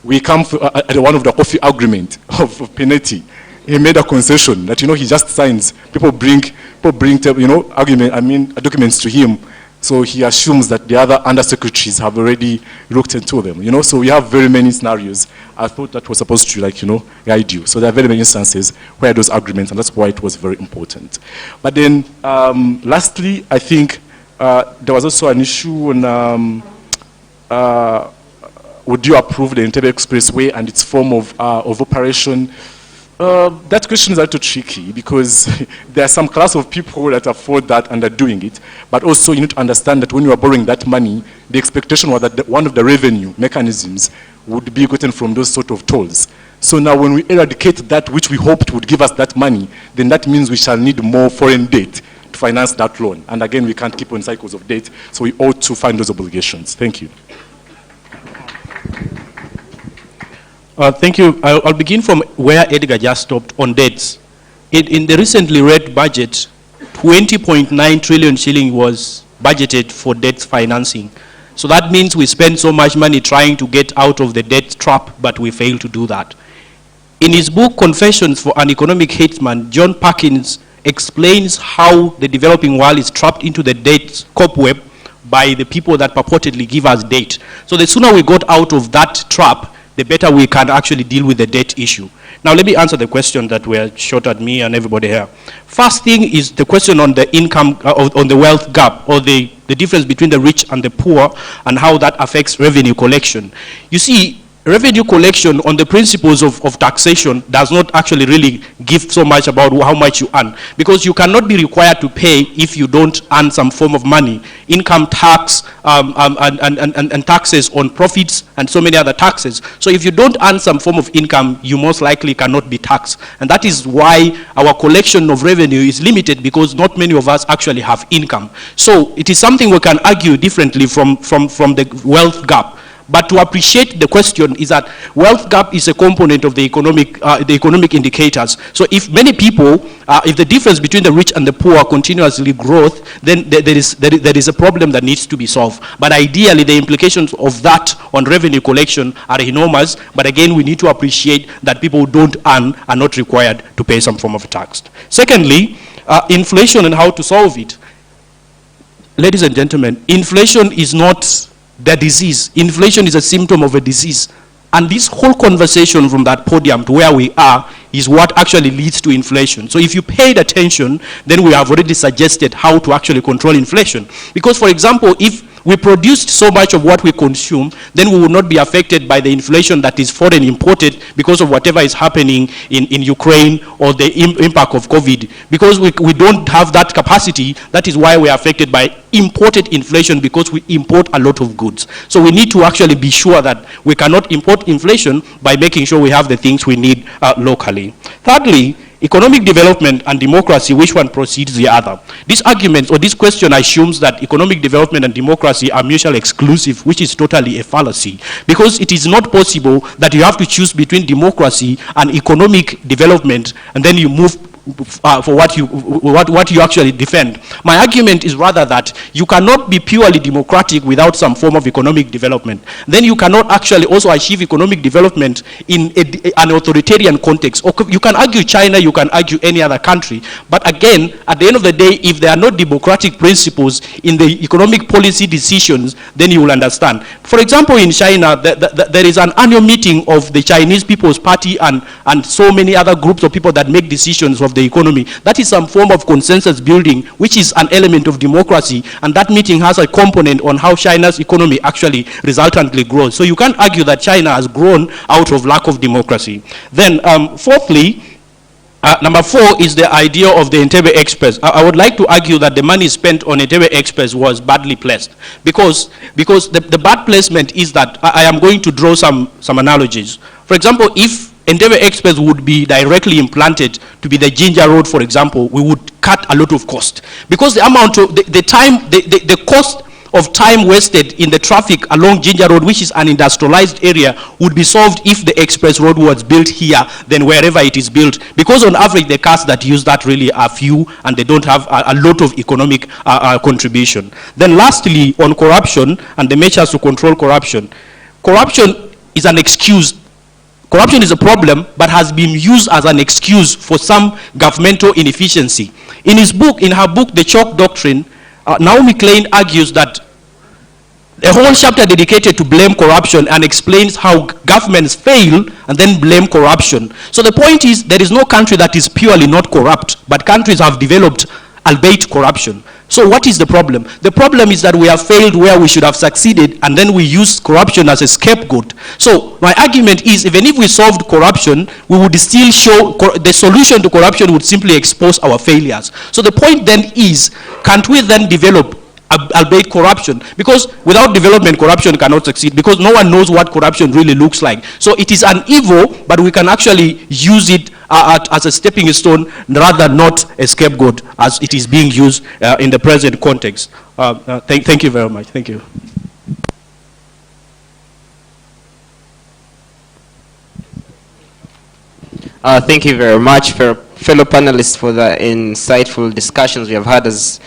Speaker 2: We come at one of the coffee agreement of Penetti. He made a concession that, he just signs. People bring documents to him. So he assumes that the other undersecretaries have already looked into them, So we have very many scenarios. I thought that was supposed to, guide you. So there are very many instances where those agreements, and that's why it was very important. But then, lastly, I think there was also an issue on would you approve the Entebbe Expressway and its form of operation? That question is a little tricky because there are some class of people that afford that and are doing it. But also you need to understand that when you are borrowing that money, the expectation was that one of the revenue mechanisms would be gotten from those sort of tolls. So now when we eradicate that which we hoped would give us that money, then that means we shall need more foreign debt to finance that loan. And again, we can't keep on cycles of debt, so we ought to find those obligations. Thank you.
Speaker 1: Thank you. I'll begin from where Edgar just stopped on debts. In the recently read budget, 20.9 trillion shilling was budgeted for debt financing. So that means we spend so much money trying to get out of the debt trap, but we fail to do that. In his book, Confessions for an Economic Hitman, John Perkins explains how the developing world is trapped into the debt cobweb by the people that purportedly give us debt. So the sooner we got out of that trap, the better we can actually deal with the debt issue. Now let me answer the question that were shot at me and everybody here. First thing is the question on the income, on the wealth gap, or the difference between the rich and the poor, and how that affects revenue collection. You see, revenue collection on the principles of taxation does not actually really give so much about how much you earn, because you cannot be required to pay if you don't earn some form of money. Income tax and taxes on profits and so many other taxes. So if you don't earn some form of income, you most likely cannot be taxed. And that is why our collection of revenue is limited, because not many of us actually have income. So it is something we can argue differently from the wealth gap. But to appreciate the question is that wealth gap is a component of the economic indicators. So if many people, if the difference between the rich and the poor continuously grows, then there is a problem that needs to be solved. But ideally, the implications of that on revenue collection are enormous. But again, we need to appreciate that people who don't earn are not required to pay some form of tax. Secondly, inflation and how to solve it. Ladies and gentlemen, inflation is not the disease. Inflation is a symptom of a disease. And this whole conversation from that podium to where we are is what actually leads to inflation. So if you paid attention, then we have already suggested how to actually control inflation. Because, for example, if we produced so much of what we consume, then we will not be affected by the inflation that is foreign imported because of whatever is happening in Ukraine or the impact of COVID. Because we don't have that capacity, that is why we are affected by imported inflation, because we import a lot of goods. So we need to actually be sure that we cannot import inflation by making sure we have the things we need locally. Thirdly, economic development and democracy, which one precedes the other? This argument or this question assumes that economic development and democracy are mutually exclusive, which is totally a fallacy. Because it is not possible that you have to choose between democracy and economic development and then you move for what you actually defend. My argument is rather that you cannot be purely democratic without some form of economic development. Then you cannot actually also achieve economic development in an authoritarian context. Or you can argue China, you can argue any other country, but again, at the end of the day, if there are no democratic principles in the economic policy decisions, then you will understand. For example, in China, there is an annual meeting of the Chinese People's Party and so many other groups of people that make decisions of the economy. That is some form of consensus building, which is an element of democracy, and that meeting has a component on how China's economy actually resultantly grows. So you can't argue that China has grown out of lack of democracy. Then fourthly, number 4 is the idea of the Entebbe Express. I would like to argue that the money spent on Entebbe Express was badly placed, because the bad placement is that I am going to draw some analogies. For example, if Entebbe Express would be directly implanted to be the Ginger Road, for example, we would cut a lot of cost, because the amount of the cost of time wasted in the traffic along Ginger Road, which is an industrialized area, would be solved if the express road was built here than wherever it is built, because on average the cars that use that really are few and they don't have a lot of economic contribution. Then lastly, on corruption and the measures to control corruption. Corruption is an excuse. Corruption is a problem, but has been used as an excuse for some governmental inefficiency. In her book, The Chalk Doctrine, Naomi Klein argues that a whole chapter dedicated to blame corruption and explains how governments fail and then blame corruption. So the point is, there is no country that is purely not corrupt, but countries have developed albeit corruption. So what is the problem? The problem is that we have failed where we should have succeeded, and then we use corruption as a scapegoat. So my argument is, even if we solved corruption, we would still show the solution to corruption would simply expose our failures. So the point then is, can't we then develop albeit corruption? Because without development, corruption cannot succeed, because no one knows what corruption really looks like. So it is an evil, but we can actually use it as a stepping stone, rather not a scapegoat as it is being used in the present context. Thank you very much. Thank you.
Speaker 3: Thank you very much, fellow panelists, for the insightful discussions we have had as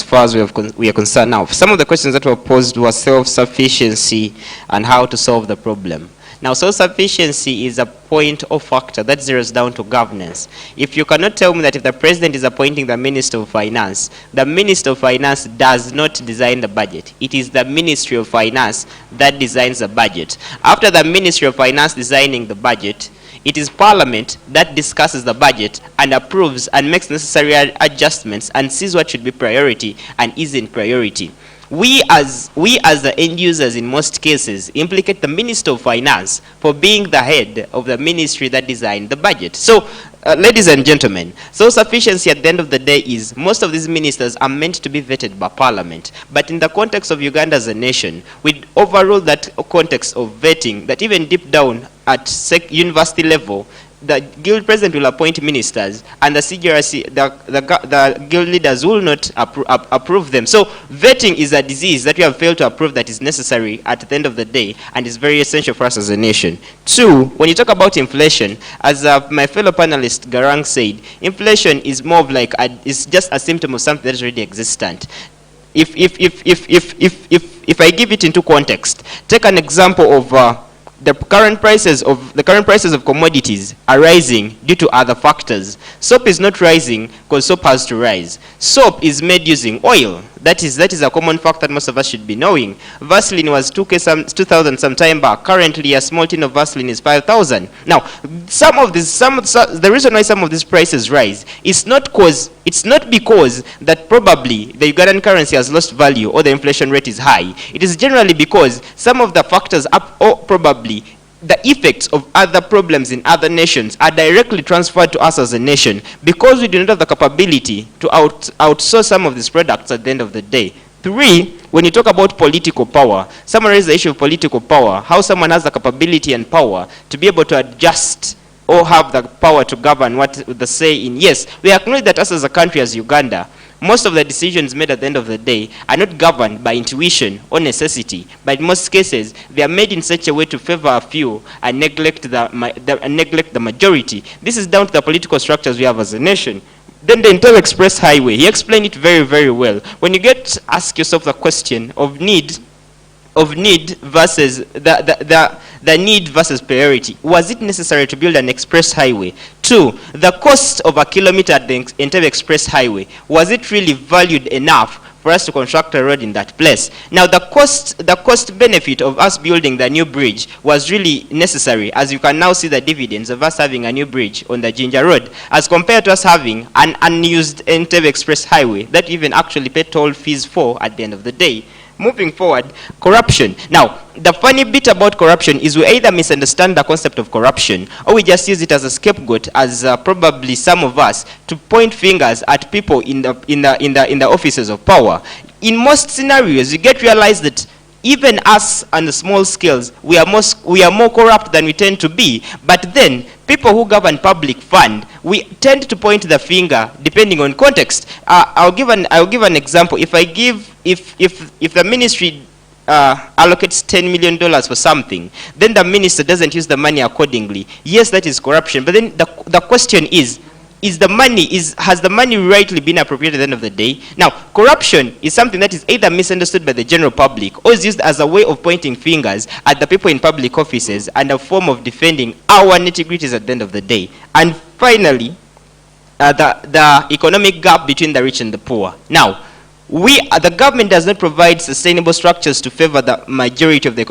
Speaker 3: far as we are concerned now. Some of the questions that were posed were self-sufficiency and how to solve the problem. Now, self-sufficiency is a point or factor that zeroes down to governance. If you cannot tell me that if the president is appointing the Minister of Finance, the Minister of Finance does not design the budget. It is the Ministry of Finance that designs the budget. After the Ministry of Finance designing the budget, it is Parliament that discusses the budget and approves and makes necessary adjustments and sees what should be priority and isn't priority. We as the end users in most cases implicate the Minister of Finance for being the head of the ministry that designed the budget. So, ladies and gentlemen, self-sufficiency at the end of the day is most of these ministers are meant to be vetted by Parliament. But in the context of Uganda as a nation, we overrule that context of vetting that even deep down at university level, the guild president will appoint ministers and the CGRC, the guild leaders will not approve them. So vetting is a disease that we have failed to approve that is necessary at the end of the day and is very essential for us as a nation. Two, when you talk about inflation, as my fellow panelist Garang said, inflation is more of like, it's just a symptom of something that is already existent. If I give it into context, take an example of the current prices of commodities are rising due to other factors. Soap is not rising because soap has to rise. Soap is made using oil. That is a common fact that most of us should be knowing. Vaseline was 2,000 some time back. Currently, a small tin of Vaseline is 5,000. Now, the reason why some of these prices rise is not because that probably the Ugandan currency has lost value or the inflation rate is high. It is generally because some of the factors or probably the effects of other problems in other nations are directly transferred to us as a nation because we do not have the capability to outsource some of these products at the end of the day. Three, when you talk about political power, someone raised the issue of political power, how someone has the capability and power to be able to adjust or have the power to govern what the say in. Yes, we acknowledge that us as a country, as Uganda, most of the decisions made at the end of the day are not governed by intuition or necessity, but in most cases, they are made in such a way to favor a few and neglect the majority. This is down to the political structures we have as a nation. Then the Intel Express Highway, he explained it very, very well. When you ask yourself the question of need versus the need versus priority. Was it necessary to build an express highway? Two, the cost of a kilometer at the Entebbe Express Highway, was it really valued enough for us to construct a road in that place? Now, the cost benefit of us building the new bridge was really necessary, as you can now see the dividends of us having a new bridge on the Ginger Road, as compared to us having an unused Entebbe Express Highway that even actually pay toll fees for at the end of the day. Moving forward, corruption. Now, the funny bit about corruption is we either misunderstand the concept of corruption or we just use it as a scapegoat, as probably some of us, to point fingers at people in the offices of power. In most scenarios, you get realized that even us on the small scales, we are more corrupt than we tend to be. But then, people who govern public fund, we tend to point the finger depending on context. I'll give an example. If the ministry allocates $10 million for something, then the minister doesn't use the money accordingly. Yes, that is corruption. But then the question is has the money rightly been appropriated at the end of the day? Now, corruption is something that is either misunderstood by the general public or is used as a way of pointing fingers at the people in public offices and a form of defending our nitty-gritties at the end of the day. And finally, the economic gap between the rich and the poor. Now, the government does not provide sustainable structures to favor the majority of the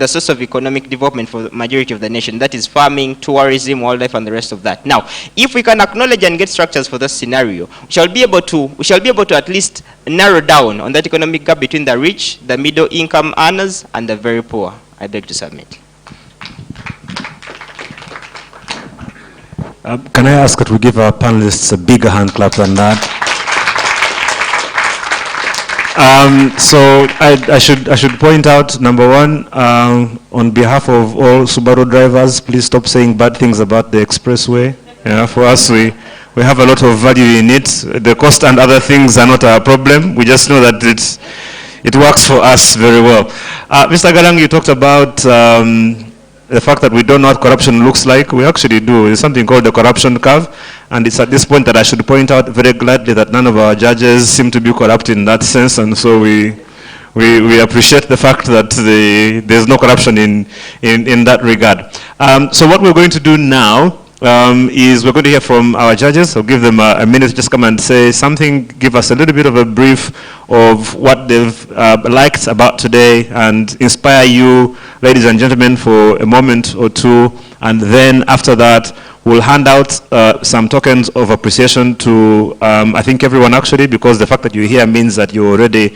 Speaker 3: source of economic development for the majority of the nation. That is farming, tourism, wildlife, and the rest of that. Now, if we can acknowledge and get structures for this scenario, we shall be able to at least narrow down on that economic gap between the rich, the middle income earners, and the very poor. I beg to submit.
Speaker 5: Can I ask that we give our panelists a bigger hand clap than that? So I should point out, number one, on behalf of all Subaru drivers, please stop saying bad things about the Expressway. For us, we have a lot of value in it. The cost and other things are not our problem. We just know that it works for us very well. Mr. Garang, you talked about the fact that we don't know what corruption looks like. We actually do. There's something called the corruption curve. And it's at this point that I should point out very gladly that none of our judges seem to be corrupt in that sense. And so we we appreciate the fact that there's no corruption in that regard. So what we're going to do now is we're going to hear from our judges. I'll give them a minute to just come and say something, give us a little bit of a brief of what they've liked about today and inspire you, ladies and gentlemen, for a moment or two. And then after that, we'll hand out some tokens of appreciation to, I think, everyone actually, because the fact that you're here means that you're already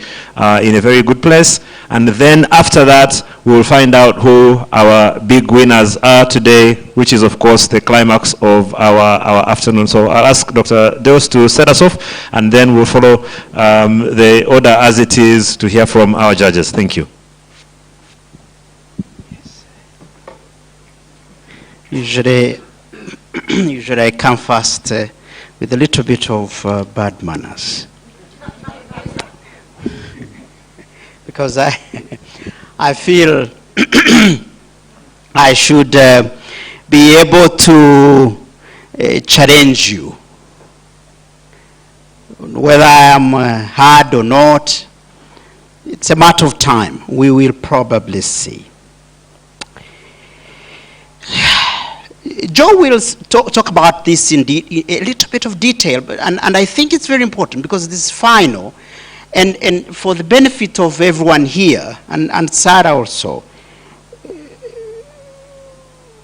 Speaker 5: in a very good place. And then after that, we'll find out who our big winners are today, which is, of course, the climax of our afternoon. So I'll ask Dr. Deus to set us off, and then we'll follow the order as it is to hear from our judges. Thank you.
Speaker 19: Usually I come first with a little bit of bad manners. Because I feel I should be able to challenge you. Whether I am hard or not, it's a matter of time. We will probably see. Joe will talk about this in a little bit of detail, and I think it's very important because this is final, and for the benefit of everyone here, and Sarah also.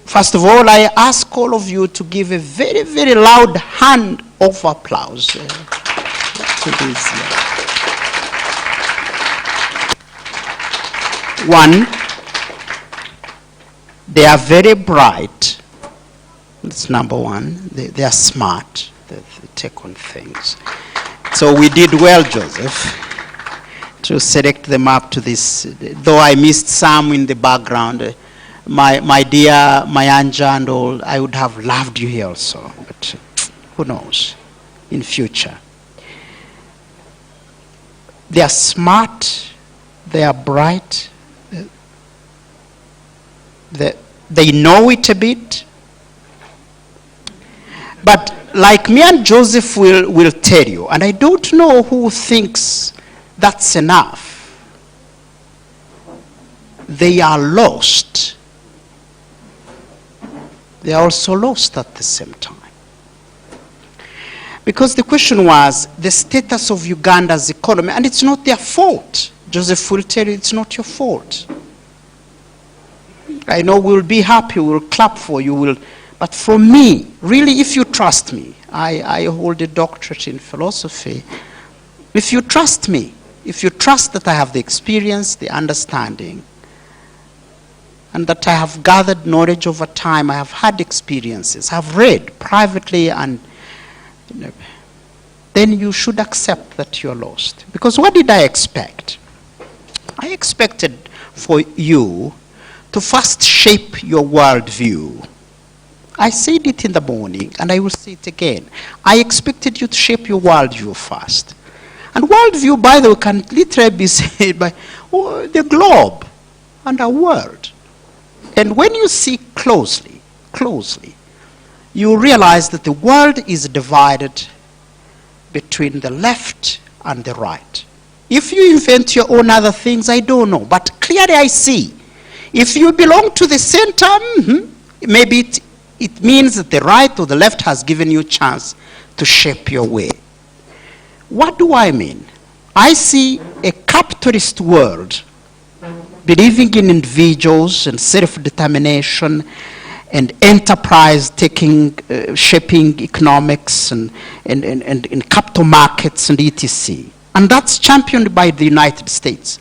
Speaker 19: First of all, I ask all of you to give a very, very loud hand of applause to this. One, they are very bright. That's number one. They are smart. They take on things. So we did well, Joseph, to select them up to this. Though I missed some in the background, my dear Mayanja and all, I would have loved you here also. But who knows, in future. They are smart. They are bright. They know it a bit. But like me and Joseph will tell you, and I don't know who thinks that's enough, they are lost. They are also lost at the same time. Because the question was the status of Uganda's economy, and it's not their fault. Joseph will tell you it's not your fault. I know we'll be happy, we'll clap for you, but for me, really, if you trust me, I hold a doctorate in philosophy. If you trust me, if you trust that I have the experience, the understanding, and that I have gathered knowledge over time, I have had experiences, I've read privately, and then you should accept that you're lost. Because what did I expect? I expected for you to first shape your worldview. I said it in the morning, and I will say it again. I expected you to shape your worldview first. And worldview, by the way, can literally be said by the globe and our world. And when you see closely, you realize that the world is divided between the left and the right. If you invent your own other things, I don't know. But clearly I see. If you belong to the center, maybe it means that the right or the left has given you a chance to shape your way. What do I mean? I see a capitalist world believing in individuals and self-determination and enterprise shaping economics and capital markets and etc. And that's championed by the United States.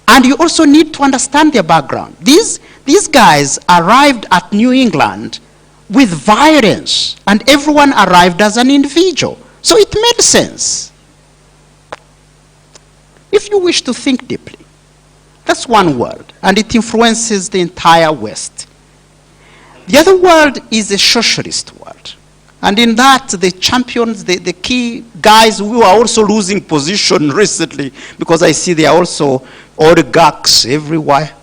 Speaker 19: And you also need to understand their background. These guys arrived at New England with violence, and everyone arrived as an individual. So it made sense. If you wish to think deeply, that's one world, and it influences the entire West. The other world is a socialist world. And in that, the champions, the key guys who are also losing position recently, because I see they are also oligarchs everywhere,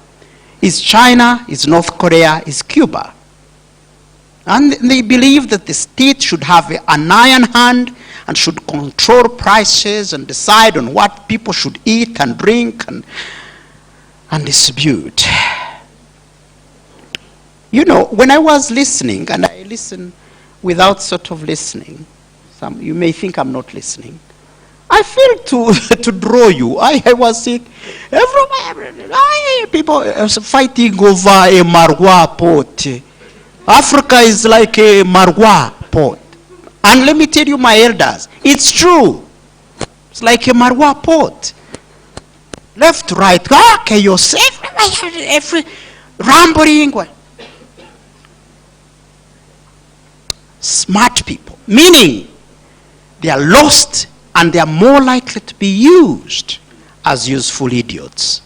Speaker 19: is China, is North Korea, is Cuba. And they believe that the state should have an iron hand and should control prices and decide on what people should eat and drink and distribute. You know, when I was listening, and I listen without sort of listening, you may think I'm not listening, I feel to draw you. I was sick. People fighting over a marwa pot. Africa is like a marwa pot. And let me tell you, my elders, it's true. It's like a marwa pot. Left, right, chaos, every rambling. Smart people, meaning they are lost and they are more likely to be used as useful idiots.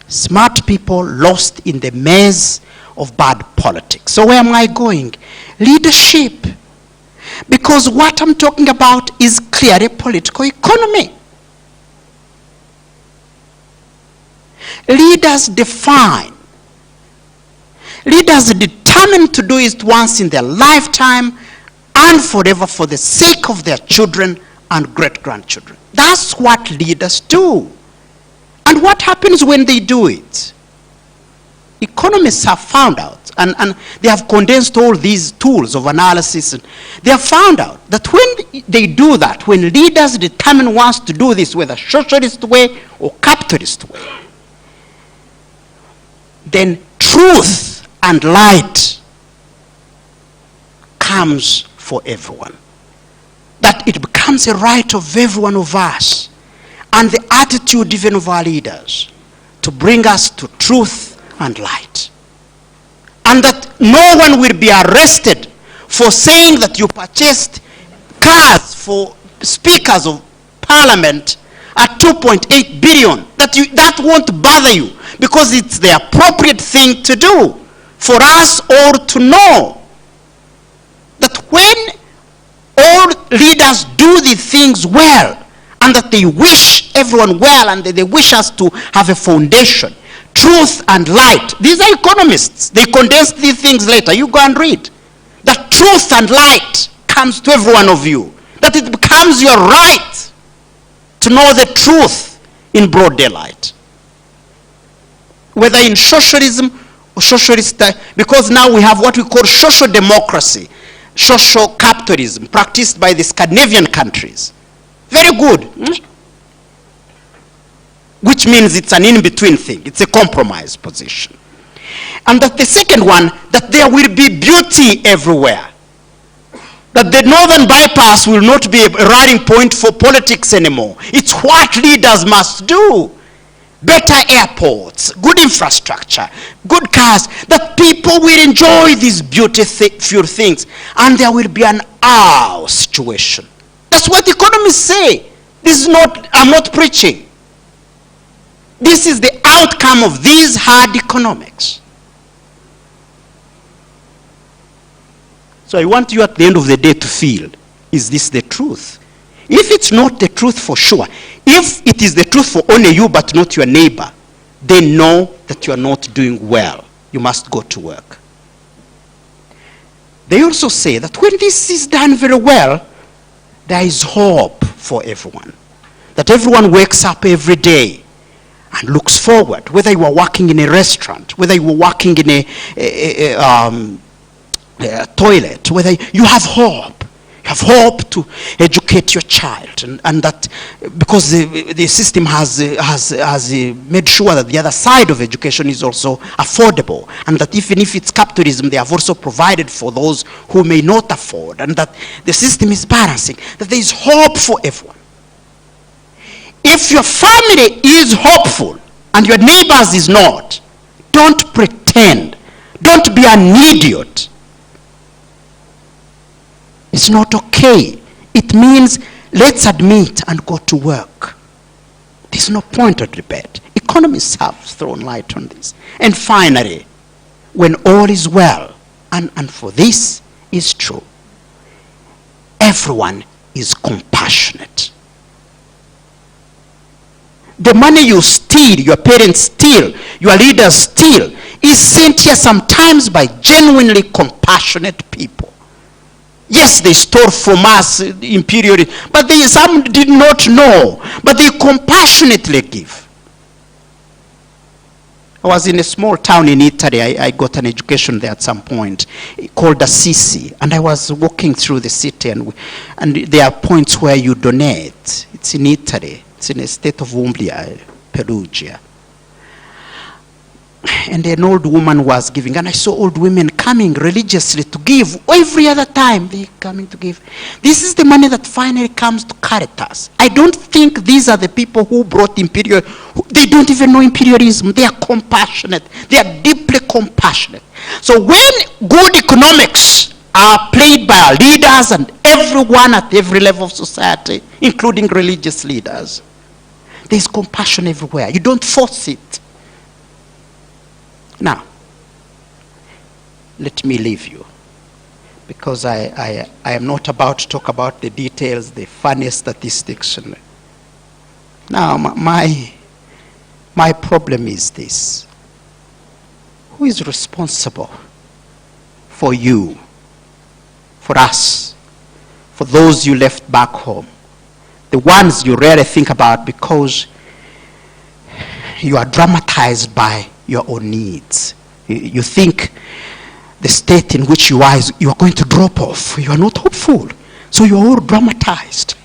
Speaker 19: Smart people lost in the maze of bad politics. So where am I going? Leadership. Because what I'm talking about is clearly political economy. Leaders define. Leaders determined to do it once in their lifetime and forever for the sake of their children and great-grandchildren. That's what leaders do. And what happens when they do it? Economists have found out, and they have condensed all these tools of analysis, and they have found out that when they do that, when leaders determine once to do this, whether socialist way or capitalist way, then truth and light comes for everyone. That it becomes a right of every one of us, and the attitude even of our leaders, to bring us to truth and light. And that no one will be arrested for saying that you purchased cars for speakers of parliament at 2.8 billion. That won't bother you, because it's the appropriate thing to do for us all to know that when all leaders do the things well, and that they wish everyone well, and that they wish us to have a foundation, truth and light. These are economists. They condense these things later. You go and read. That truth and light comes to every one of you. That it becomes your right to know the truth in broad daylight. Whether in socialism or socialist, because now we have what we call social democracy, social capitalism, practiced by the Scandinavian countries. Very good. Which means it's an in-between thing. It's a compromise position. And that the second one, that there will be beauty everywhere. That the northern bypass will not be a rallying point for politics anymore. It's what leaders must do. Better airports, good infrastructure, good cars, that people will enjoy these beautiful things, and there will be an "ow" situation. That's what economists say. This is not, I'm not preaching. This is the outcome of these hard economics. So I want you at the end of the day to feel, is this the truth? If it's not the truth, for sure, if it is the truth for only you but not your neighbor, then know that you are not doing well. You must go to work. They also say that when this is done very well, there is hope for everyone. That everyone wakes up every day and looks forward, whether you are working in a restaurant, whether you are working in a toilet, whether you have hope. You have hope to educate your child, and that because the system has made sure that the other side of education is also affordable, and that even if it's capitalism, they have also provided for those who may not afford, and that the system is balancing, that there is hope for everyone. If your family is hopeful and your neighbors is not, don't pretend. Don't be an idiot. It's not okay. It means let's admit and go to work. There's no point of debate. Economists have thrown light on this. And finally, when all is well, and for this is true, everyone is compassionate. The money you steal, your parents steal, your leaders steal, is sent here sometimes by genuinely compassionate people. Yes, they stole from us imperial, but some did not know, but they compassionately give. I was in a small town in Italy. I got an education there at some point called Assisi, and I was walking through the city, and there are points where you donate. It's in Italy. It's in the state of Umbria, Perugia. And an old woman was giving, and I saw old women coming religiously to give. Every other time they're coming to give. This is the money that finally comes to Caritas. I don't think these are the people who brought imperial. They don't even know imperialism. They are compassionate. They are deeply compassionate. So when good economics are played by our leaders and everyone at every level of society, including religious leaders, there's compassion everywhere. You don't force it. Now, let me leave you, because I am not about to talk about the details, the funny statistics. Now, my problem is this. Who is responsible for you, for us, for those you left back home? The ones you rarely think about because you are dramatized by your own needs. You think the state in which you are going to drop off. You are not hopeful. So you are all dramatized.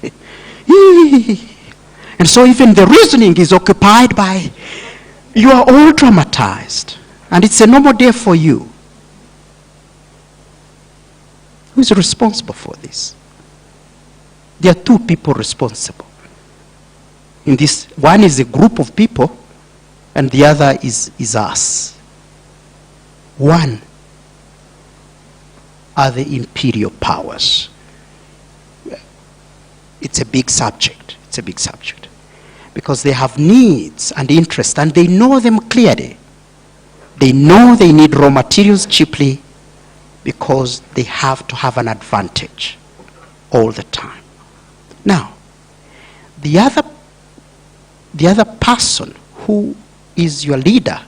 Speaker 19: And so even the reasoning is occupied by, you are all dramatized. And it's a normal day for you. Who is responsible for this? There are two people responsible. In this, one is a group of people, and the other is us. One are the imperial powers. It's a big subject. It's a big subject. Because they have needs and interests, and they know them clearly. They know they need raw materials cheaply because they have to have an advantage all the time. Now, the other person who is your leader,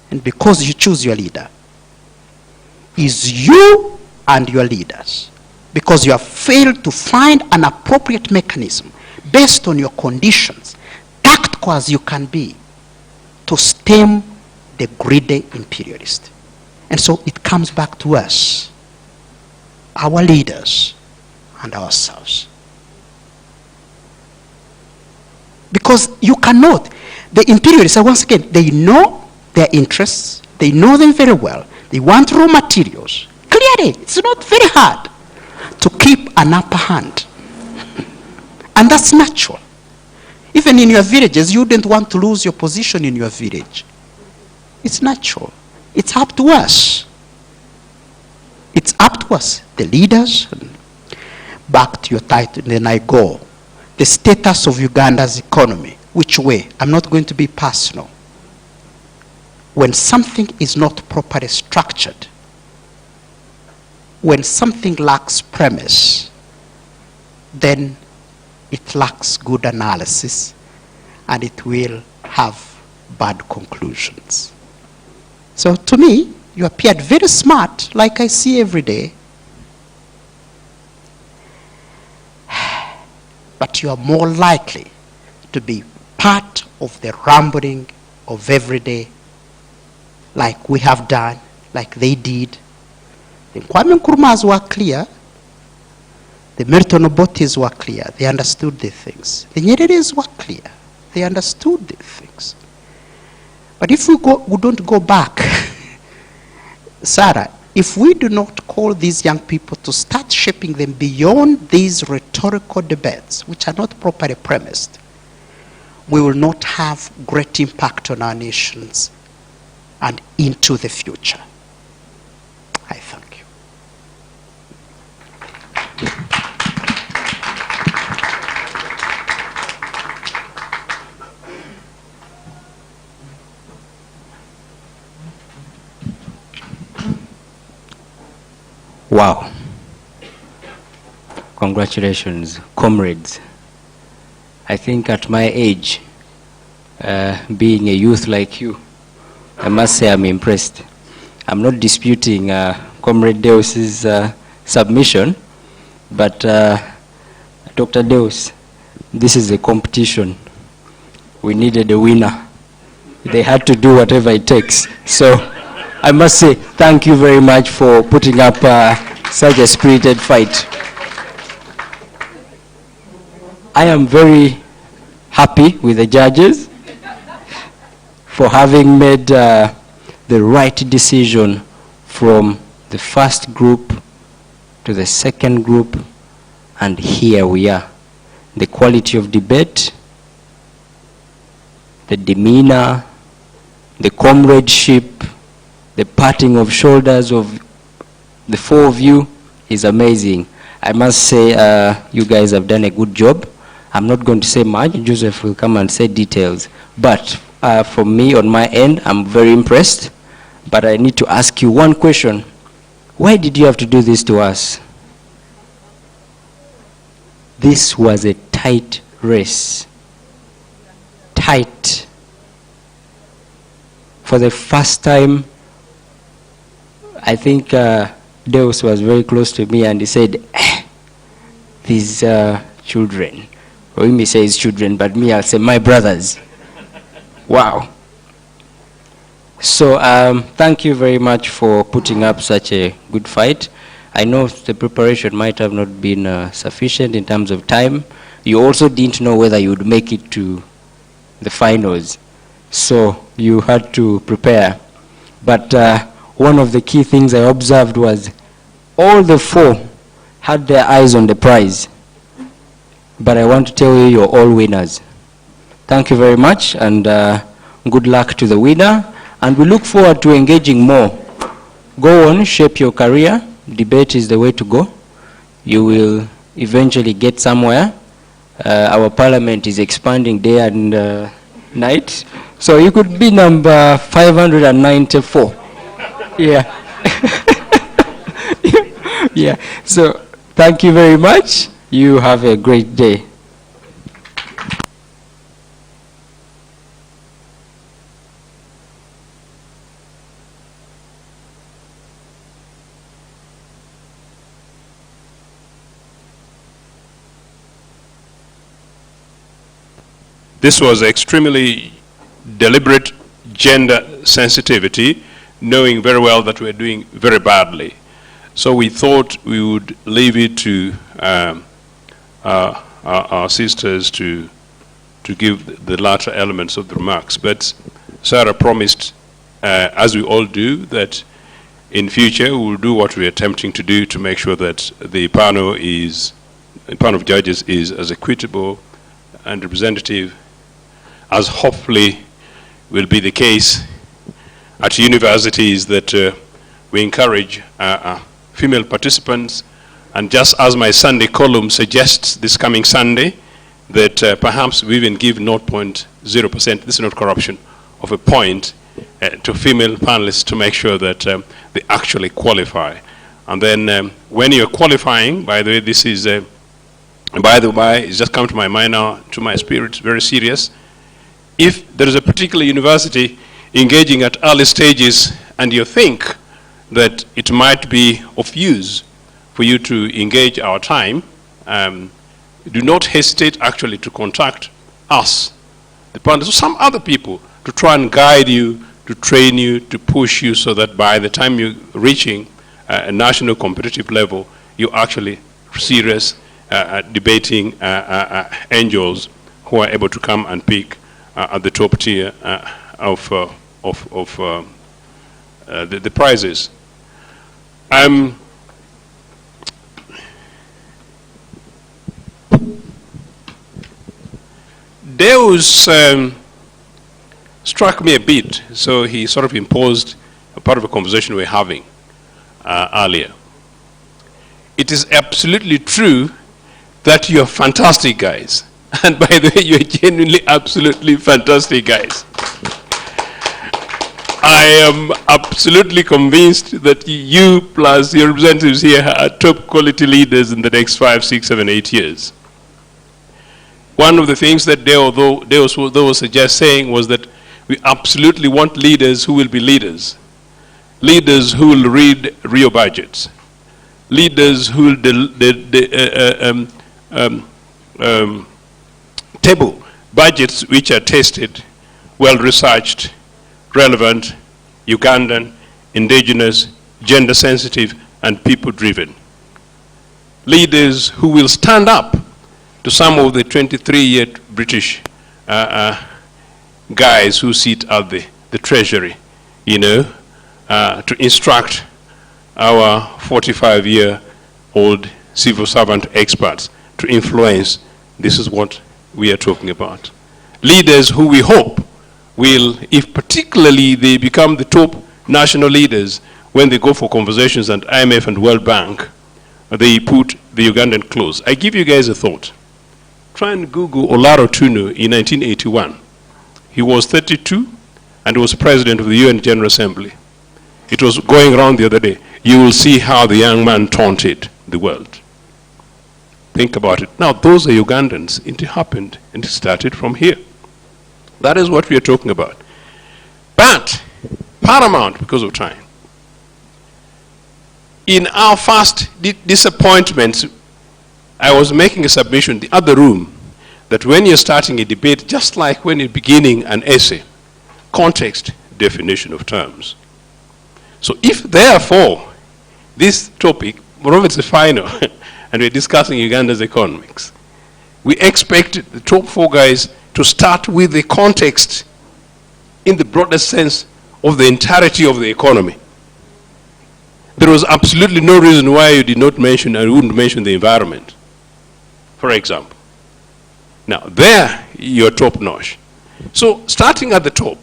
Speaker 19: and because you choose your leader, is you and your leaders, because you have failed to find an appropriate mechanism based on your conditions, tactical as you can be, to stem the greedy imperialist. And so it comes back to us, our leaders, and ourselves. Because you cannot. The imperialists, once again, they know their interests. They know them very well. They want raw materials. Clearly, it's not very hard to keep an upper hand. And that's natural. Even in your villages, you wouldn't want to lose your position in your village. It's natural. It's up to us. It's up to us, the leaders. Back to your title, then I go. The status of Uganda's economy. Which way? I'm not going to be personal. When something is not properly structured, when something lacks premise, then it lacks good analysis and it will have bad conclusions. So to me, you appeared very smart, like I see every day. But you are more likely to be part of the rambling of every day, like we have done, like they did. The Kwame Nkrumahs were clear. The Milton Obotes were clear. They understood the things. The Nyereres were clear. They understood the things. But if we don't go back, Sarah, if we do not call these young people to start shaping them beyond these rhetorical debates, which are not properly premised, we will not have great impact on our nations and into the future. I thank you.
Speaker 11: Wow. Congratulations, comrades. I think at my age, being a youth like you, I must say I'm impressed. I'm not disputing Comrade Deus's submission, but Dr. Deus, this is a competition. We needed a winner. They had to do whatever it takes. So I must say thank you very much for putting up such a spirited fight. I am very happy with the judges for having made the right decision from the first group to the second group, and here we are. The quality of debate, the demeanor, the comradeship, the patting of shoulders of the four of you is amazing. I must say you guys have done a good job. I'm not going to say much. Joseph will come and say details. But from me, on my end, I'm very impressed. But I need to ask you one question. Why did you have to do this to us? This was a tight race. Tight. For the first time, I think Deus was very close to me and he said, these children. Or he may say his children, but me, I'll say my brothers. Wow. So thank you very much for putting up such a good fight. I know the preparation might have not been sufficient in terms of time. You also didn't know whether you would make it to the finals. So you had to prepare. But one of the key things I observed was all the four had their eyes on the prize. But I want to tell you, you're all winners. Thank you very much, and good luck to the winner. And we look forward to engaging more. Go on, shape your career. Debate is the way to go. You will eventually get somewhere. Our parliament is expanding day and night. So you could be number 594. Yeah. Yeah. So thank you very much. You have a great day.
Speaker 6: This was extremely deliberate gender sensitivity, knowing very well that we're doing very badly. So we thought we would leave it to our sisters to give the latter elements of the remarks. But Sarah promised, as we all do, that in future we will do what we are attempting to do to make sure that the panel of judges is as equitable and representative as hopefully will be the case at universities, that we encourage female participants. And just as my Sunday column suggests this coming Sunday, that perhaps we even give 0.0%, this is not corruption, of a point to female panelists to make sure that they actually qualify. And then when you're qualifying, by the way, this is, by the way, it's just come to my mind now, to my spirit, very serious. If there is a particular university engaging at early stages and you think that it might be of use for you to engage our time, do not hesitate actually to contact us, the panelists, or some other people, to try and guide you, to train you, to push you, so that by the time you're reaching a national competitive level, you're actually serious debating angels who are able to come and pick at the top tier of the prizes. Deus struck me a bit, so he sort of imposed a part of a conversation we're having earlier. It is absolutely true that you're fantastic guys. And by the way, you're genuinely absolutely fantastic guys. I am absolutely convinced that you plus your representatives here are top quality leaders in the next 5, 6, 7, 8 years. One of the things that Deus was just saying was that We absolutely want leaders who will be leaders. Leaders who will read real budgets. Leaders who will table budgets which are tested, well-researched, relevant, Ugandan, indigenous, gender-sensitive, and people-driven. Leaders who will stand up to some of the 23-year British guys who sit at the Treasury, you know, to instruct our 45-year-old civil servant experts to influence. This is what we are talking about. Leaders who we hope will, if particularly they become the top national leaders when they go for conversations at IMF and World Bank, they put the Ugandan clause. I give you guys a thought. Try and Google Olaro Tunu in 1981. He was 32 and was president of the UN General Assembly. It was going around the other day. You will see how the young man taunted the world. Think about it. Now, those are Ugandans. It happened, and it started from here. That is what we are talking about. But, paramount, because of time, in our first disappointments, I was making a submission in the other room that when you're starting a debate, just like when you're beginning an essay, context, definition of terms. So if, therefore, this topic, moreover it's the final, and we're discussing Uganda's economics, we expect the top four guys to start with the context in the broadest sense of the entirety of the economy. There was absolutely no reason why you did not mention and wouldn't mention the environment, for example. Now, there you're top notch. So, starting at the top,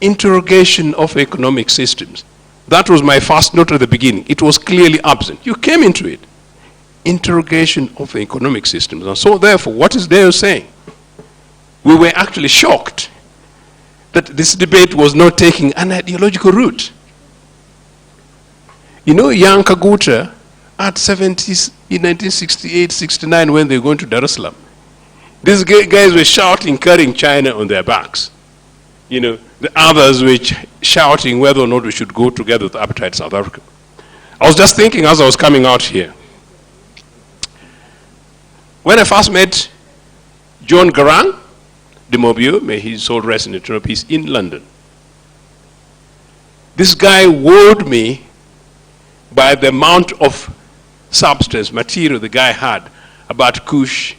Speaker 6: interrogation of economic systems. That was my first note at the beginning. It was clearly absent. You came into it. Interrogation of economic systems. And so, therefore, what is there saying? We were actually shocked that this debate was not taking an ideological route. You know, young Kaguta at 70s in 1968, 69, when they were going to Dar es Salaam, these guys were shouting, carrying China on their backs. You know, the others were shouting whether or not we should go together with apartheid South Africa. I was just thinking as I was coming out here. When I first met John Garang, de Mobio, may his soul rest in eternal peace, in London, this guy wowed me by the amount of substance, material the guy had about Kush,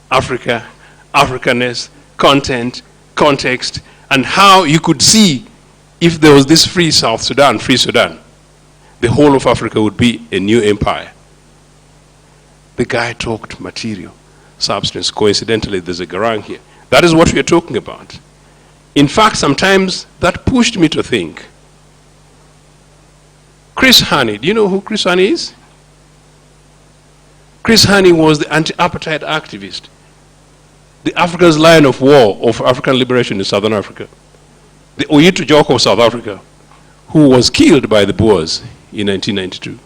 Speaker 6: Africa, Africanness, content, context, and how you could see if there was this free South Sudan, free Sudan, the whole of Africa would be a new empire. The guy talked material, substance. Coincidentally, there's a Garang here. That is what we are talking about. In fact, sometimes that pushed me to think. Chris Hani, do you know who Chris Hani is? Chris Hani was the anti-apartheid activist, the Africa's line of war of African liberation in Southern Africa, the Ogutu Joko of South Africa, who was killed by the Boers in 1992.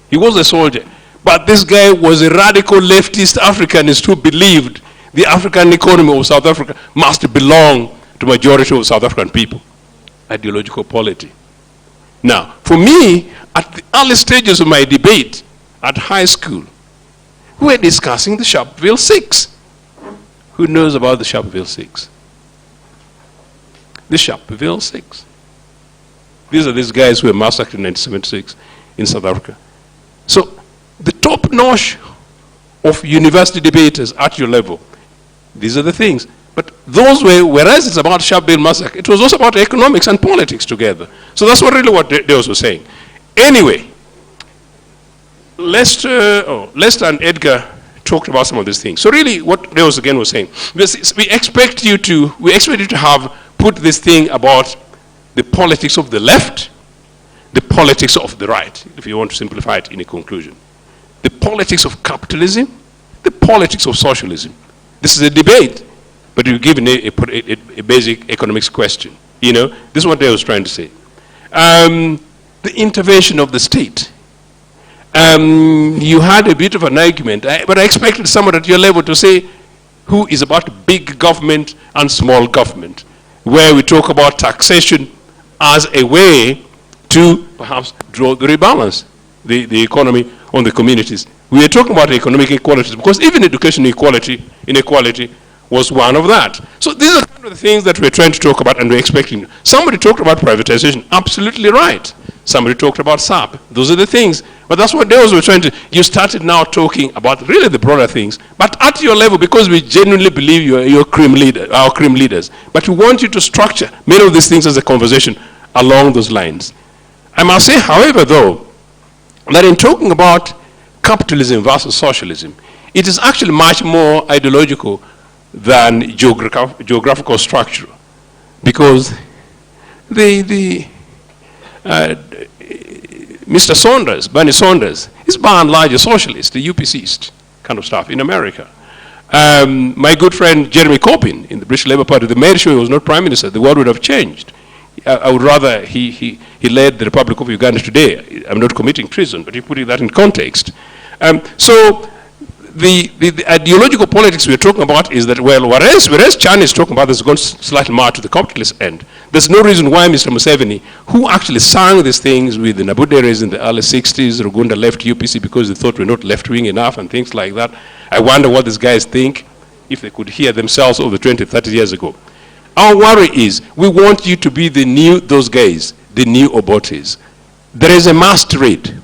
Speaker 6: He was a soldier, but this guy was a radical leftist Africanist who believed the African economy of South Africa must belong to the majority of South African people. Ideological polity. Now, for me, at the early stages of my debate at high school, we were discussing the Sharpeville 6. Who knows about the Sharpeville 6? The Sharpeville 6. These are these guys who were massacred in 1976 in South Africa. So, the top notch of university debaters at your level, these are the things. But those were, whereas it's about Sharpeville massacre, it was also about economics and politics together. So that's what they also saying. Anyway, Leister and Edgar talked about some of these things. So really, what Deus again was saying, we expect you to have put this thing about the politics of the left, the politics of the right, if you want to simplify it in a conclusion. The politics of capitalism, the politics of socialism. This is a debate, but you're given a basic economics question. You know, this is what Deus was trying to say. The intervention of the state. You had a bit of an argument, but I expected someone at your level to say who is about big government and small government. where we talk about taxation as a way to perhaps draw the rebalance, the economy on the communities. We are talking about economic inequalities because even education inequality was one of that. So these are kind of the things that we're trying to talk about and we're expecting. Somebody talked about privatization, absolutely right. Somebody talked about SAP. Those are the things. But that's what those were trying to, you started now talking about really the broader things. But at your level, because we genuinely believe you're cream leader, our cream leaders, but we want you to structure many of these things as a conversation along those lines. I must say, however, though, that in talking about capitalism versus socialism, it is actually much more ideological than geographical structure. Because Mr. Saunders, Bernie Saunders, is by and large a socialist, a UPCist kind of stuff in America. My good friend Jeremy Corbyn in the British Labour Party, they made sure he was not Prime Minister, the world would have changed. I would rather he led the Republic of Uganda today. I'm not committing treason, but you're putting that in context. So the ideological politics we're talking about is that, well, whereas China is talking about this going slightly more to the capitalist end, there's no reason why Mr. Museveni, who actually sang these things with the Nabuderes in the early 60s, Rugunda left UPC because they thought we're not left-wing enough and things like that. I wonder what these guys think if they could hear themselves over 20, 30 years ago. Our worry is we want you to be those guys, the new Obotes. There is a must read.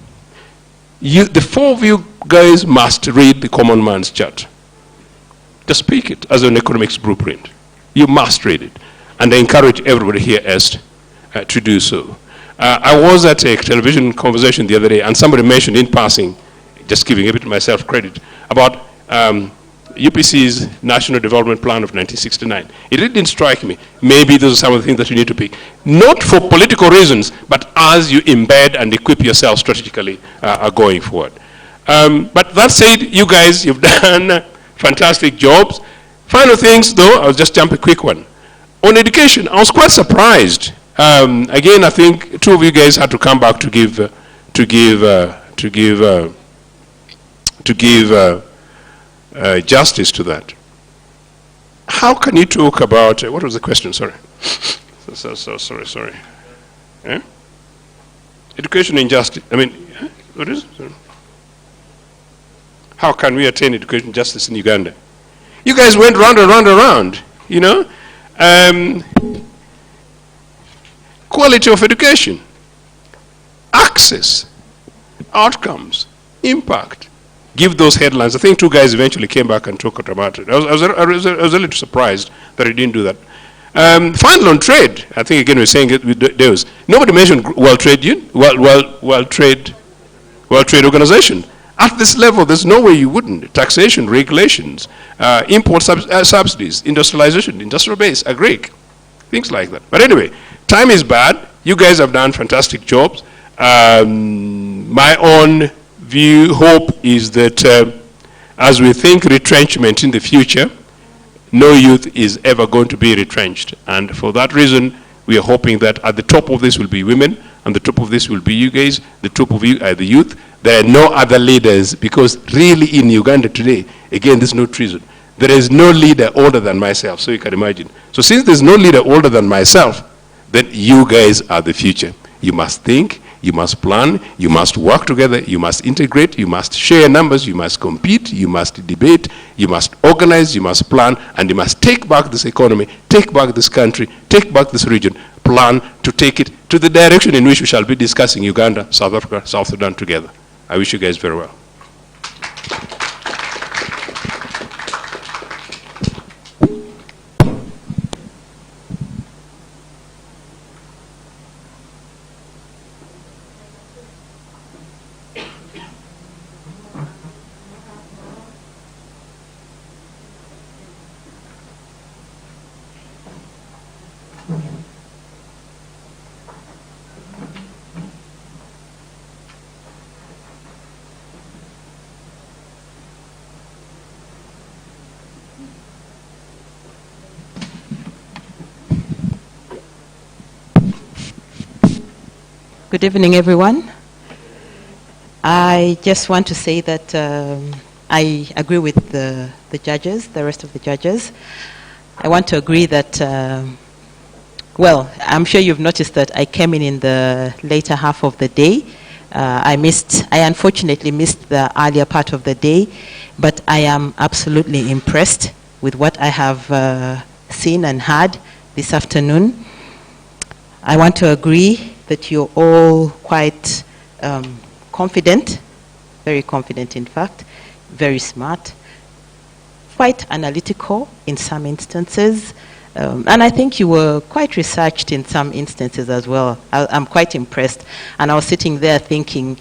Speaker 6: The four of you guys must read the Common Man's Chart. Just pick it as an economics blueprint. You must read it. And I encourage everybody here to do so. I was at a television conversation the other day, and somebody mentioned in passing, just giving a bit of myself credit, about UPC's National Development Plan of 1969. It really didn't strike me. Maybe those are some of the things that you need to pick. Not for political reasons, but as you embed and equip yourself strategically going forward. But that said, you guys, you've done fantastic jobs. Final things, though, I'll just jump a quick one. On education, I was quite surprised. Again, I think two of you guys had to come back to give justice to that. How can you talk about, what was the question, sorry? Sorry. Eh? Education injustice, I mean, what is it? How can we attain education justice in Uganda? You guys went round and round and round, you know? Quality of education, access, outcomes, impact. Give those headlines. I think two guys eventually came back and talked about it. I was a little surprised that he didn't do that. Final on trade. I think again we're saying it with those. Nobody mentioned World Trade Union, World Trade Organization. At this level, there's no way you wouldn't. Taxation, regulations, import subsidies, industrialization, industrial base, agric, things like that. But anyway, time is bad. You guys have done fantastic jobs. My own hope is that as we think retrenchment in the future, no youth is ever going to be retrenched. And for that reason, we are hoping that at the top of this will be women, and the top of this will be you guys, the top of you are the youth. There are no other leaders, because really in Uganda today, again, there's no treason. There is no leader older than myself, so you can imagine. So since there's no leader older than myself, then you guys are the future. You must think, you must plan, you must work together, you must integrate, you must share numbers, you must compete, you must debate, you must organize, you must plan, and you must take back this economy, take back this country, take back this region, plan to take it to the direction in which we shall be discussing Uganda, South Africa, South Sudan together. I wish you guys very well.
Speaker 20: Good evening, everyone. I just want to say that I agree with the judges, the rest of the judges. I want to agree that Well, I'm sure you've noticed that I came in the later half of the day. I unfortunately missed the earlier part of the day, but I am absolutely impressed with what I have seen and heard this afternoon. I want to agree that you're all quite confident, very confident in fact, very smart, quite analytical in some instances, and I think you were quite researched in some instances as well. I'm quite impressed. And I was sitting there thinking,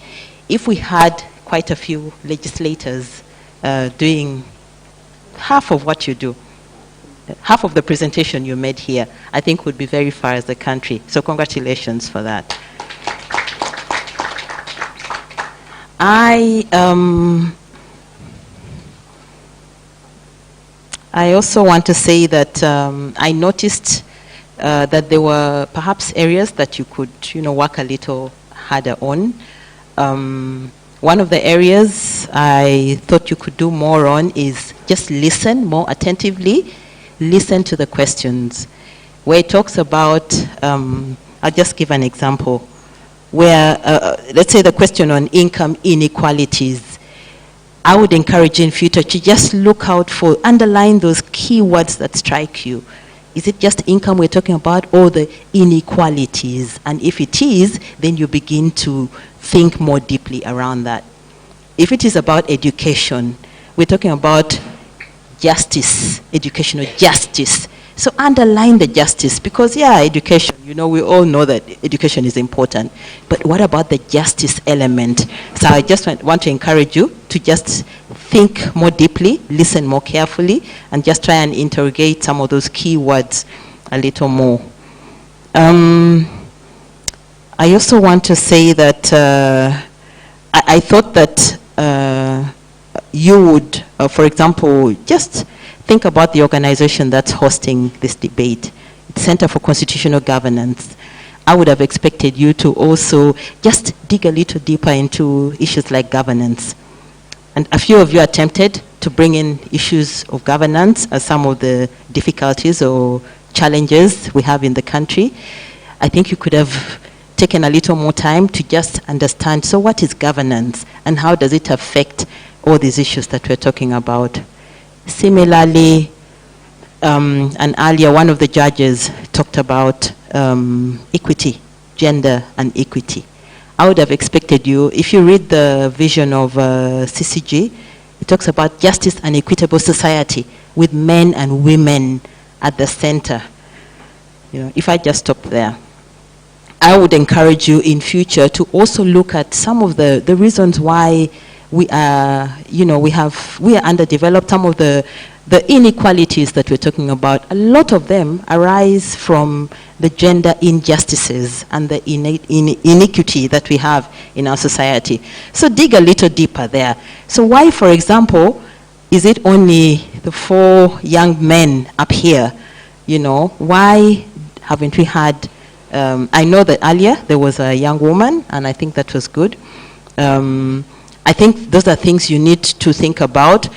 Speaker 20: if we had quite a few legislators doing half of what you do, half of the presentation you made here, I think would be very far as a country. So congratulations for that. I also want to say that I noticed that there were perhaps areas that you could, work a little harder on. One of the areas I thought you could do more on is just listen more attentively, listen to the questions. Where it talks about, I'll just give an example, where, let's say the question on income inequalities, I would encourage you in future to just look out for, underline those keywords that strike you. Is it just income we're talking about, or the inequalities? And if it is, then you begin to think more deeply around that. If it is about education, we're talking about justice, educational justice. So underline the justice, because education, we all know that education is important. But what about the justice element? So I just want to encourage you to just think more deeply, listen more carefully, and just try and interrogate some of those key words a little more. I also want to say that I thought that you would, for example, just think about the organization that's hosting this debate, Center for Constitutional Governance. I would have expected you to also just dig a little deeper into issues like governance. And a few of you attempted to bring in issues of governance as some of the difficulties or challenges we have in the country. I think you could have taken a little more time to just understand, so what is governance and how does it affect all these issues that we're talking about? Similarly, and earlier one of the judges talked about equity, gender and equity. I would have expected you, if you read the vision of CCG, it talks about justice and equitable society with men and women at the center. If I just stop there, I would encourage you in future to also look at some of the reasons why we are, we are underdeveloped. Some of the inequalities that we're talking about, a lot of them arise from the gender injustices and the inequity that we have in our society. So dig a little deeper there. So why, for example, is it only the 4 young men up here? Why haven't we had, I know that earlier there was a young woman, and I think that was good. I think those are things you need to think about.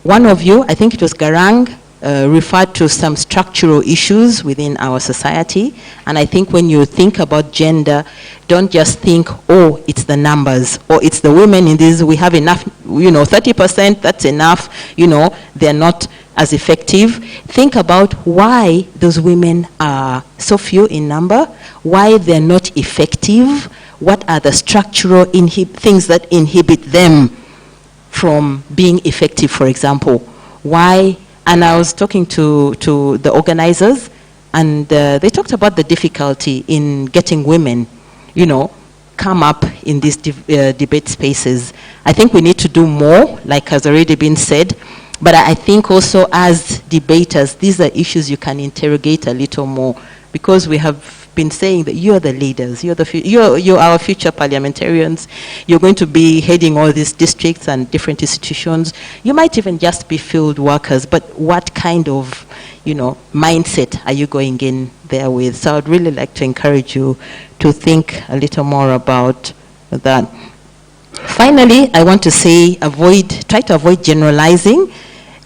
Speaker 20: One of you, I think it was Garang, referred to some structural issues within our society. And I think when you think about gender, don't just think, oh, it's the numbers, or it's the women in this, we have enough, 30%, that's enough, they're not as effective. Think about why those women are so few in number, why they're not effective, what are the structural things that inhibit them from being effective, for example. Why? And I was talking to the organizers, and they talked about the difficulty in getting women, come up in these debate spaces. I think we need to do more, like has already been said, but I think also as debaters, these are issues you can interrogate a little more, because we have been saying that you're the leaders, you're our future parliamentarians, you're going to be heading all these districts and different institutions. You might even just be field workers, but what kind of, mindset are you going in there with? So I'd really like to encourage you to think a little more about that. Finally, I want to say try to avoid generalizing.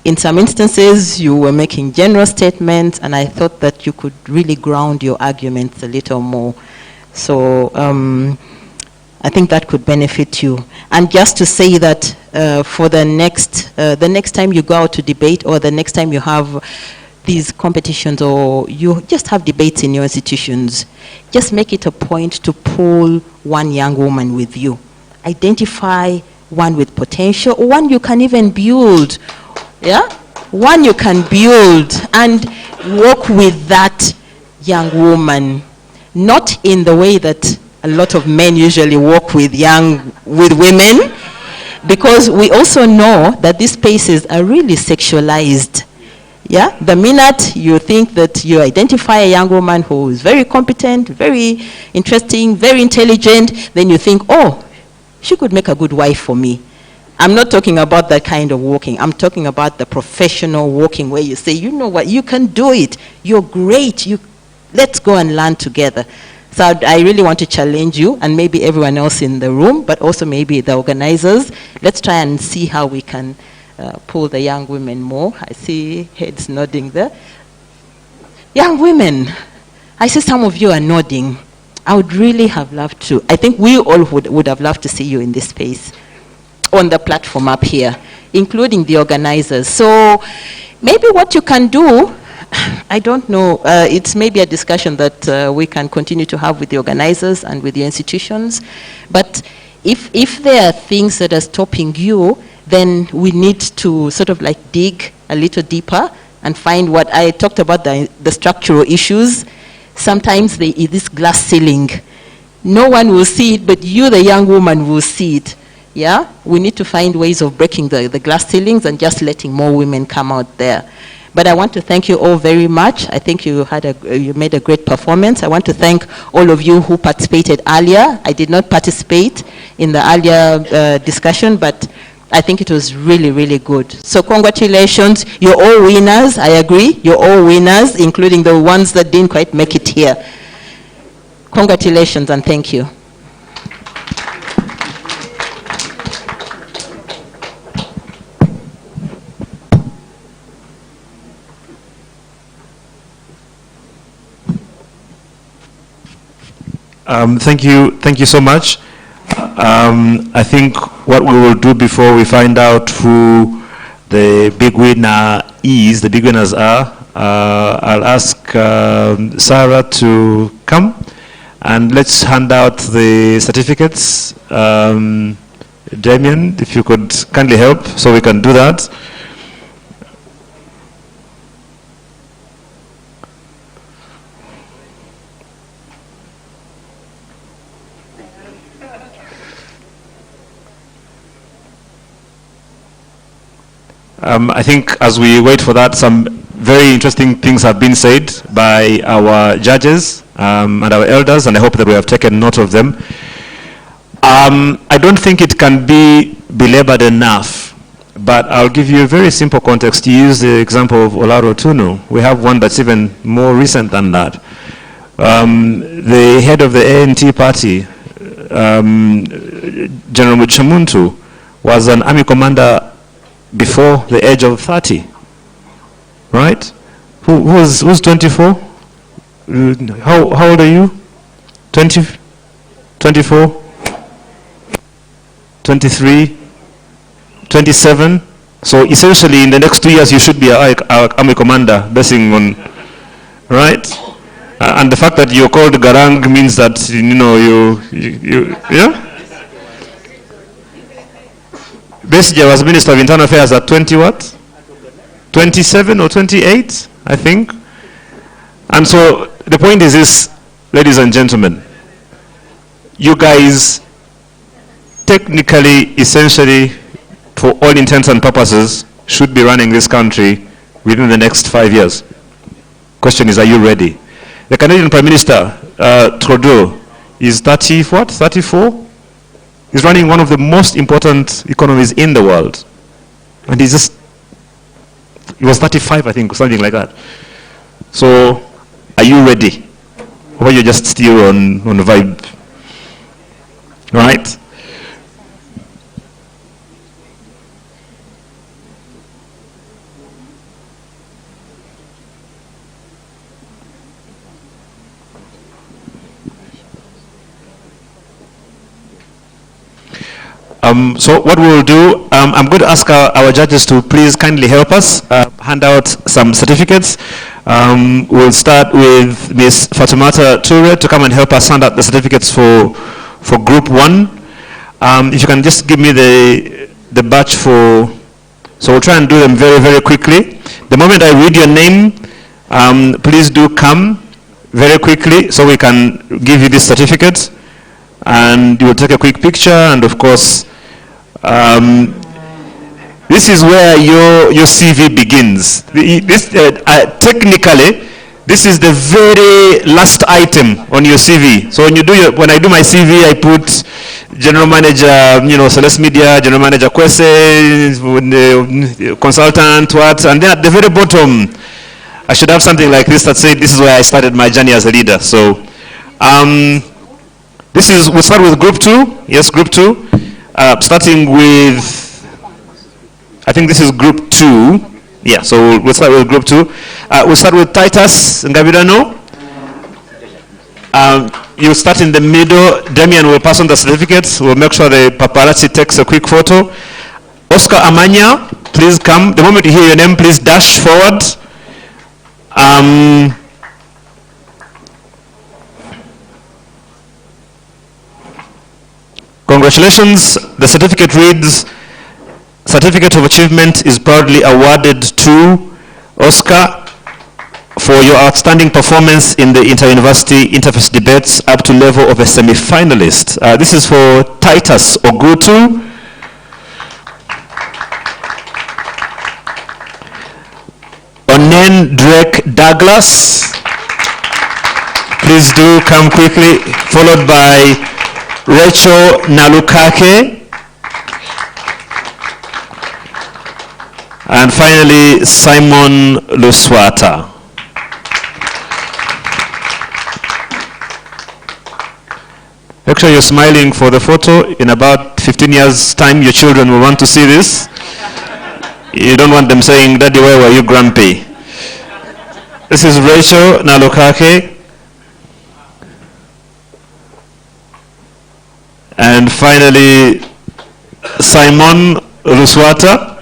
Speaker 20: in some instances, you were making general statements, and I thought that you could really ground your arguments a little more. So I think that could benefit you. And just to say that for the next time you go out to debate, or the next time you have these competitions, or you just have debates in your institutions, just make it a point to pull one young woman with you. Identify one with potential, or one you can even build. Yeah? One you can build and work with that young woman, not in the way that a lot of men usually work with women, because we also know that these spaces are really sexualized. Yeah? The minute you think that you identify a young woman who is very competent, very interesting, very intelligent, then you think, oh, she could make a good wife for me. I'm not talking about that kind of walking. I'm talking about the professional walking where you say, you know what, you can do it. You're great. Let's go and learn together. So I really want to challenge you, and maybe everyone else in the room, but also maybe the organizers. Let's try and see how we can pull the young women more. I see heads nodding there. Young women, I see some of you are nodding. I would really have loved to. I think we all would have loved to see you in this space, on the platform up here, including the organizers. So maybe what you can do, I don't know, it's maybe a discussion that we can continue to have with the organizers and with the institutions. But if there are things that are stopping you, then we need to sort of like dig a little deeper and find what I talked about, the structural issues. Sometimes there is this glass ceiling. No one will see it, but you, the young woman, will see it. Yeah, we need to find ways of breaking the glass ceilings and just letting more women come out there. But I want to thank you all very much. I think you made a great performance. I want to thank all of you who participated earlier. I did not participate in the earlier discussion, but I think it was really, really good. So congratulations. You're all winners. I agree. You're all winners, including the ones that didn't quite make it here. Congratulations and thank you.
Speaker 5: Thank you so much. I think what we will do before we find out who the big winner is, the big winners are, I'll ask Sarah to come and let's hand out the certificates. Damien, if you could kindly help so we can do that. I think as we wait for that, some very interesting things have been said by our judges and our elders, and I hope that we have taken note of them. I don't think it can be belabored enough, but I'll give you a very simple context. You use the example of Olaro Tunu. We have one that's even more recent than that. The head of the ANT party, General Muchamuntu, was an army commander before the age of 30, right? Who's 24? How old are you? 20, 24, 23, 27? So essentially in the next 2 years you should be an army commander, basing on, right? And the fact that you're called Garang means that, you know, yeah? Besija was Minister of Internal Affairs at 20 what? 27 or 28, I think. And so the point is this, ladies and gentlemen, you guys technically, essentially, for all intents and purposes, should be running this country within the next 5 years. Question is, are you ready? The Canadian Prime Minister, Trudeau, is 30 what? 34? He's running one of the most important economies in the world. And he was 35, I think, or something like that. So, are you ready? Or are you just still on a vibe? Right? So what we will do, I'm going to ask our judges to please kindly help us hand out some certificates. We'll start with Ms. Fatumata Toure to come and help us hand out the certificates for Group 1. If you can just give me the batch for, so we'll try and do them very, very quickly. The moment I read your name, please do come very quickly so we can give you this certificate. And you will take a quick picture, and of course, this is where your CV begins. Technically, this is the very last item on your CV. So when I do my CV, I put General Manager, Celeste Media, General Manager Kwese, consultant, what, and then at the very bottom, I should have something like this that said, this is where I started my journey as a leader. So, we'll start with Group 2. Yes, Group 2. Starting with, I think this is Group 2. Yeah, so we'll start with Group 2. We'll start with Titus Ngabirano. You start in the middle. Damian will pass on the certificates. We'll make sure the paparazzi takes a quick photo. Oscar Amanya, please come. The moment you hear your name, please dash forward. Congratulations. The certificate reads, Certificate of Achievement is proudly awarded to Oscar for your outstanding performance in the inter-university interface debates up to level of a semi-finalist. This is for Titus Ogutu. Onen Drake Douglas. Please do come quickly, followed by Rachel Nalukake. And finally, Simon Luswata. Make sure you're smiling for the photo. In about 15 years' time, your children will want to see this. You don't want them saying, Daddy, where were you, Grumpy? This is Rachel Nalukake. And finally, Simon Luswata.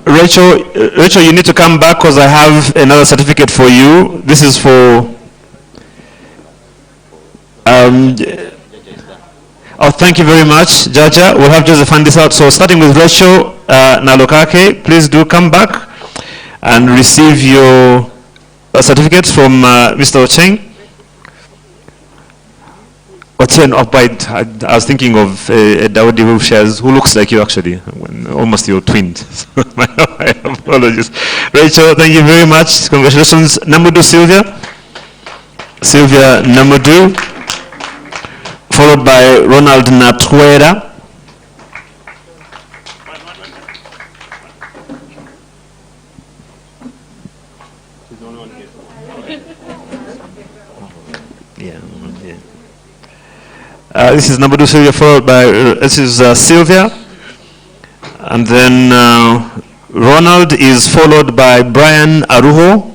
Speaker 5: Rachel, you need to come back because I have another certificate for you. This is for... oh, thank you very much, Jaja. We'll have Joseph hand this out. So starting with Rachel Nalukake, please do come back and receive your certificates from Mr. Ocheng. Ocheng, I was thinking of Daudi who looks like you actually, almost your twin. My apologies. Rachel, thank you very much. Congratulations. Namudu Sylvia. Sylvia Namudu. Followed by Ronald Natwera. This is Namudu Sylvia, followed by this is Sylvia. And then Ronald is followed by Brian Aruho.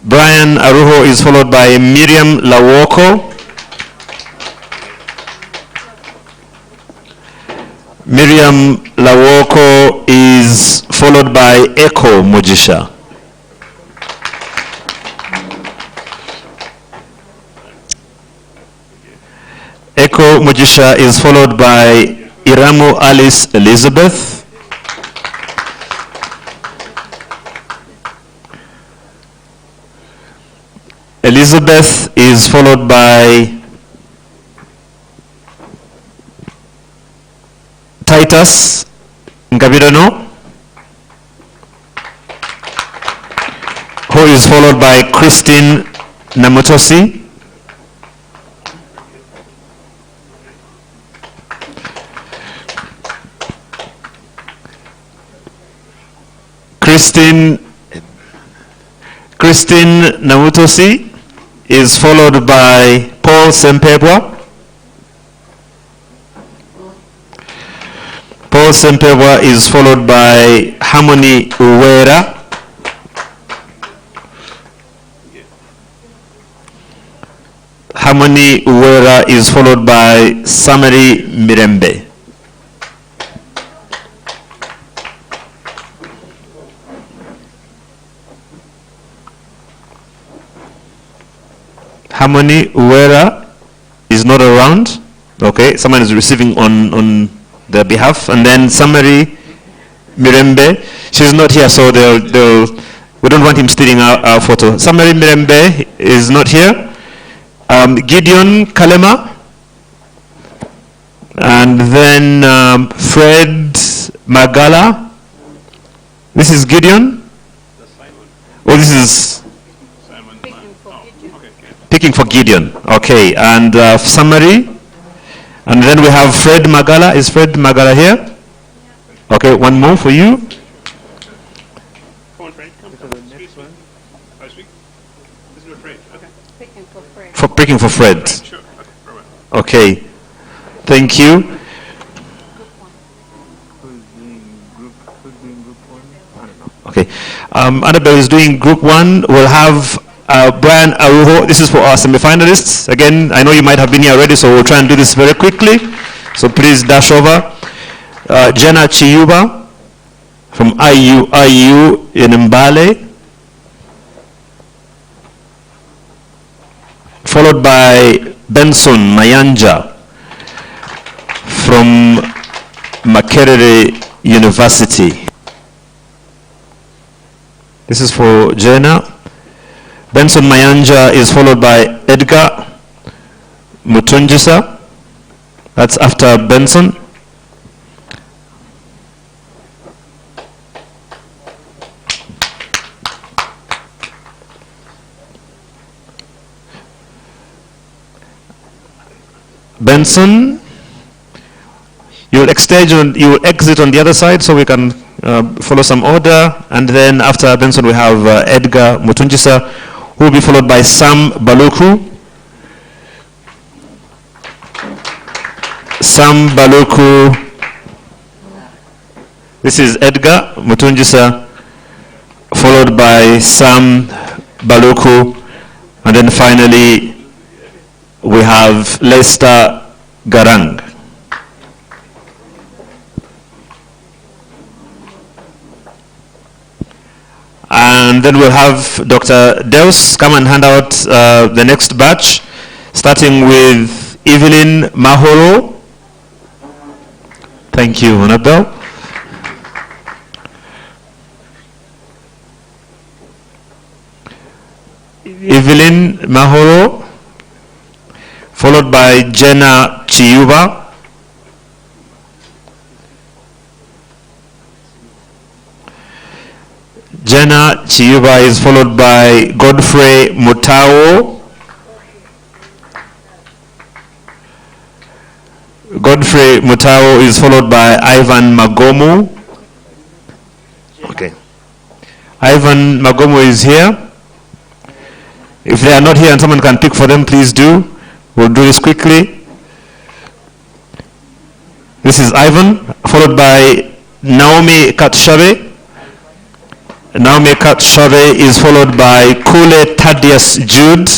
Speaker 5: Brian Aruho is followed by Miriam Lawoko. Miriam Lawoko is followed by Echo Mujisha. Echo Mujisha is followed by Iramo Alice Elizabeth. Elizabeth is followed by Titus Ngabirano, who is followed by Christine Namutosi. Christine Namutosi is followed by Paul Sempebwa. Paul Sempebwa is followed by Harmony Uwera. Harmony Uwera is followed by Samari Mirembe. Harmony Uwera is not around. Okay, someone is receiving on their behalf. And then Samari Mirembe, she's not here, so we don't want him stealing our photo. Samari Mirembe is not here. Gideon Kalema, and then Fred Magala. This is Gideon. Oh, this is picking for Gideon. Okay, and summary. And then we have Fred Magala. Is Fred Magala here? Okay, one more for you. For picking for Fred. Okay, thank you. Okay, Annabelle is doing group 1. We'll have Brian Aruho. This is for our semi-finalists. Again, I know you might have been here already, so we'll try and do this very quickly. So please dash over. Jenna Chiyuba from IU in Mbale. Followed by Benson Mayanja from Makerere University. This is for Jenna. Benson Mayanja is followed by Edgar Mutungisa. That's after Benson. Benson, you will exit on the other side so we can follow some order, and then after Benson we have Edgar Mutungisa, who will be followed by Sam Baluku. Sam Baluku. This is Edgar Mutungisa, followed by Sam Baluku, and then finally we have Leister Garang. And then we'll have Dr. Deus come and hand out the next batch, starting with Evelyn Mahoro. Thank you, Annabelle. Evelyn Mahoro, followed by Jenna Chiyuba. Jenna Chiyuba is followed by Godfrey Mutao. Godfrey Mutao is followed by Ivan Magomu. Okay. Ivan Magomu is here. If they are not here and someone can pick for them, please do. We'll do this quickly. This is Ivan, followed by Naomi Katshabe. Naomi Katshabe is followed by Kule Thaddeus Jude.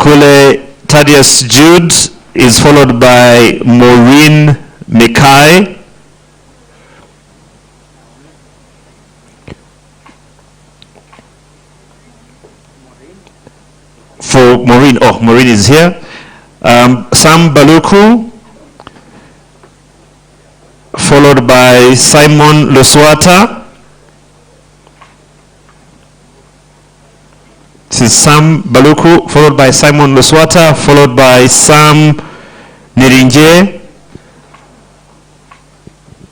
Speaker 5: Kule Thaddeus Jude is followed by Maureen Mikai. For Maureen, Maureen is here. Sam Baluku, followed by Simon Luswata. This is Sam Baluku, followed by Simon Luswata, followed by Sam Nirinje.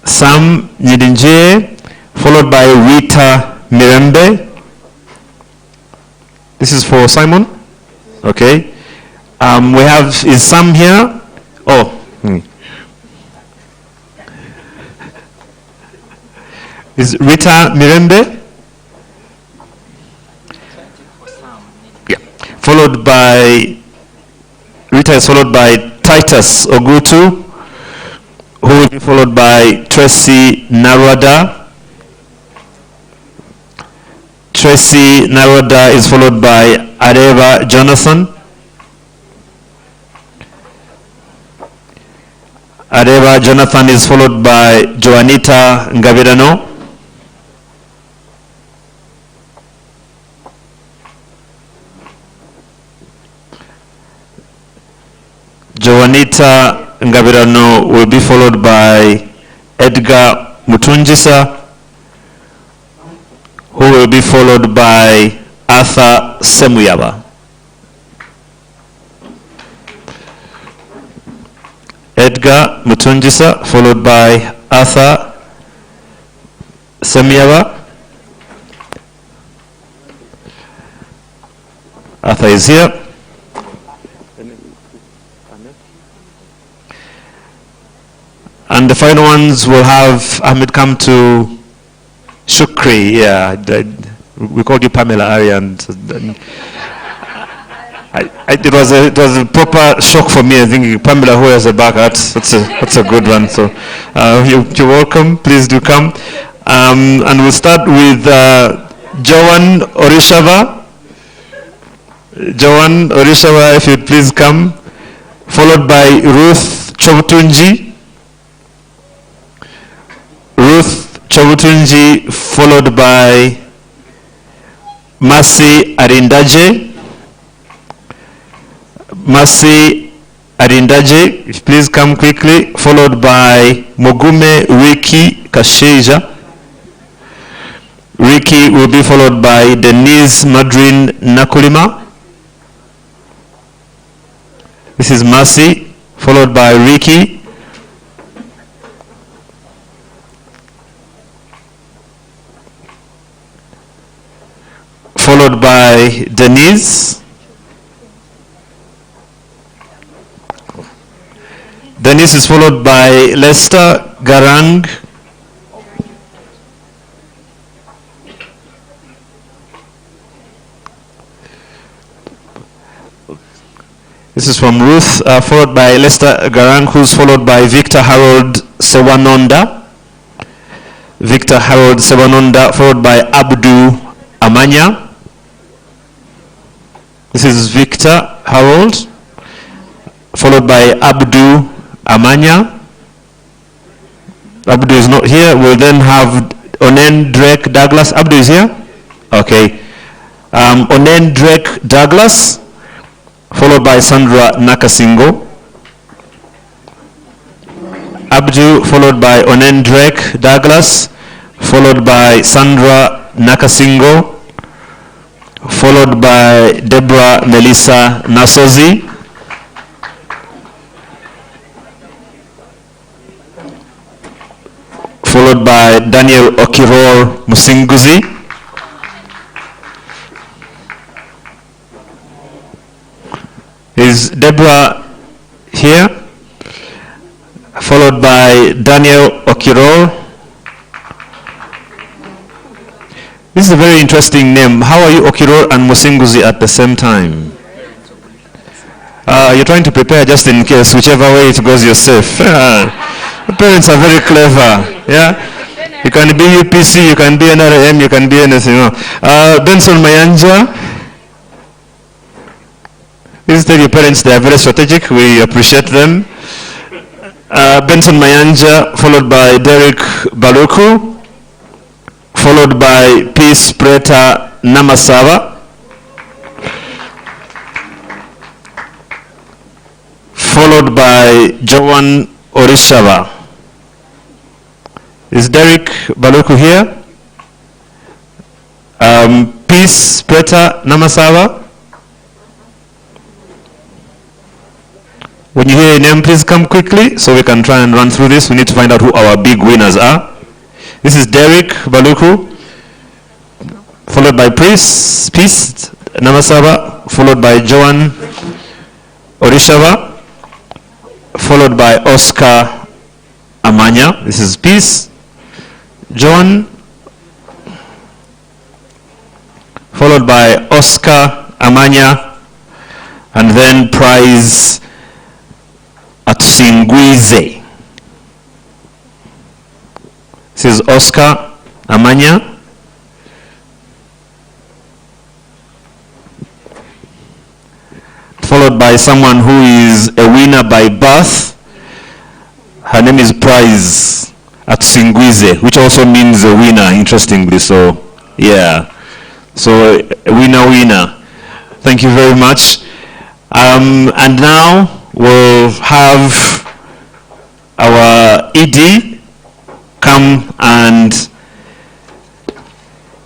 Speaker 5: Sam Nirinje, followed by Rita Mirembe. This is for Simon. Okay. We have, is Sam here? Is Rita Mirembe? Yeah. Followed by, Rita is followed by Titus Ogutu. who will be followed by Tracy Narwada. Tracy Narwada is followed by Areva Jonathan. Areva Jonathan is followed by Joanita Ngabirano. Joanita Ngabirano will be followed by Edgar Mutungisa, who will be followed by Arthur Semuyaba. Edgar Mutungisa, followed by Arthur Semuyaba. Arthur is here. And the final ones will have Ahmed come to Shukri. Yeah, we called you Pamela Arian. It was a proper shock for me. I think Pamela, who has a back, that's a good one. So you're welcome. Please do come. And we'll start with Joan Orishava. Joan Orishava, if you'd please come. Followed by Ruth Chobutunji. Ruth Chobutunji, followed by Mercy Arindaje. Mercy Arindaje, if please come quickly, followed by Mogume Ricky Kasheja. Ricky will be followed by Denise Madrin Nakulima. This is Mercy, followed by Ricky. Followed by Denise. Denise is followed by Leister, Garang. This is from Ruth, followed by Leister Garang, who's followed by Victor Harold Sewanonda. Victor Harold Sewanonda, followed by Abdu Amanya. This is Victor Harold, followed by Abdu Amanya. Abdu is not here. We'll then have Onen Drake Douglas. Abdu is here? Okay. Onen Drake Douglas, followed by Sandra Nakasingo. Abdu, followed by Onen Drake Douglas, followed by Sandra Nakasingo, followed by Deborah Melissa Nasozi, followed by Daniel Okiror Musinguzi, is Deborah here? Followed by Daniel Okiror. This is a very interesting name. How are you Okiror and Musinguzi at the same time? You're trying to prepare just in case, whichever way it goes, you're safe. The parents are very clever. Yeah, you can be UPC, you can be NRM, you can be anything. Benson Mayanja. Please tell your parents they are very strategic. We appreciate them. Benson Mayanja, followed by Derek Baluku, followed by Peace Preta Namasava, followed by Joan Orishava. Is Derek Baluku here? Peace Preta Namasava. When you hear your name, please come quickly so we can try and run through this. We need to find out who our big winners are. This is Derek Baluku, followed by Peace Namasava, followed by Joan Orishava, followed by Oscar Amanya. This is Peace. Joan, followed by Oscar Amanya, and then Prize Atsingwize. This is Oscar Amanya. Followed by someone who is a winner by birth. Her name is Prize Atsingwize, which also means a winner, interestingly. So, yeah. So, winner. Thank you very much. And now we'll have our ED come and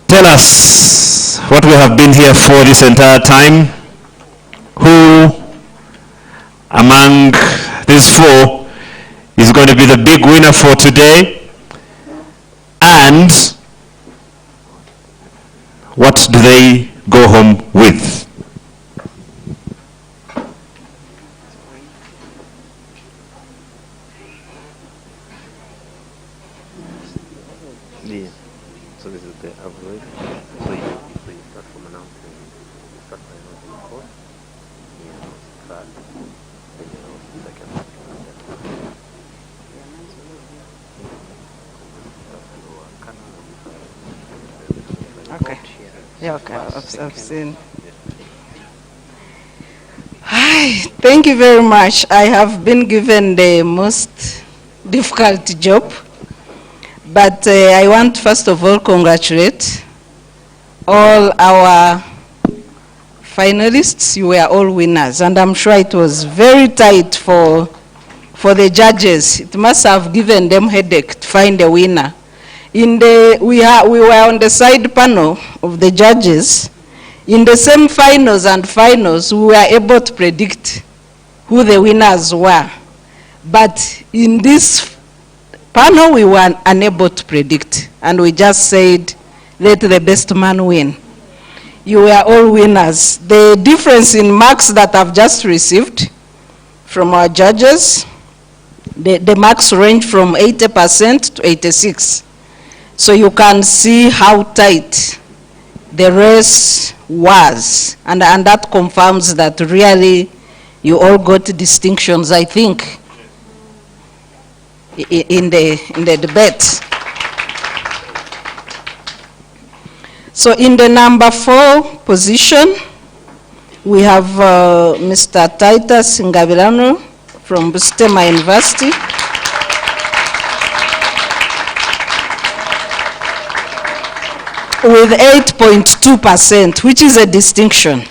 Speaker 5: tell us what we have been here for this entire time. Who among these four is going to be the big winner for today, and what do they go home with?
Speaker 19: So this is the average. So you start from announcing, you start by announcing the first, you announce the third, then you announce the second.
Speaker 21: Okay. Yeah, okay. I've seen. Hi, thank you very much. I have been given the most difficult job. But I want first of all congratulate all our finalists. You were all winners, and I'm sure it was very tight for the judges. It must have given them headache to find a winner. We were on the side panel of the judges. In the same finals, we were able to predict who the winners were. But in this panel, we were unable to predict, and we just said, let the best man win. You were all winners. The difference in marks that I've just received from our judges, the marks range from 80% to 86%. So you can see how tight the race was, and that confirms that really you all got distinctions, I think, in the debate. So in the number 4 position, we have Mr. Titus Ngabirano from Busitema University. With 8.2%, which is a distinction.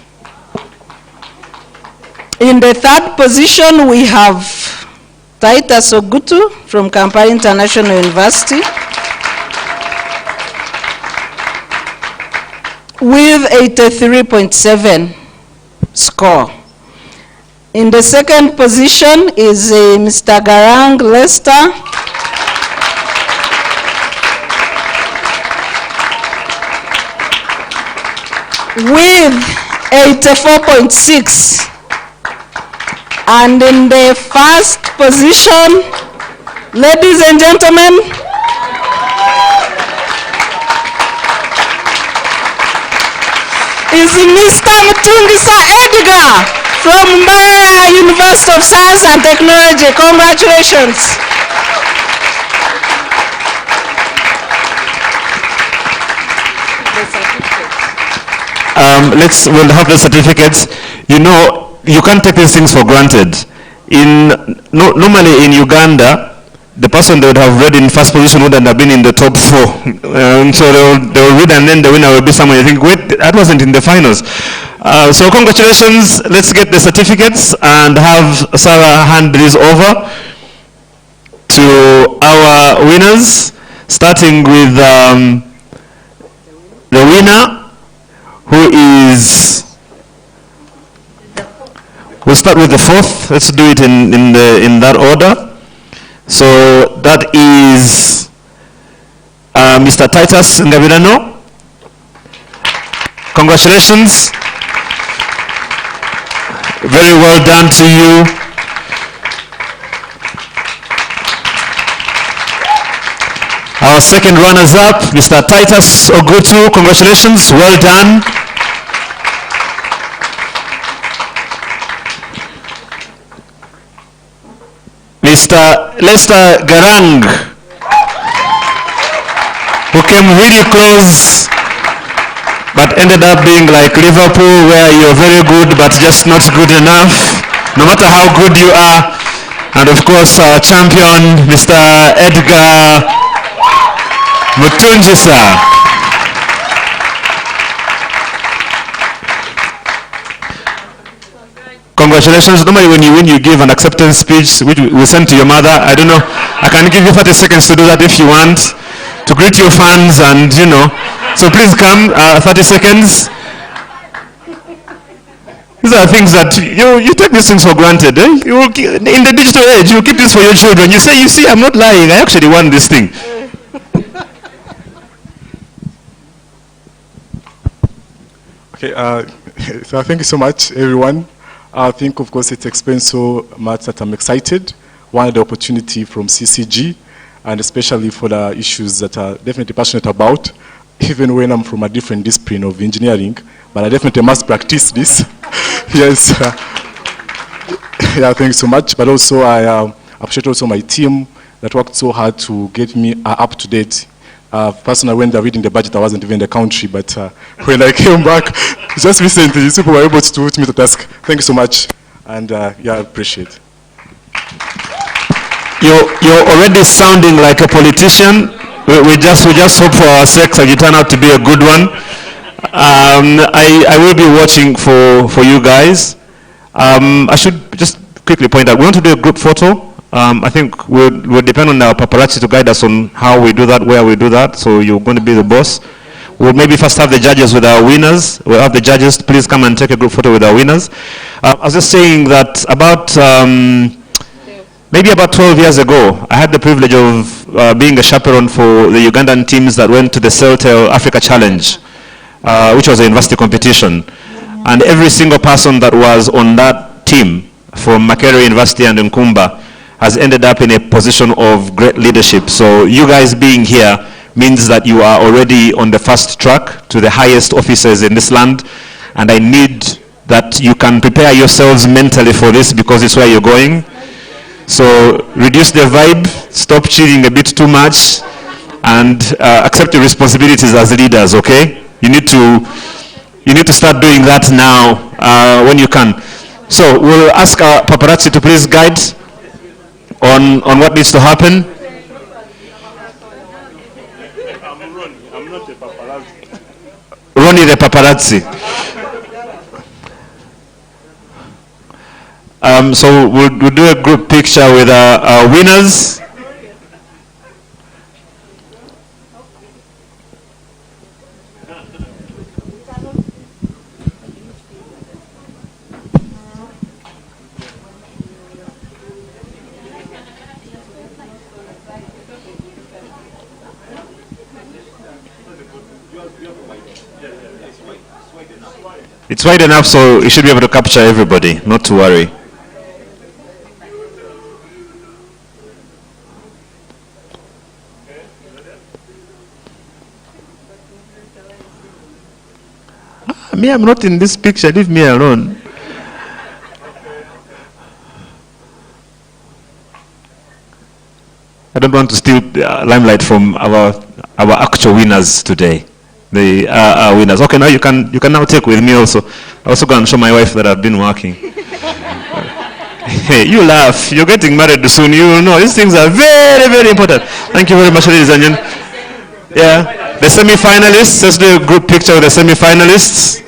Speaker 21: In the 3rd position, we have Titus Ogutu from Kampala International University with 83.7 score. In the 2nd position is Mr. Garang, Leister, with 84.6. And in the 1st position, ladies and gentlemen, is Mr. Mutungisa Edgar from Mbarara University of Science and Technology. Congratulations.
Speaker 5: We'll have the certificates. You know, you can't take these things for granted. Normally in Uganda, the person they would have read in 1st position wouldn't have been in the top 4. So they'll read, and then the winner will be someone you think, wait, that wasn't in the finals. So congratulations. Let's get the certificates and have Sarah hand these over to our winners, starting with the winner, who is, we'll start with the 4th. Let's do it in that order. So that is Mr. Titus Ngabirano. Congratulations. Very well done to you. Our second runners-up, Mr. Titus Ogutu. Congratulations. Well done. Mr. Leister Garang. who came really close, but ended up being like Liverpool, where you're very good, but just not good enough, no matter how good you are. And of course, our champion, Mr. Edgar Mutungisa. Congratulations. Normally when you give an acceptance speech, which we send to your mother, I don't know, I can give you 30 seconds to do that if you want, to greet your fans and, you know. So please come, 30 seconds. These are things that, you take these things for granted. Eh? In the digital age, you keep this for your children. You say, you see, I'm not lying, I actually won this thing.
Speaker 2: Okay, so thank you so much, everyone. I think, of course, it's explained so much that I'm excited. One, the opportunity from CCG, and especially for the issues that I'm definitely passionate about, even when I'm from a different discipline of engineering, but I definitely must practice this. Yes. Yeah, thank you so much. But also, I appreciate also my team that worked so hard to get me up to date. Personally, when they're reading the budget, I wasn't even in the country, but when I came back, just recently, people were able to put me to task. Thank you so much, and yeah, I appreciate it.
Speaker 5: You're already sounding like a politician. We just hope for our sakes that you turn out to be a good one. I will be watching for you guys. I should just quickly point out, we want to do a group photo. I think we'll depend on our paparazzi to guide us on how we do that, where we do that, so you're going to be the boss. We'll maybe first have the judges with our winners. We'll have the judges please come and take a group photo with our winners. I was just saying that maybe about 12 years ago, I had the privilege of being a chaperone for the Ugandan teams that went to the Celtel Africa Challenge, which was a university competition. And every single person that was on that team from Macquarie University and Nkumba has ended up in a position of great leadership. So you guys being here means that you are already on the fast track to the highest offices in this land. And I need that you can prepare yourselves mentally for this because it's where you're going. So reduce the vibe, stop cheating a bit too much, and accept your responsibilities as leaders, okay? You need to start doing that now when you can. So we'll ask our paparazzi to please guide on what needs to happen. I'm not a paparazzi. Ronnie the paparazzi. So we'll do a group picture with our winners. It's wide enough so you should be able to capture everybody, not to worry. Me, I'm not in this picture, leave me alone. I don't want to steal limelight from our actual winners today. The winners. Okay, now you can now take with me also. I also go and show my wife that I've been working. Hey, you laugh. You're getting married soon. You know these things are very, very important. Thank you very much, ladies and gentlemen. Yeah, the semi-finalists. Let's do a group picture with the semi-finalists.